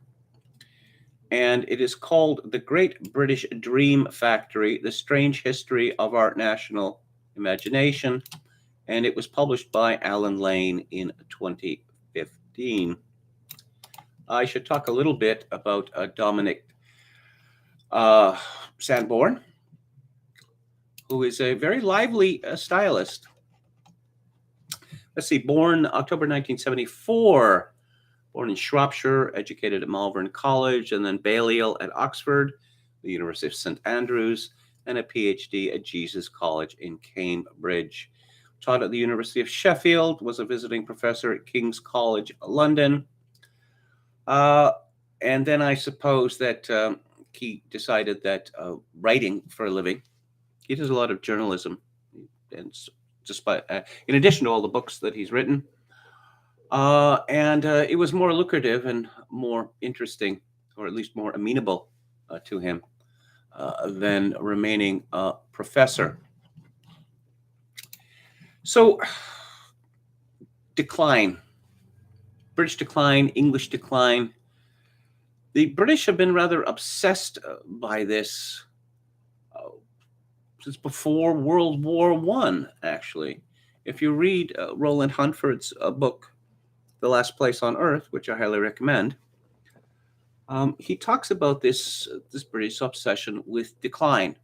And it is called The Great British Dream Factory, The Strange History of Our National Imagination. And it was published by Alan Lane in 2015. I should talk a little bit about Dominic Sanborn, who is a very lively stylist. Let's see, born October 1974, born in Shropshire, educated at Malvern College and then Balliol at Oxford, the University of St Andrews, and a PhD at Jesus College in Cambridge. Taught at the University of Sheffield, was a visiting professor at King's College London. And then I suppose that he decided that writing for a living, he does a lot of journalism, and despite, in addition to all the books that he's written, and it was more lucrative and more interesting, or at least more amenable to him than remaining a professor. So, decline, British decline, English decline. The British have been rather obsessed by this since before World War I, actually. If you read Roland Huntford's book, The Last Place on Earth, which I highly recommend, he talks about this British obsession with decline.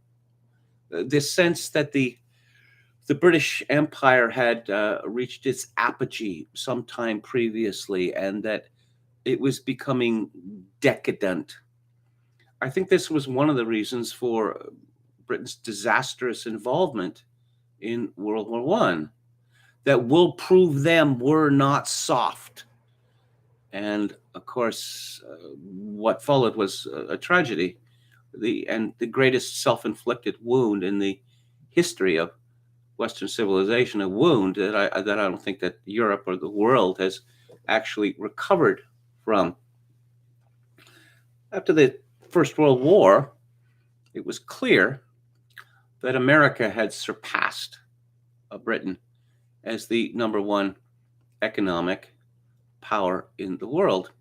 This sense that the British Empire had reached its apogee sometime previously and that it was becoming decadent. I think this was one of the reasons for Britain's disastrous involvement in World War I, that will prove them were not soft. And of course, what followed was a tragedy, the greatest self-inflicted wound in the history of Western civilization, a wound that I don't think that Europe or the world has actually recovered from. After the First World War, it was clear that America had surpassed Britain as the number one economic power in the world.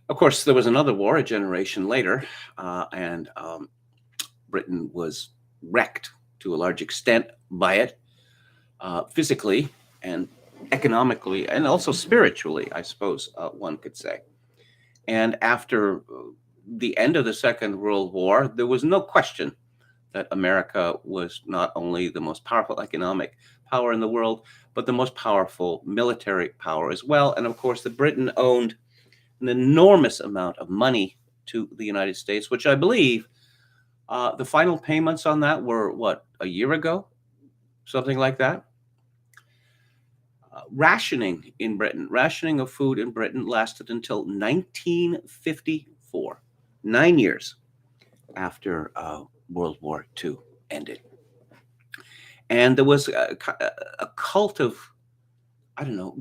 Of course, there was another war a generation later, and Britain was wrecked to a large extent by it, physically and economically, and also spiritually, I suppose one could say. And after the end of the Second World War, there was no question that America was not only the most powerful economic power in the world, but the most powerful military power as well. And of course, that Britain owned an enormous amount of money to the United States, which I believe the final payments on that were, a year ago? Something like that. Rationing in Britain, rationing of food in Britain lasted until 1954, 9 years after World War II ended. And there was a cult of,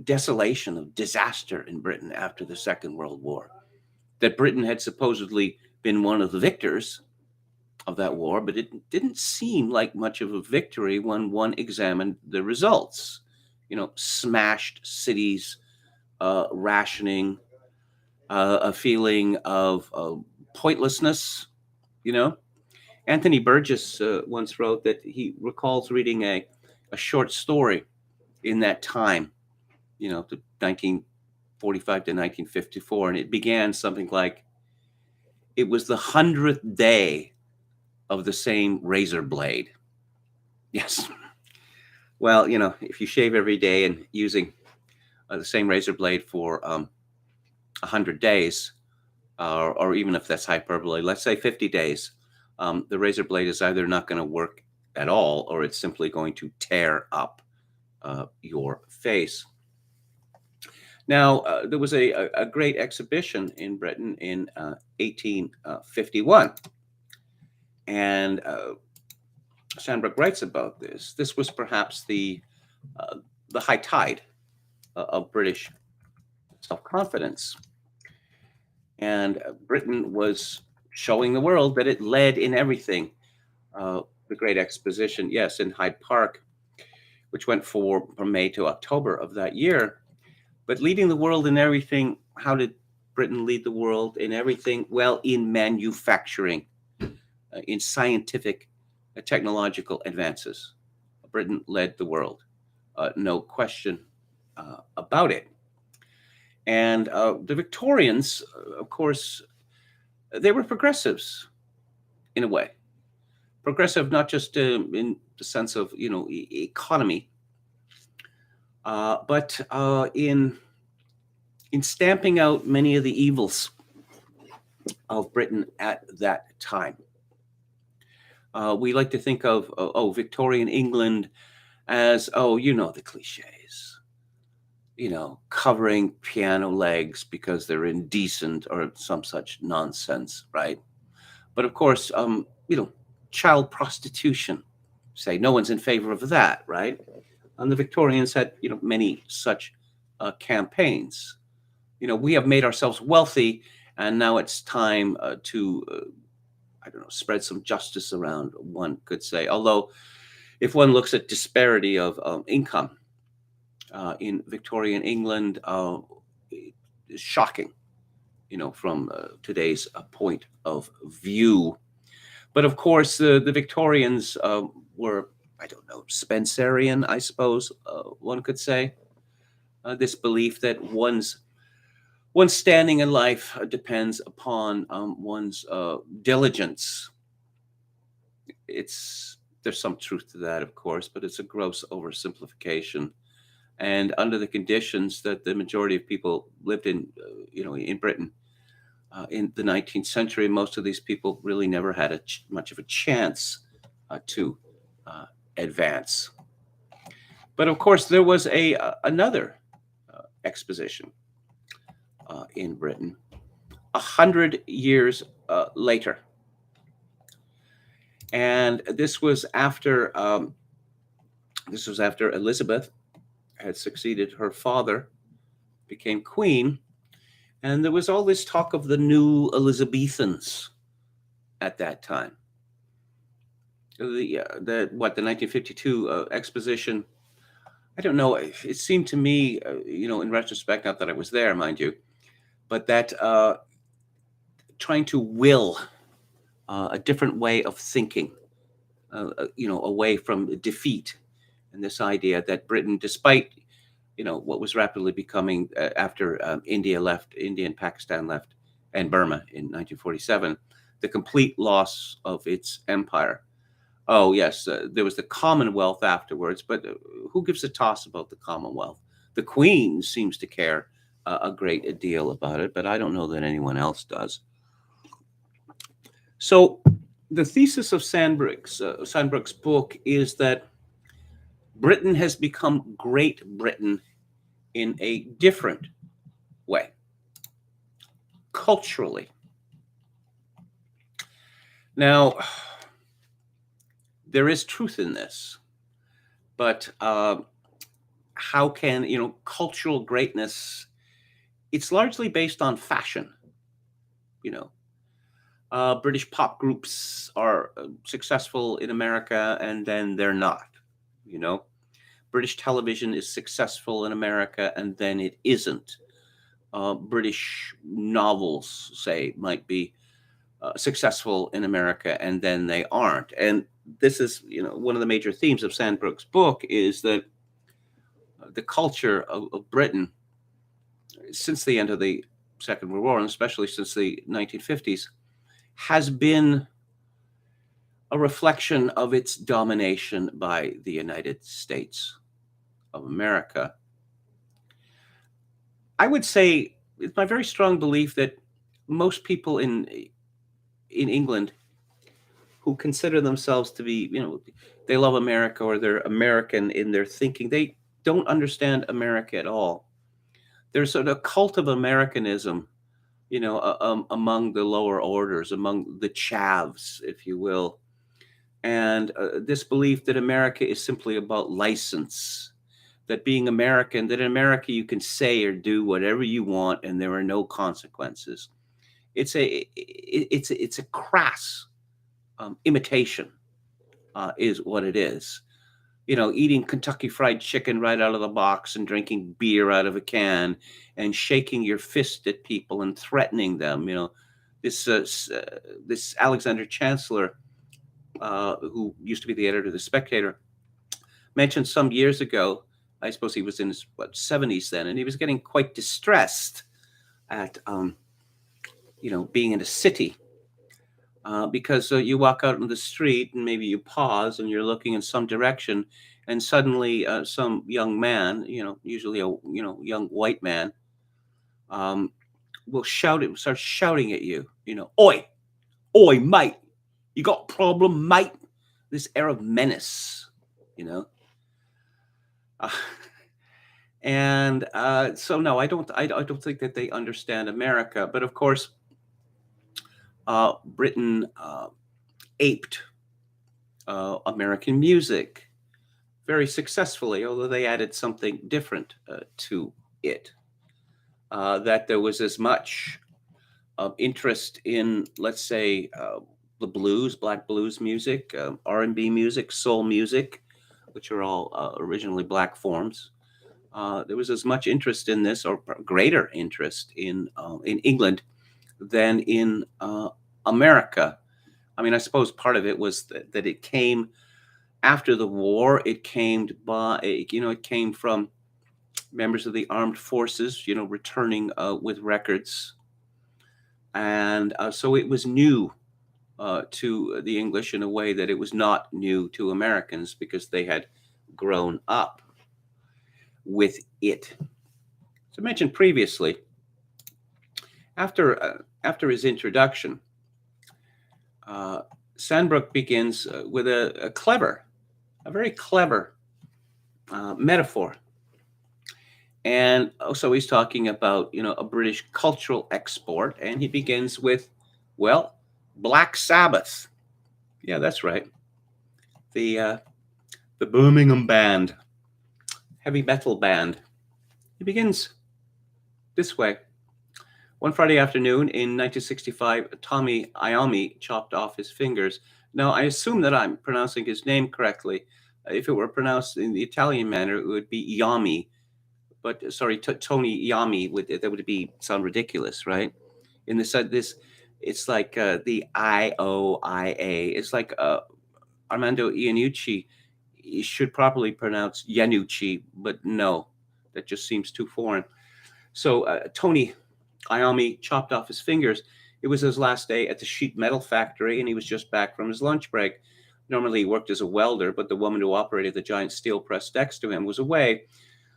desolation, of disaster in Britain after the Second World War. That Britain had supposedly been one of the victors of that war, but it didn't seem like much of a victory when one examined the results. Smashed cities, rationing, a feeling of pointlessness, Anthony Burgess once wrote that he recalls reading a short story in that time, the 1945 to 1954, and it began something like, it was the 100th day of the same razor blade. Yes. Well, if you shave every day and using the same razor blade for 100 days, or even if that's hyperbole, let's say 50 days, the razor blade is either not going to work at all, or it's simply going to tear up your face. Now, there was a great exhibition in Britain in 1851, and Sandbrook writes about this. This was perhaps the high tide of British self-confidence, and Britain was showing the world that it led in everything. The Great Exposition, yes, in Hyde Park, which went from May to October of that year. But leading the world in everything, how did Britain lead the world in everything? Well, in manufacturing, in scientific, technological advances. Britain led the world, no question about it. And the Victorians, of course, they were progressives in a way. Progressive, not just in the sense of, economy, but in stamping out many of the evils of Britain at that time. We like to think of, Victorian England as, the cliches, covering piano legs because they're indecent or some such nonsense, right? But of course, child prostitution, say no one's in favor of that, right? And the Victorians had, many such campaigns. We have made ourselves wealthy, and now it's time to, spread some justice around, one could say. Although, if one looks at disparity of income in Victorian England, is shocking, from today's point of view. But of course, the Victorians were, Spencerian, I suppose one could say. This belief that one's standing in life depends upon one's diligence. There's some truth to that, of course, but it's a gross oversimplification. And under the conditions that the majority of people lived in, in Britain, in the 19th century, most of these people really never had much of a chance to advance. But of course, there was another exposition in Britain 100 years later, and this was after Elizabeth had succeeded her father, became queen. And there was all this talk of the new Elizabethans at that time. The 1952 exposition, I don't know, it seemed to me, in retrospect, not that I was there, mind you, but that trying to will a different way of thinking, away from defeat, and this idea that Britain, despite what was rapidly becoming after India and Pakistan left, and Burma in 1947, the complete loss of its empire. Oh, yes, there was the Commonwealth afterwards, but who gives a toss about the Commonwealth? The Queen seems to care a great deal about it, but I don't know that anyone else does. So the thesis of Sandbrook's book is that Britain has become Great Britain in a different way, culturally. Now, there is truth in this, but how can, cultural greatness, it's largely based on fashion. British pop groups are successful in America, and then they're not, British television is successful in America, and then it isn't. British novels, say, might be successful in America, and then they aren't. And this is, one of the major themes of Sandbrook's book is that the culture of Britain, since the end of the Second World War, and especially since the 1950s, has been a reflection of its domination by the United States of America. I would say it's my very strong belief that most people in England who consider themselves to be, they love America or they're American in their thinking, they don't understand America at all. There's sort of a cult of Americanism, among the lower orders, among the chavs, if you will. And this belief that America is simply about license, that being American, that in America you can say or do whatever you want and there are no consequences. It's a crass imitation, is what it is. Eating Kentucky Fried Chicken right out of the box and drinking beer out of a can and shaking your fist at people and threatening them. This Alexander Chancellor, who used to be the editor of The Spectator, mentioned some years ago, I suppose he was in his 70s then, and he was getting quite distressed at being in a city. Because you walk out in the street and maybe you pause and you're looking in some direction, and suddenly some young man, usually a young white man, will start shouting at you, oi, mate, you got a problem, mate? This air of menace, and so no, I don't think that they understand America, but of course. Britain aped American music very successfully, although they added something different to it. That there was as much interest in, let's say, the blues, black blues music, R&B music, soul music, which are all originally black forms. There was as much interest in this, or greater interest in England than in America. I mean, I suppose part of it was that it came after the war. It came it came from members of the armed forces, returning with records, and so it was new to the English in a way that it was not new to Americans, because they had grown up with it. As I mentioned previously, after his introduction, Sandbrook begins with a very clever metaphor. And so he's talking about, a British cultural export, and he begins with, Black Sabbath. Yeah, that's right. The Birmingham band, heavy metal band. He begins this way. One Friday afternoon in 1965, Tommy Iommi chopped off his fingers. Now, I assume that I'm pronouncing his name correctly. If it were pronounced in the Italian manner, it would be Iommi. But sorry, Tony Iommi, that would sound ridiculous, right? In this, it's like the Ioia. It's like Armando Iannucci. He should properly pronounce Iannucci, but no, that just seems too foreign. So Tony Iommi chopped off his fingers. It was his last day at the sheet metal factory, and he was just back from his lunch break. Normally he worked as a welder, but the woman who operated the giant steel press next to him was away.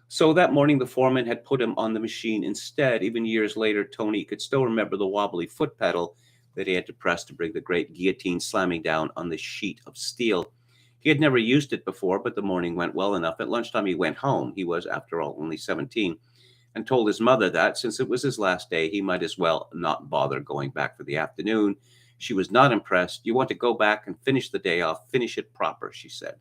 So that morning, the foreman had put him on the machine instead. Even years later, Tony could still remember the wobbly foot pedal that he had to press to bring the great guillotine slamming down on the sheet of steel. He had never used it before, but the morning went well enough. At lunchtime, he went home. He was, after all, only 17. And told his mother that, since it was his last day, he might as well not bother going back for the afternoon. She was not impressed. You want to go back and finish the day off, finish it proper, she said.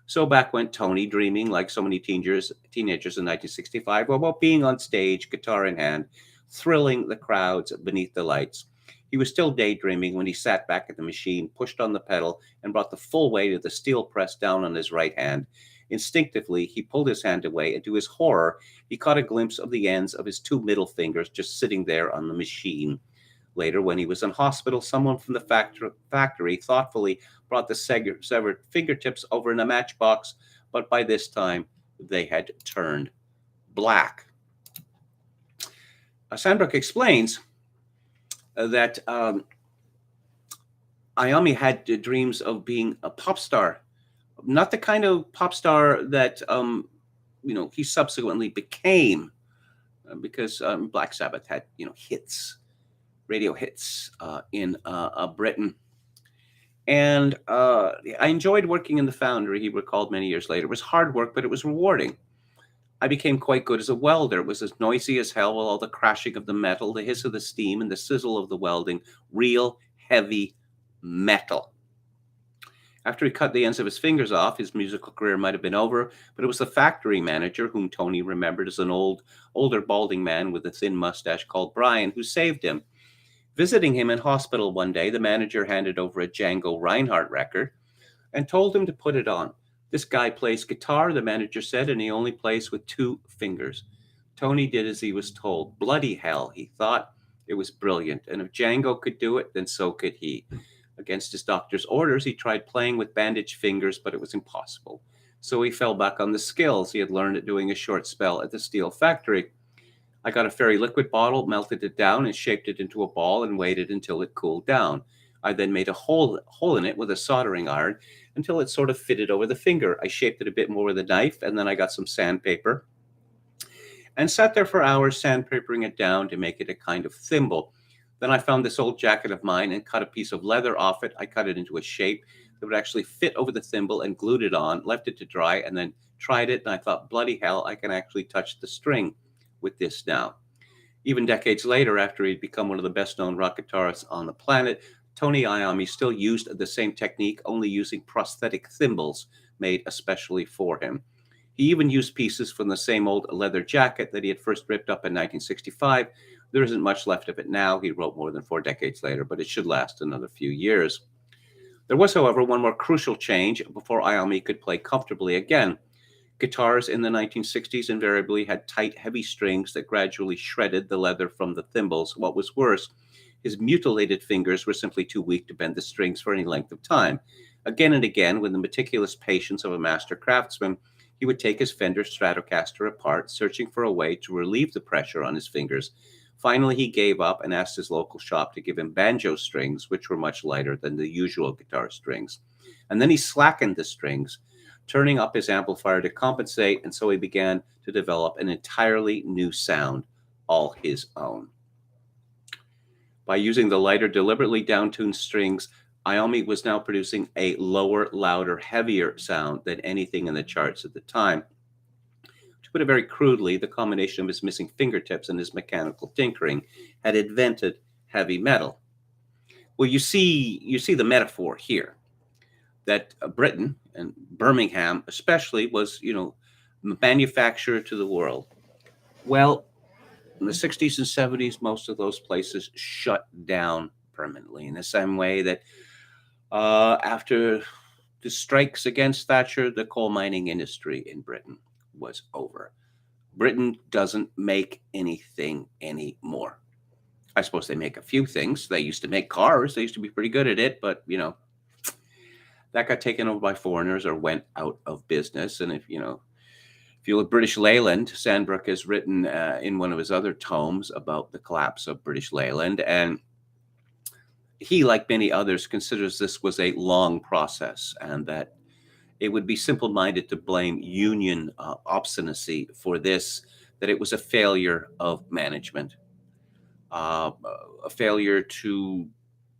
So back went Tony, dreaming, like so many teenagers in 1965, about being on stage, guitar in hand, thrilling the crowds beneath the lights. He was still daydreaming when he sat back at the machine, pushed on the pedal, and brought the full weight of the steel press down on his right hand. Instinctively, he pulled his hand away, and to his horror, he caught a glimpse of the ends of his two middle fingers just sitting there on the machine. Later, when he was in hospital, someone from the factory thoughtfully brought the severed fingertips over in a matchbox, but by this time, they had turned black. Sandbrook explains that Iommi had dreams of being a pop star, not the kind of pop star that he subsequently became, because Black Sabbath had hits, radio hits in Britain. And I enjoyed working in the foundry, he recalled many years later. It was hard work, but it was rewarding. I became quite good as a welder. It was as noisy as hell with all the crashing of the metal, the hiss of the steam, and the sizzle of the welding. Real heavy metal. After he cut the ends of his fingers off, his musical career might have been over, but it was the factory manager, whom Tony remembered as an older balding man with a thin mustache called Brian, who saved him. Visiting him in hospital one day, the manager handed over a Django Reinhardt record and told him to put it on. This guy plays guitar, the manager said, and he only plays with 2 fingers. Tony did as he was told. Bloody hell, he thought. It was brilliant, and if Django could do it, then so could he. Against his doctor's orders, he tried playing with bandaged fingers, but it was impossible. So he fell back on the skills he had learned at doing a short spell at the steel factory. I got a fairy liquid bottle, melted it down, and shaped it into a ball and waited until it cooled down. I then made a hole in it with a soldering iron until it sort of fitted over the finger. I shaped it a bit more with a knife, and then I got some sandpaper and sat there for hours sandpapering it down to make it a kind of thimble. Then I found this old jacket of mine and cut a piece of leather off it. I cut it into a shape that would actually fit over the thimble and glued it on, left it to dry, and then tried it. And I thought, bloody hell, I can actually touch the string with this now. Even decades later, after he'd become one of the best-known rock guitarists on the planet, Tony Iommi still used the same technique, only using prosthetic thimbles made especially for him. He even used pieces from the same old leather jacket that he had first ripped up in 1965. There isn't much left of it now, he wrote more than 4 decades later, but it should last another few years. There was, however, one more crucial change before Iommi could play comfortably again. Guitars in the 1960s invariably had tight, heavy strings that gradually shredded the leather from the thimbles. What was worse, his mutilated fingers were simply too weak to bend the strings for any length of time. Again and again, with the meticulous patience of a master craftsman, he would take his Fender Stratocaster apart, searching for a way to relieve the pressure on his fingers. Finally, he gave up and asked his local shop to give him banjo strings, which were much lighter than the usual guitar strings. And then he slackened the strings, turning up his amplifier to compensate, and so he began to develop an entirely new sound, all his own. By using the lighter, deliberately down-tuned strings, Iommi was now producing a lower, louder, heavier sound than anything in the charts at the time. To put it very crudely, the combination of his missing fingertips and his mechanical tinkering had invented heavy metal. Well, you see the metaphor here, that Britain, and Birmingham especially, was, manufacturer to the world. Well, in the 60s and 70s, most of those places shut down permanently, in the same way that after the strikes against Thatcher, the coal mining industry in Britain was over. Britain doesn't make anything anymore. I suppose they make a few things. They used to make cars. They used to be pretty good at it, but, that got taken over by foreigners or went out of business. And if you look at British Leyland, Sandbrook has written in one of his other tomes about the collapse of British Leyland. And he, like many others, considers this was a long process and that it would be simple-minded to blame union obstinacy for this, that it was a failure of management, a failure to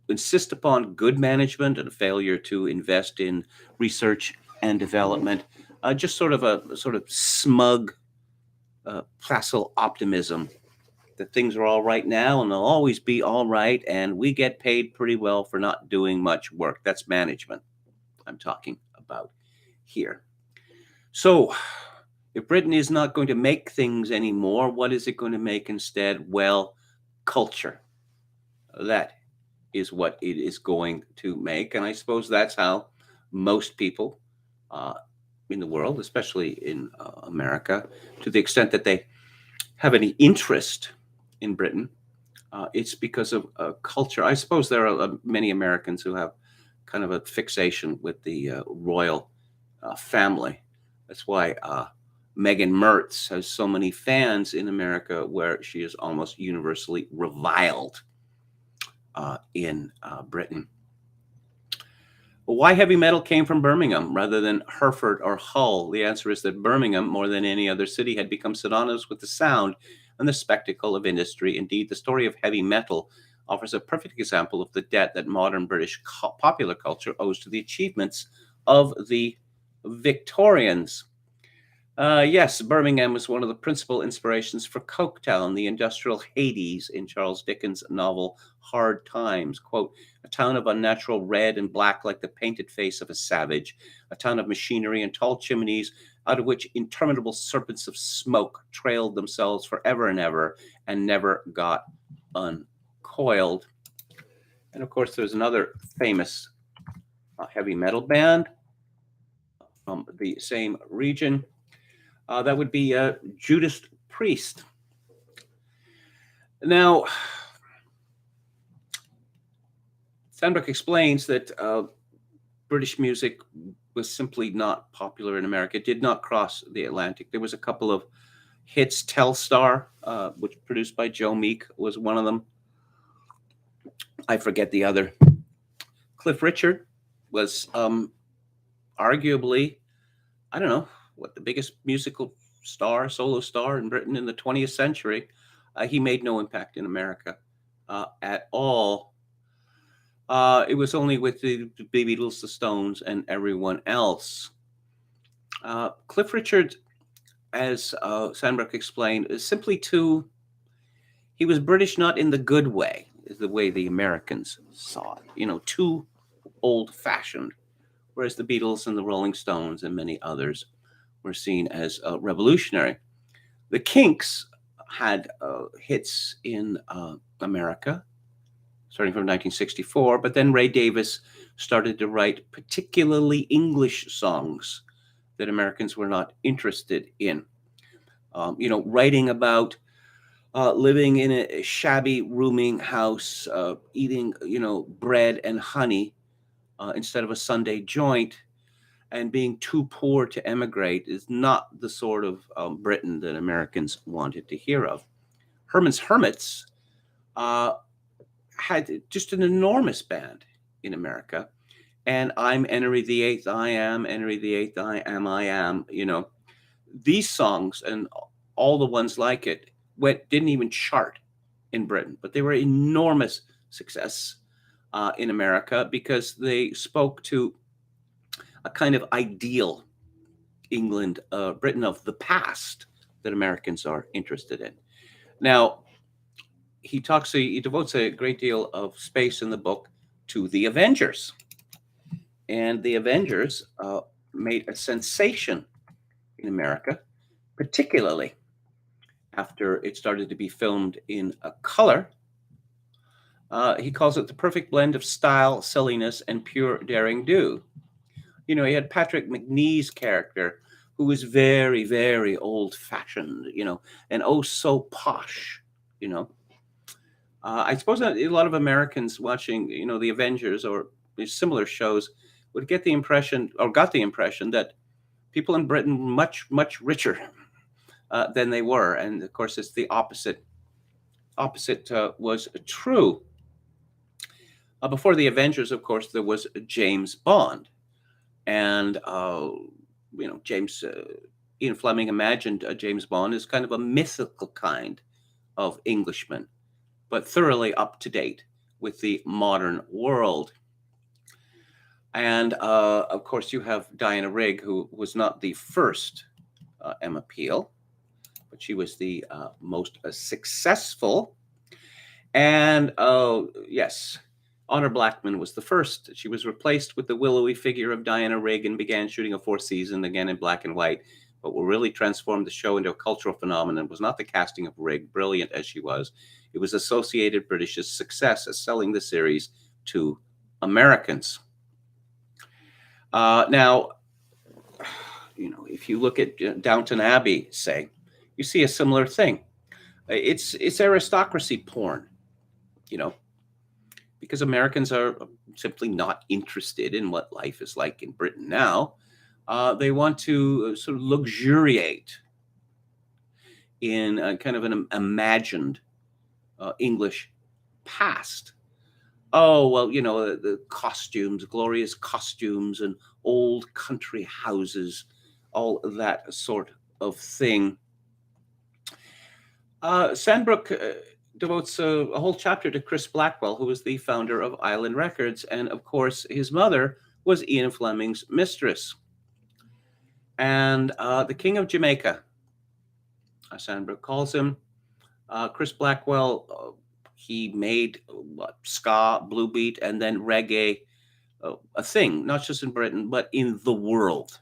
insist upon good management, and a failure to invest in research and development. Just sort of smug, facile optimism that things are all right now and they'll always be all right, and we get paid pretty well for not doing much work. That's management I'm talking about here. So if Britain is not going to make things anymore, what is it going to make instead? Well, culture. That is what it is going to make. And I suppose that's how most people in the world, especially in America, to the extent that they have any interest in Britain, it's because of culture. I suppose there are many Americans who have kind of a fixation with the royal family. That's why Meghan Mertz has so many fans in America, where she is almost universally reviled in Britain. Well, why heavy metal came from Birmingham rather than Hereford or Hull? The answer is that Birmingham, more than any other city, had become synonymous with the sound and the spectacle of industry. Indeed, the story of heavy metal offers a perfect example of the debt that modern British popular culture owes to the achievements of the Victorians. Yes, Birmingham was one of the principal inspirations for Coketown, the industrial Hades in Charles Dickens' novel Hard Times. Quote, a town of unnatural red and black like the painted face of a savage, a town of machinery and tall chimneys out of which interminable serpents of smoke trailed themselves forever and ever and never got uncoiled. And of course, there's another famous heavy metal band from the same region. That would be Judas Priest. Now, Sandberg explains that British music was simply not popular in America. It did not cross the Atlantic. There was a couple of hits. Telstar, which produced by Joe Meek, was one of them. I forget the other. Cliff Richard was arguably, I don't know, what the biggest musical star, solo star in Britain in the 20th century. He made no impact in America at all. It was only with the Beatles, the Stones, and everyone else. Cliff Richard, as Sandberg explained, is simply he was British not in the good way, is the way the Americans saw it, too old-fashioned, whereas the Beatles and the Rolling Stones and many others were seen as revolutionary. The Kinks had hits in America, starting from 1964, but then Ray Davis started to write particularly English songs that Americans were not interested in. Writing about living in a shabby rooming house, eating, bread and honey instead of a Sunday joint, and being too poor to emigrate is not the sort of Britain that Americans wanted to hear of. Herman's Hermits had just an enormous band in America. And I'm Henry VIII, I am Henry VIII, I am, These songs and all the ones like it didn't even chart in Britain, but they were enormous success in America because they spoke to a kind of ideal England, Britain of the past that Americans are interested in. Now, he devotes a great deal of space in the book to the Avengers. And the Avengers made a sensation in America, particularly after it started to be filmed in a color. He calls it the perfect blend of style, silliness, and pure daring do. He had Patrick McNee's character, who was very, very old-fashioned, and oh so posh, I suppose a lot of Americans watching, the Avengers or similar shows would got the impression that people in Britain were much, much richer than they were. And of course, it's the opposite. Was true. Before the Avengers, of course, there was James Bond. And, Ian Fleming imagined James Bond as kind of a mythical kind of Englishman, but thoroughly up to date with the modern world. And, of course, you have Diana Rigg, who was not the first Emma Peel, but she was the most successful. And, yes, Honor Blackman was the first. She was replaced with the willowy figure of Diana Rigg and began shooting a fourth season, again in black and white. But what really transformed the show into a cultural phenomenon was not the casting of Rigg, brilliant as she was. It was Associated British's success at selling the series to Americans. Now, if you look at Downton Abbey, say, you see a similar thing. It's aristocracy porn, because Americans are simply not interested in what life is like in Britain now. They want to sort of luxuriate in kind of an imagined English past. Oh, well, the costumes, glorious costumes and old country houses, all that sort of thing. Sandbrook devotes a whole chapter to Chris Blackwell, who was the founder of Island Records. And of course, his mother was Ian Fleming's mistress. And the King of Jamaica, Sandbrook calls him. Chris Blackwell, he made ska, blue beat, and then reggae a thing, not just in Britain, but in the world.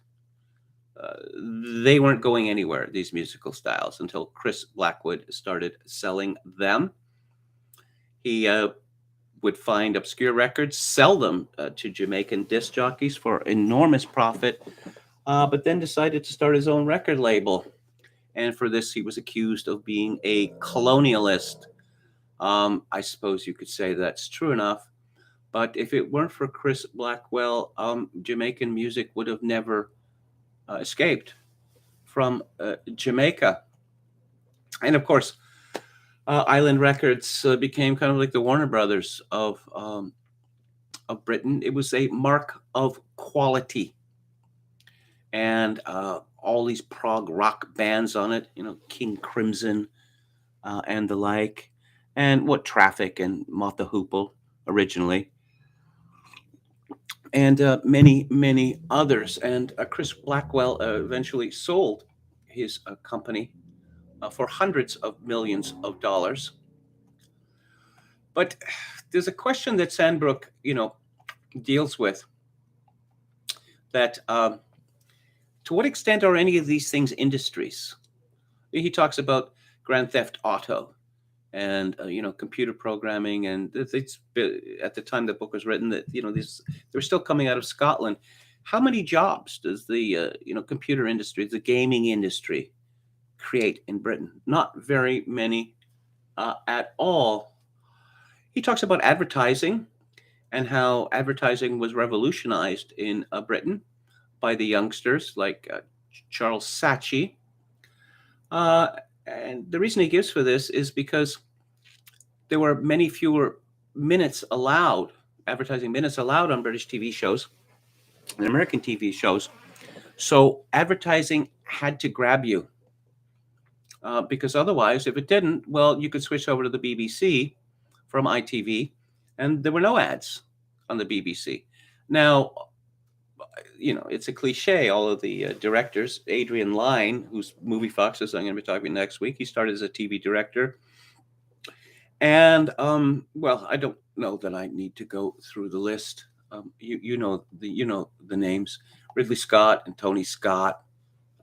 They weren't going anywhere, these musical styles, until Chris Blackwood started selling them. He would find obscure records, sell them to Jamaican disc jockeys for enormous profit, but then decided to start his own record label. And for this, he was accused of being a colonialist. I suppose you could say that's true enough. But if it weren't for Chris Blackwell, Jamaican music would have never escaped from Jamaica. And of course, Island Records became kind of like the Warner Brothers of Britain. It was a mark of quality. And all these prog rock bands on it, King Crimson and the like, and what Traffic and Moth the Hoople originally, and many, many others. And Chris Blackwell eventually sold his company for hundreds of millions of dollars. But there's a question that Sandbrook, deals with, that to what extent are any of these things industries? He talks about Grand Theft Auto and computer programming, and it's at the time the book was written that they're still coming out of Scotland. How many jobs does the computer industry, the gaming industry, create in Britain? Not very many at all. He talks about advertising and how advertising was revolutionized in Britain by the youngsters like Charles Saatchi. And the reason he gives for this is because there were many fewer minutes allowed, advertising minutes allowed on British TV shows and American TV shows. So advertising had to grab you because otherwise, if it didn't, well, you could switch over to the BBC from ITV, and there were no ads on the BBC. Now, it's a cliche. All of the directors, Adrian Lyne, whose Movie Foxes I'm going to be talking next week, he started as a TV director. And well, I don't know that I need to go through the list. You know the names: Ridley Scott and Tony Scott.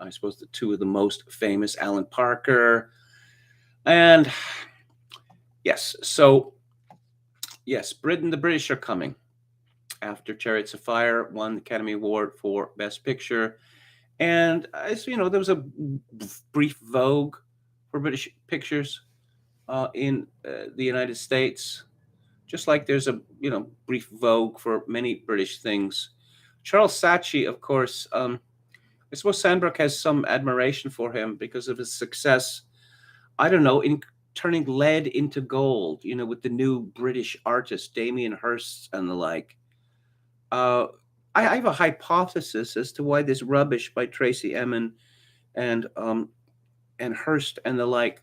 I suppose the two of the most famous, Alan Parker. And yes, so yes, Britain, the British are coming. After Chariots of Fire won the Academy Award for Best Picture. And as there was a brief vogue for British pictures in the United States, just like there's a brief vogue for many British things. Charles Saatchi, of course, I suppose Sandbrook has some admiration for him because of his success, I don't know, in turning lead into gold, with the new British artists, Damien Hirst and the like. I have a hypothesis as to why this rubbish by Tracy Emin and Hirst and the like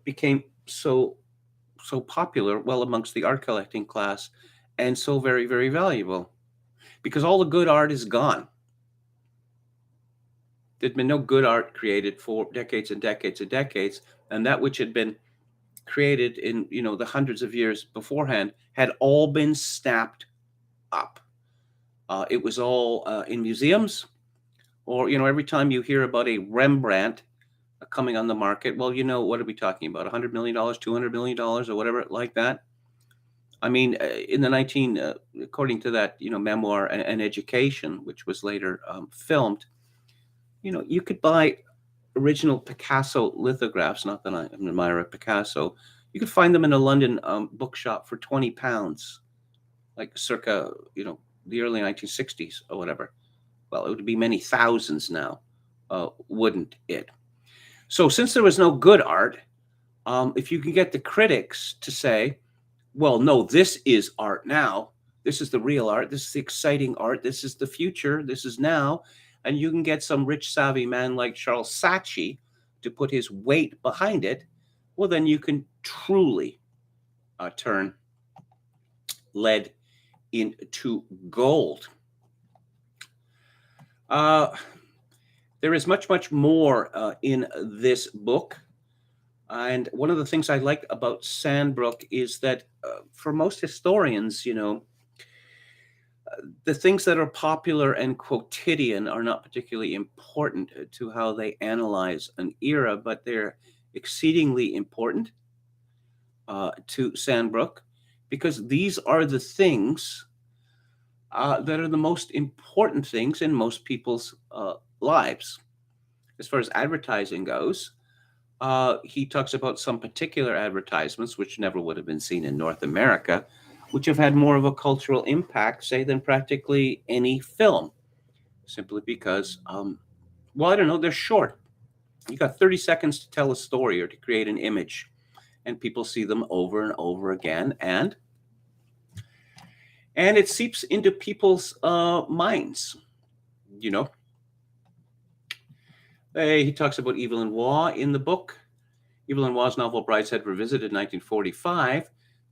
became so popular, well, amongst the art collecting class, and so very, very valuable, because all the good art is gone. There'd been no good art created for decades and decades and decades, and that which had been created in the hundreds of years beforehand had all been snapped up. It was all in museums, or every time you hear about a Rembrandt coming on the market, well, what are we talking about? $100 million, $200 million, or whatever like that. I mean, in the according to that memoir, An Education, which was later filmed, you could buy original Picasso lithographs. Not that I'm an admirer of Picasso. You could find them in a London bookshop for £20, like circa the early 1960s or whatever. Well, it would be many thousands now, wouldn't it? So since there was no good art, if you can get the critics to say, well, no, this is art now. This is the real art. This is the exciting art. This is the future. This is now. And you can get some rich, savvy man like Charles Saatchi to put his weight behind it. Well, then you can truly turn lead into gold. Uh, there is much, much more in this book. And one of the things I like about Sandbrook is that for most historians, the things that are popular and quotidian are not particularly important to how they analyze an era, but they're exceedingly important to Sandbrook because these are the things that are the most important things in most people's lives. As far as advertising goes, he talks about some particular advertisements which never would have been seen in North America, which have had more of a cultural impact, say, than practically any film, simply because, well, I don't know, they're short. You got 30 seconds to tell a story or to create an image, and people see them over and over again, and it seeps into people's minds. You know, he talks about Evelyn Waugh in the book. Evelyn Waugh's novel Brideshead Revisited in 1945.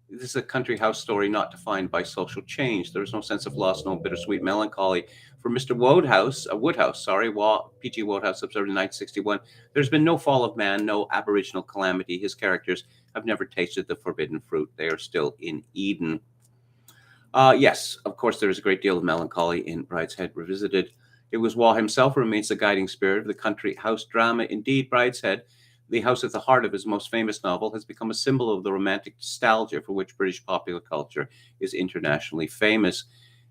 This is a country house story not defined by social change. There is no sense of loss, no bittersweet melancholy. For Mr. Wodehouse, P.G. Wodehouse observed in 1961, there's been no fall of man, no aboriginal calamity. His characters have never tasted the forbidden fruit. They are still in Eden. Yes, of course, there is a great deal of melancholy in Brideshead Revisited. It was Waugh himself who remains the guiding spirit of the country house drama. Indeed, Brideshead, the house at the heart of his most famous novel, has become a symbol of the romantic nostalgia for which British popular culture is internationally famous.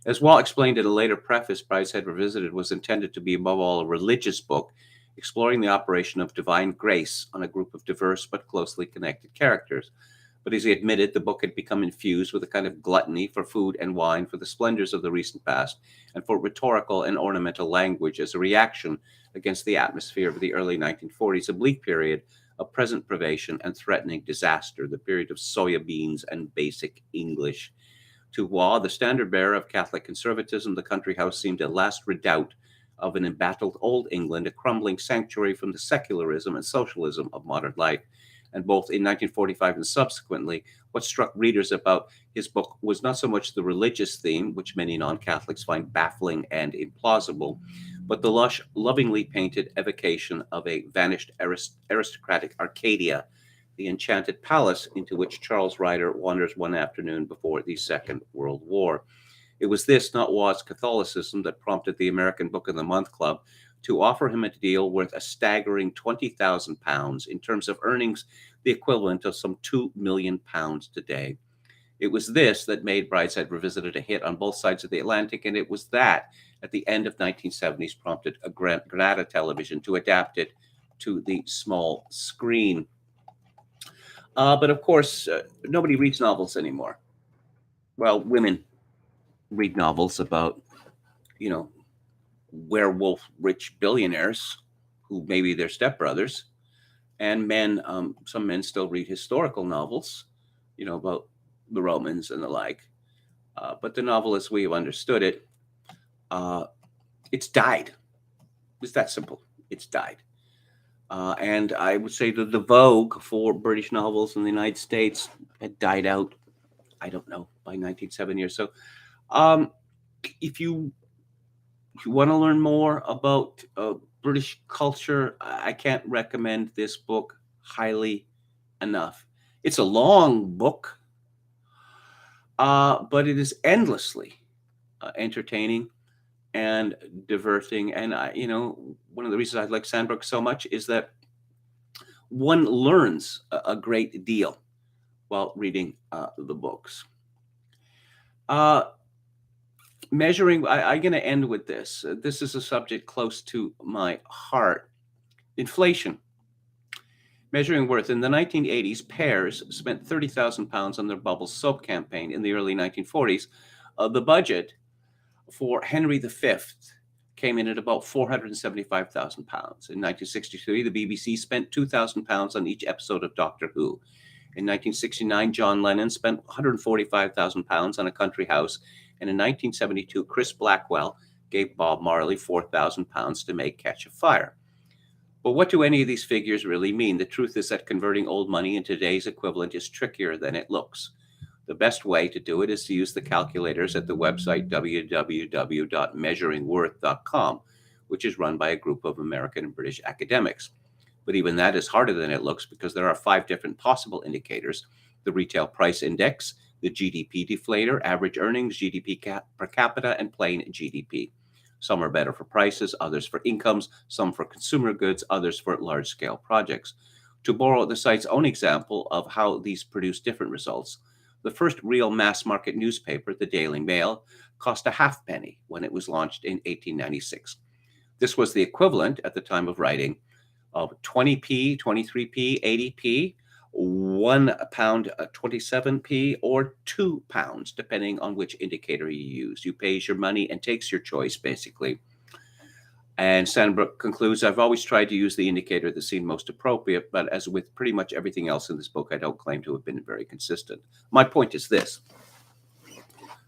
As Waugh explained in a later preface, Brideshead Revisited was intended to be above all a religious book, exploring the operation of divine grace on a group of diverse but closely connected characters. But as he admitted, the book had become infused with a kind of gluttony for food and wine, for the splendors of the recent past, and for rhetorical and ornamental language as a reaction against the atmosphere of the early 1940s, a bleak period of present privation and threatening disaster, the period of soya beans and basic English. To Waugh, the standard bearer of Catholic conservatism, the country house seemed a last redoubt of an embattled old England, a crumbling sanctuary from the secularism and socialism of modern life. And both in 1945 and subsequently, what struck readers about his book was not so much the religious theme, which many non-Catholics find baffling and implausible, but the lush, lovingly painted evocation of a vanished aristocratic Arcadia, the enchanted palace into which Charles Ryder wanders one afternoon before the Second World War. It was this, not Waugh's Catholicism, that prompted the American Book of the Month Club to offer him a deal worth a staggering £20,000, in terms of earnings, the equivalent of some £2 million today. It was this that made Brideshead Revisited a hit on both sides of the Atlantic, and it was that, at the end of 1970s, prompted a Granada Television to adapt it to the small screen. But of course, nobody reads novels anymore. Well, women read novels about, werewolf rich billionaires who may be their stepbrothers, and men, some men still read historical novels, about the Romans and the like. But the novel, as we have understood it, it's died. It's that simple. It's died. And I would say that the vogue for British novels in the United States had died out, I don't know, by 1970 or so. If you want to learn more about British culture, I can't recommend this book highly enough. It's a long book, but it is endlessly entertaining and diverting. And one of the reasons I like Sandbrook so much is that one learns a great deal while reading the books. Measuring, I'm going to end with this. This is a subject close to my heart. Inflation. Measuring worth. In the 1980s, Pears spent £30,000 on their Bubble soap campaign. In the early 1940s, the budget for Henry V came in at about £475,000. In 1963, the BBC spent £2,000 on each episode of Doctor Who. In 1969, John Lennon spent £145,000 on a country house. And in 1972, Chris Blackwell gave Bob Marley £4,000 to make Catch a Fire. But what do any of these figures really mean? The truth is that converting old money into today's equivalent is trickier than it looks. The best way to do it is to use the calculators at the website www.measuringworth.com, which is run by a group of American and British academics. But even that is harder than it looks because there are 5 different possible indicators: the retail price index, the GDP deflator, average earnings, GDP per capita, and plain GDP. Some are better for prices, others for incomes, some for consumer goods, others for large-scale projects. To borrow the site's own example of how these produce different results, the first real mass-market newspaper, the Daily Mail, cost a halfpenny when it was launched in 1896. This was the equivalent, at the time of writing, of 20p, 23p, 80p, £1, 27p, or £2, depending on which indicator you use. You pays your money and takes your choice, basically. And Sandbrook concludes, I've always tried to use the indicator that seemed most appropriate, but as with pretty much everything else in this book, I don't claim to have been very consistent. My point is this.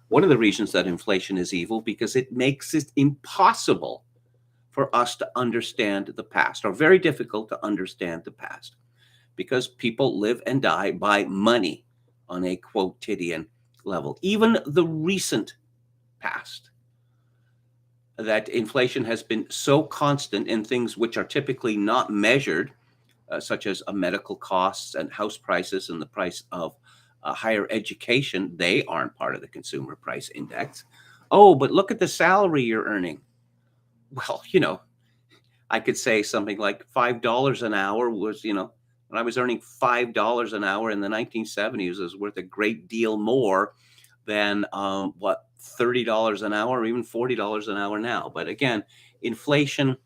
One of the reasons that inflation is evil, because it makes it impossible for us to understand the past, or very difficult to understand the past, because people live and die by money on a quotidian level. Even the recent past, that inflation has been so constant in things which are typically not measured, such as medical costs and house prices and the price of higher education. They aren't part of the consumer price index. Oh, but look at the salary you're earning. Well, I could say something like $5 an hour was, when I was earning $5 an hour in the 1970s, was worth a great deal more than $30 an hour or even $40 an hour now. But again, inflation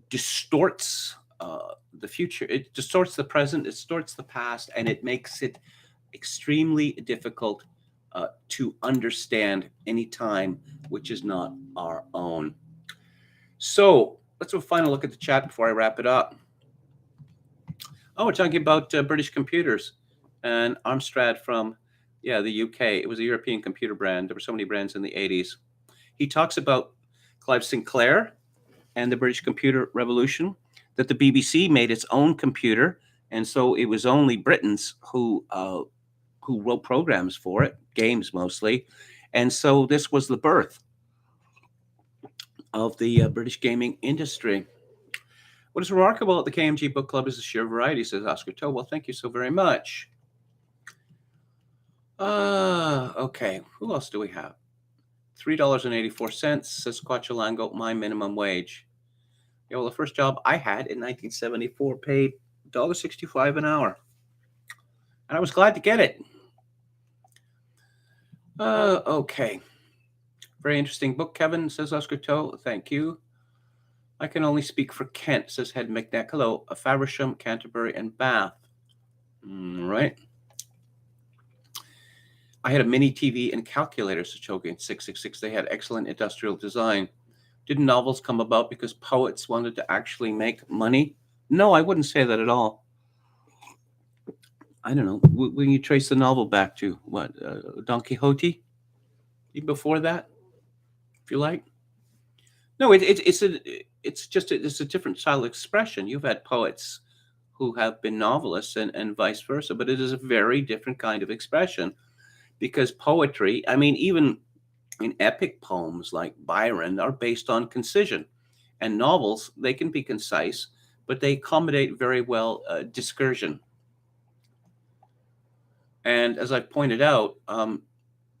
distorts the future. It distorts the present, it distorts the past, and it makes it extremely difficult to understand any time which is not our own. So let's have a final look at the chat before I wrap it up. Oh, we're talking about British computers and Amstrad from the UK. It was a European computer brand. There were so many brands in the 80s. He talks about Clive Sinclair and the British computer revolution, that the BBC made its own computer, and so it was only Britons who wrote programs for it, games mostly. And so this was the birth of the British gaming industry. What is remarkable at the KMG Book Club is the sheer variety, says Oscar Toe. Well, thank you so very much. Okay, who else do we have? $3.84, says Quachalango, my minimum wage. Yeah, well, the first job I had in 1974 paid $1.65 an hour. And I was glad to get it. Okay. Very interesting book, Kevin, says Oscar Toe. Thank you. I can only speak for Kent, says Head McNeck. Hello, Faversham, Canterbury, and Bath. Right. I had a mini TV and calculator, says Chogan 666. They had excellent industrial design. Didn't novels come about because poets wanted to actually make money? No, I wouldn't say that at all. I don't know. When you trace the novel back to what, Don Quixote? Even before that, if you like. No, it's a different style of expression. You've had poets who have been novelists and vice versa, but it is a very different kind of expression, because poetry, I mean, even in epic poems like Byron, are based on concision, and novels, they can be concise, but they accommodate very well discursion. And as I've pointed out,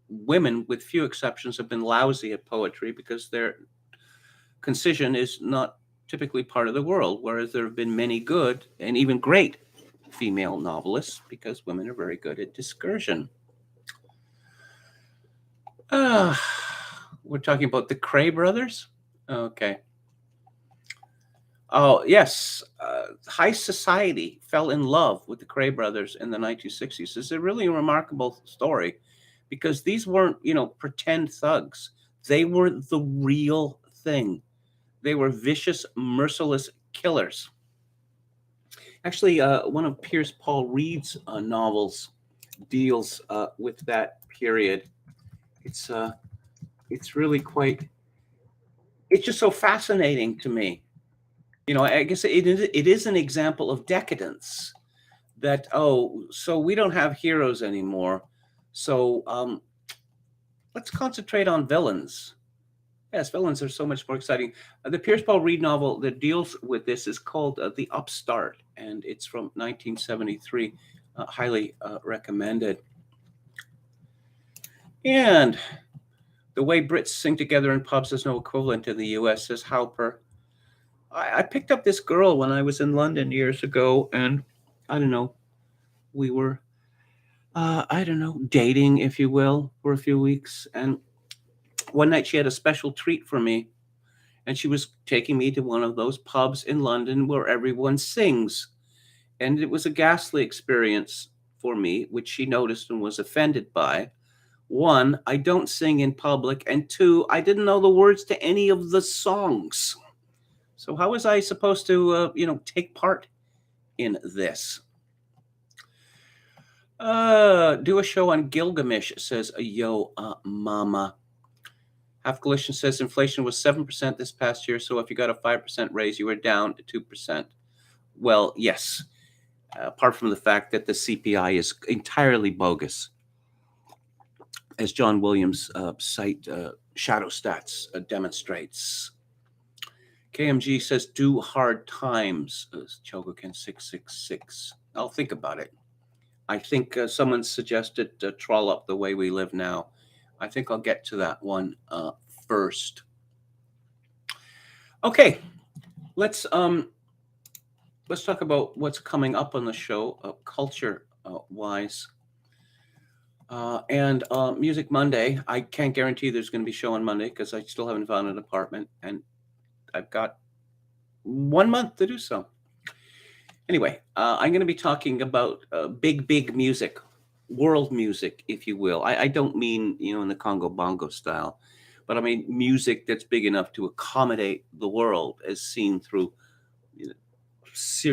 women, with few exceptions, have been lousy at poetry because their concision is not typically part of the world, whereas there have been many good and even great female novelists because women are very good at discursion. We're talking about the Cray brothers? Okay. Oh, yes. High society fell in love with the Cray brothers in the 1960s. It's a really remarkable story because these weren't, pretend thugs. They were the real thing. They were vicious, merciless killers. Actually, one of Pierce Paul Reed's novels deals with that period. It's really quite, it's just so fascinating to me. I guess it is an example of decadence that, so we don't have heroes anymore. So let's concentrate on villains. Yes, villains are so much more exciting. The Pierce Paul Reed novel that deals with this is called The Upstart, and it's from 1973. Highly recommended. And the way Brits sing together in pubs is no equivalent in the US, says Halper. I picked up this girl when I was in London years ago, and I don't know, we were, dating, if you will, for a few weeks. And one night she had a special treat for me, and she was taking me to one of those pubs in London where everyone sings. And it was a ghastly experience for me, which she noticed and was offended by. One, I don't sing in public, and two, I didn't know the words to any of the songs. So how was I supposed to, take part in this? Do a show on Gilgamesh, says Yo Mama. Half Galician says inflation was 7% this past year, so if you got a 5% raise, you were down to 2%. Well, yes, apart from the fact that the CPI is entirely bogus, as John Williams' site Shadow Stats demonstrates. KMG says, do hard times, Chogokin 666. I'll think about it. I think someone suggested Troll Up the Way We Live Now. I think I'll get to that one first. Okay, let's talk about what's coming up on the show, culture-wise. And Music Monday. I can't guarantee there's going to be a show on Monday because I still haven't found an apartment, and I've got 1 month to do so. Anyway, I'm going to be talking about big music, world music, if you will. I don't mean, in the Congo Bongo style, but I mean music that's big enough to accommodate the world as seen through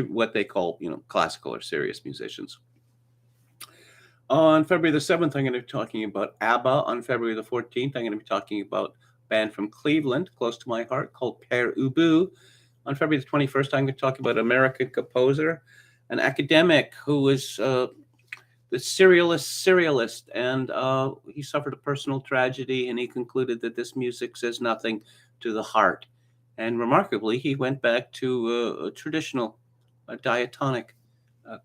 what they call, classical or serious musicians. On February the 7th, I'm going to be talking about ABBA. On February the 14th, I'm going to be talking about a band from Cleveland, close to my heart, called Père Ubu. On February the 21st, I'm going to talk about an American composer, an academic who was the serialist, and he suffered a personal tragedy, and he concluded that this music says nothing to the heart. And remarkably, he went back to traditional diatonic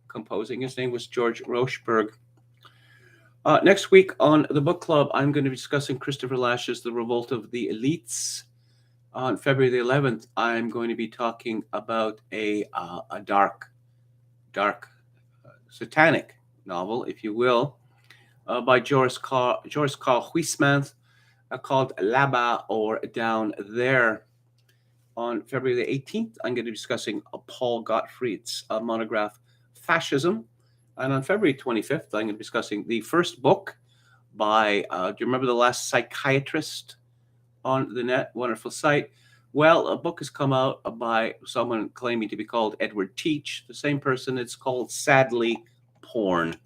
composing. His name was George Rochberg. Next week on the book club, I'm going to be discussing Christopher Lash's The Revolt of the Elites. On February the 11th, I'm going to be talking about a dark, satanic novel, if you will, by Joris Karl Huysmans, called Là-bas, or Down There. On February the 18th, I'm going to be discussing Paul Gottfried's monograph, Fascism. And on February 25th, I'm going to be discussing the first book by, do you remember The Last Psychiatrist on the net? Wonderful site. Well, a book has come out by someone claiming to be called Edward Teach, the same person. It's called Sadly Porn.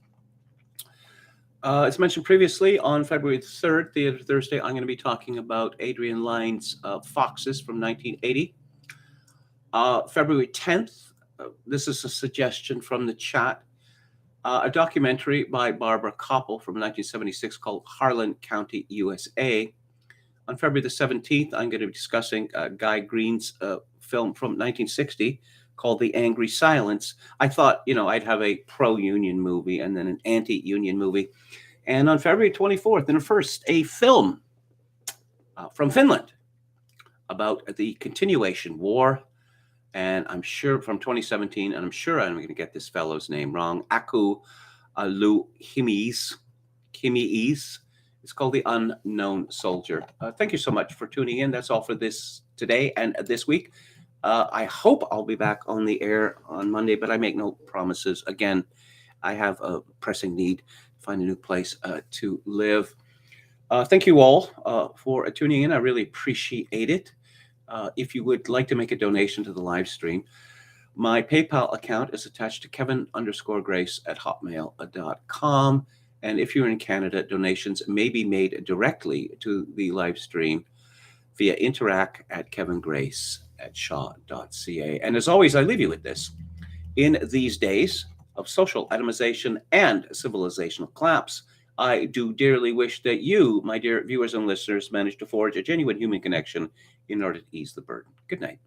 As mentioned previously, on February 3rd, Theater Thursday, I'm going to be talking about Adrian Lyne's Foxes from 1980. February 10th, this is a suggestion from the chat, a documentary by Barbara Koppel from 1976 called Harlan County, USA. On February the 17th, I'm going to be discussing Guy Green's film from 1960 called The Angry Silence. I thought, I'd have a pro-union movie and then an anti-union movie. And on February 24th, and first, a film from Finland about the continuation war. And I'm sure from 2017, and I'm sure I'm going to get this fellow's name wrong, Aku Luhimies. It's called The Unknown Soldier. Thank you so much for tuning in. That's all for this today and this week. I hope I'll be back on the air on Monday, but I make no promises. Again, I have a pressing need to find a new place to live. Thank you all for tuning in. I really appreciate it. If you would like to make a donation to the live stream, my PayPal account is attached to kevin_grace@hotmail.com. And if you're in Canada, donations may be made directly to the live stream via interact@kevingrace@shaw.ca. And as always, I leave you with this. In these days of social atomization and civilizational collapse, I do dearly wish that you, my dear viewers and listeners, manage to forge a genuine human connection in order to ease the burden. Good night.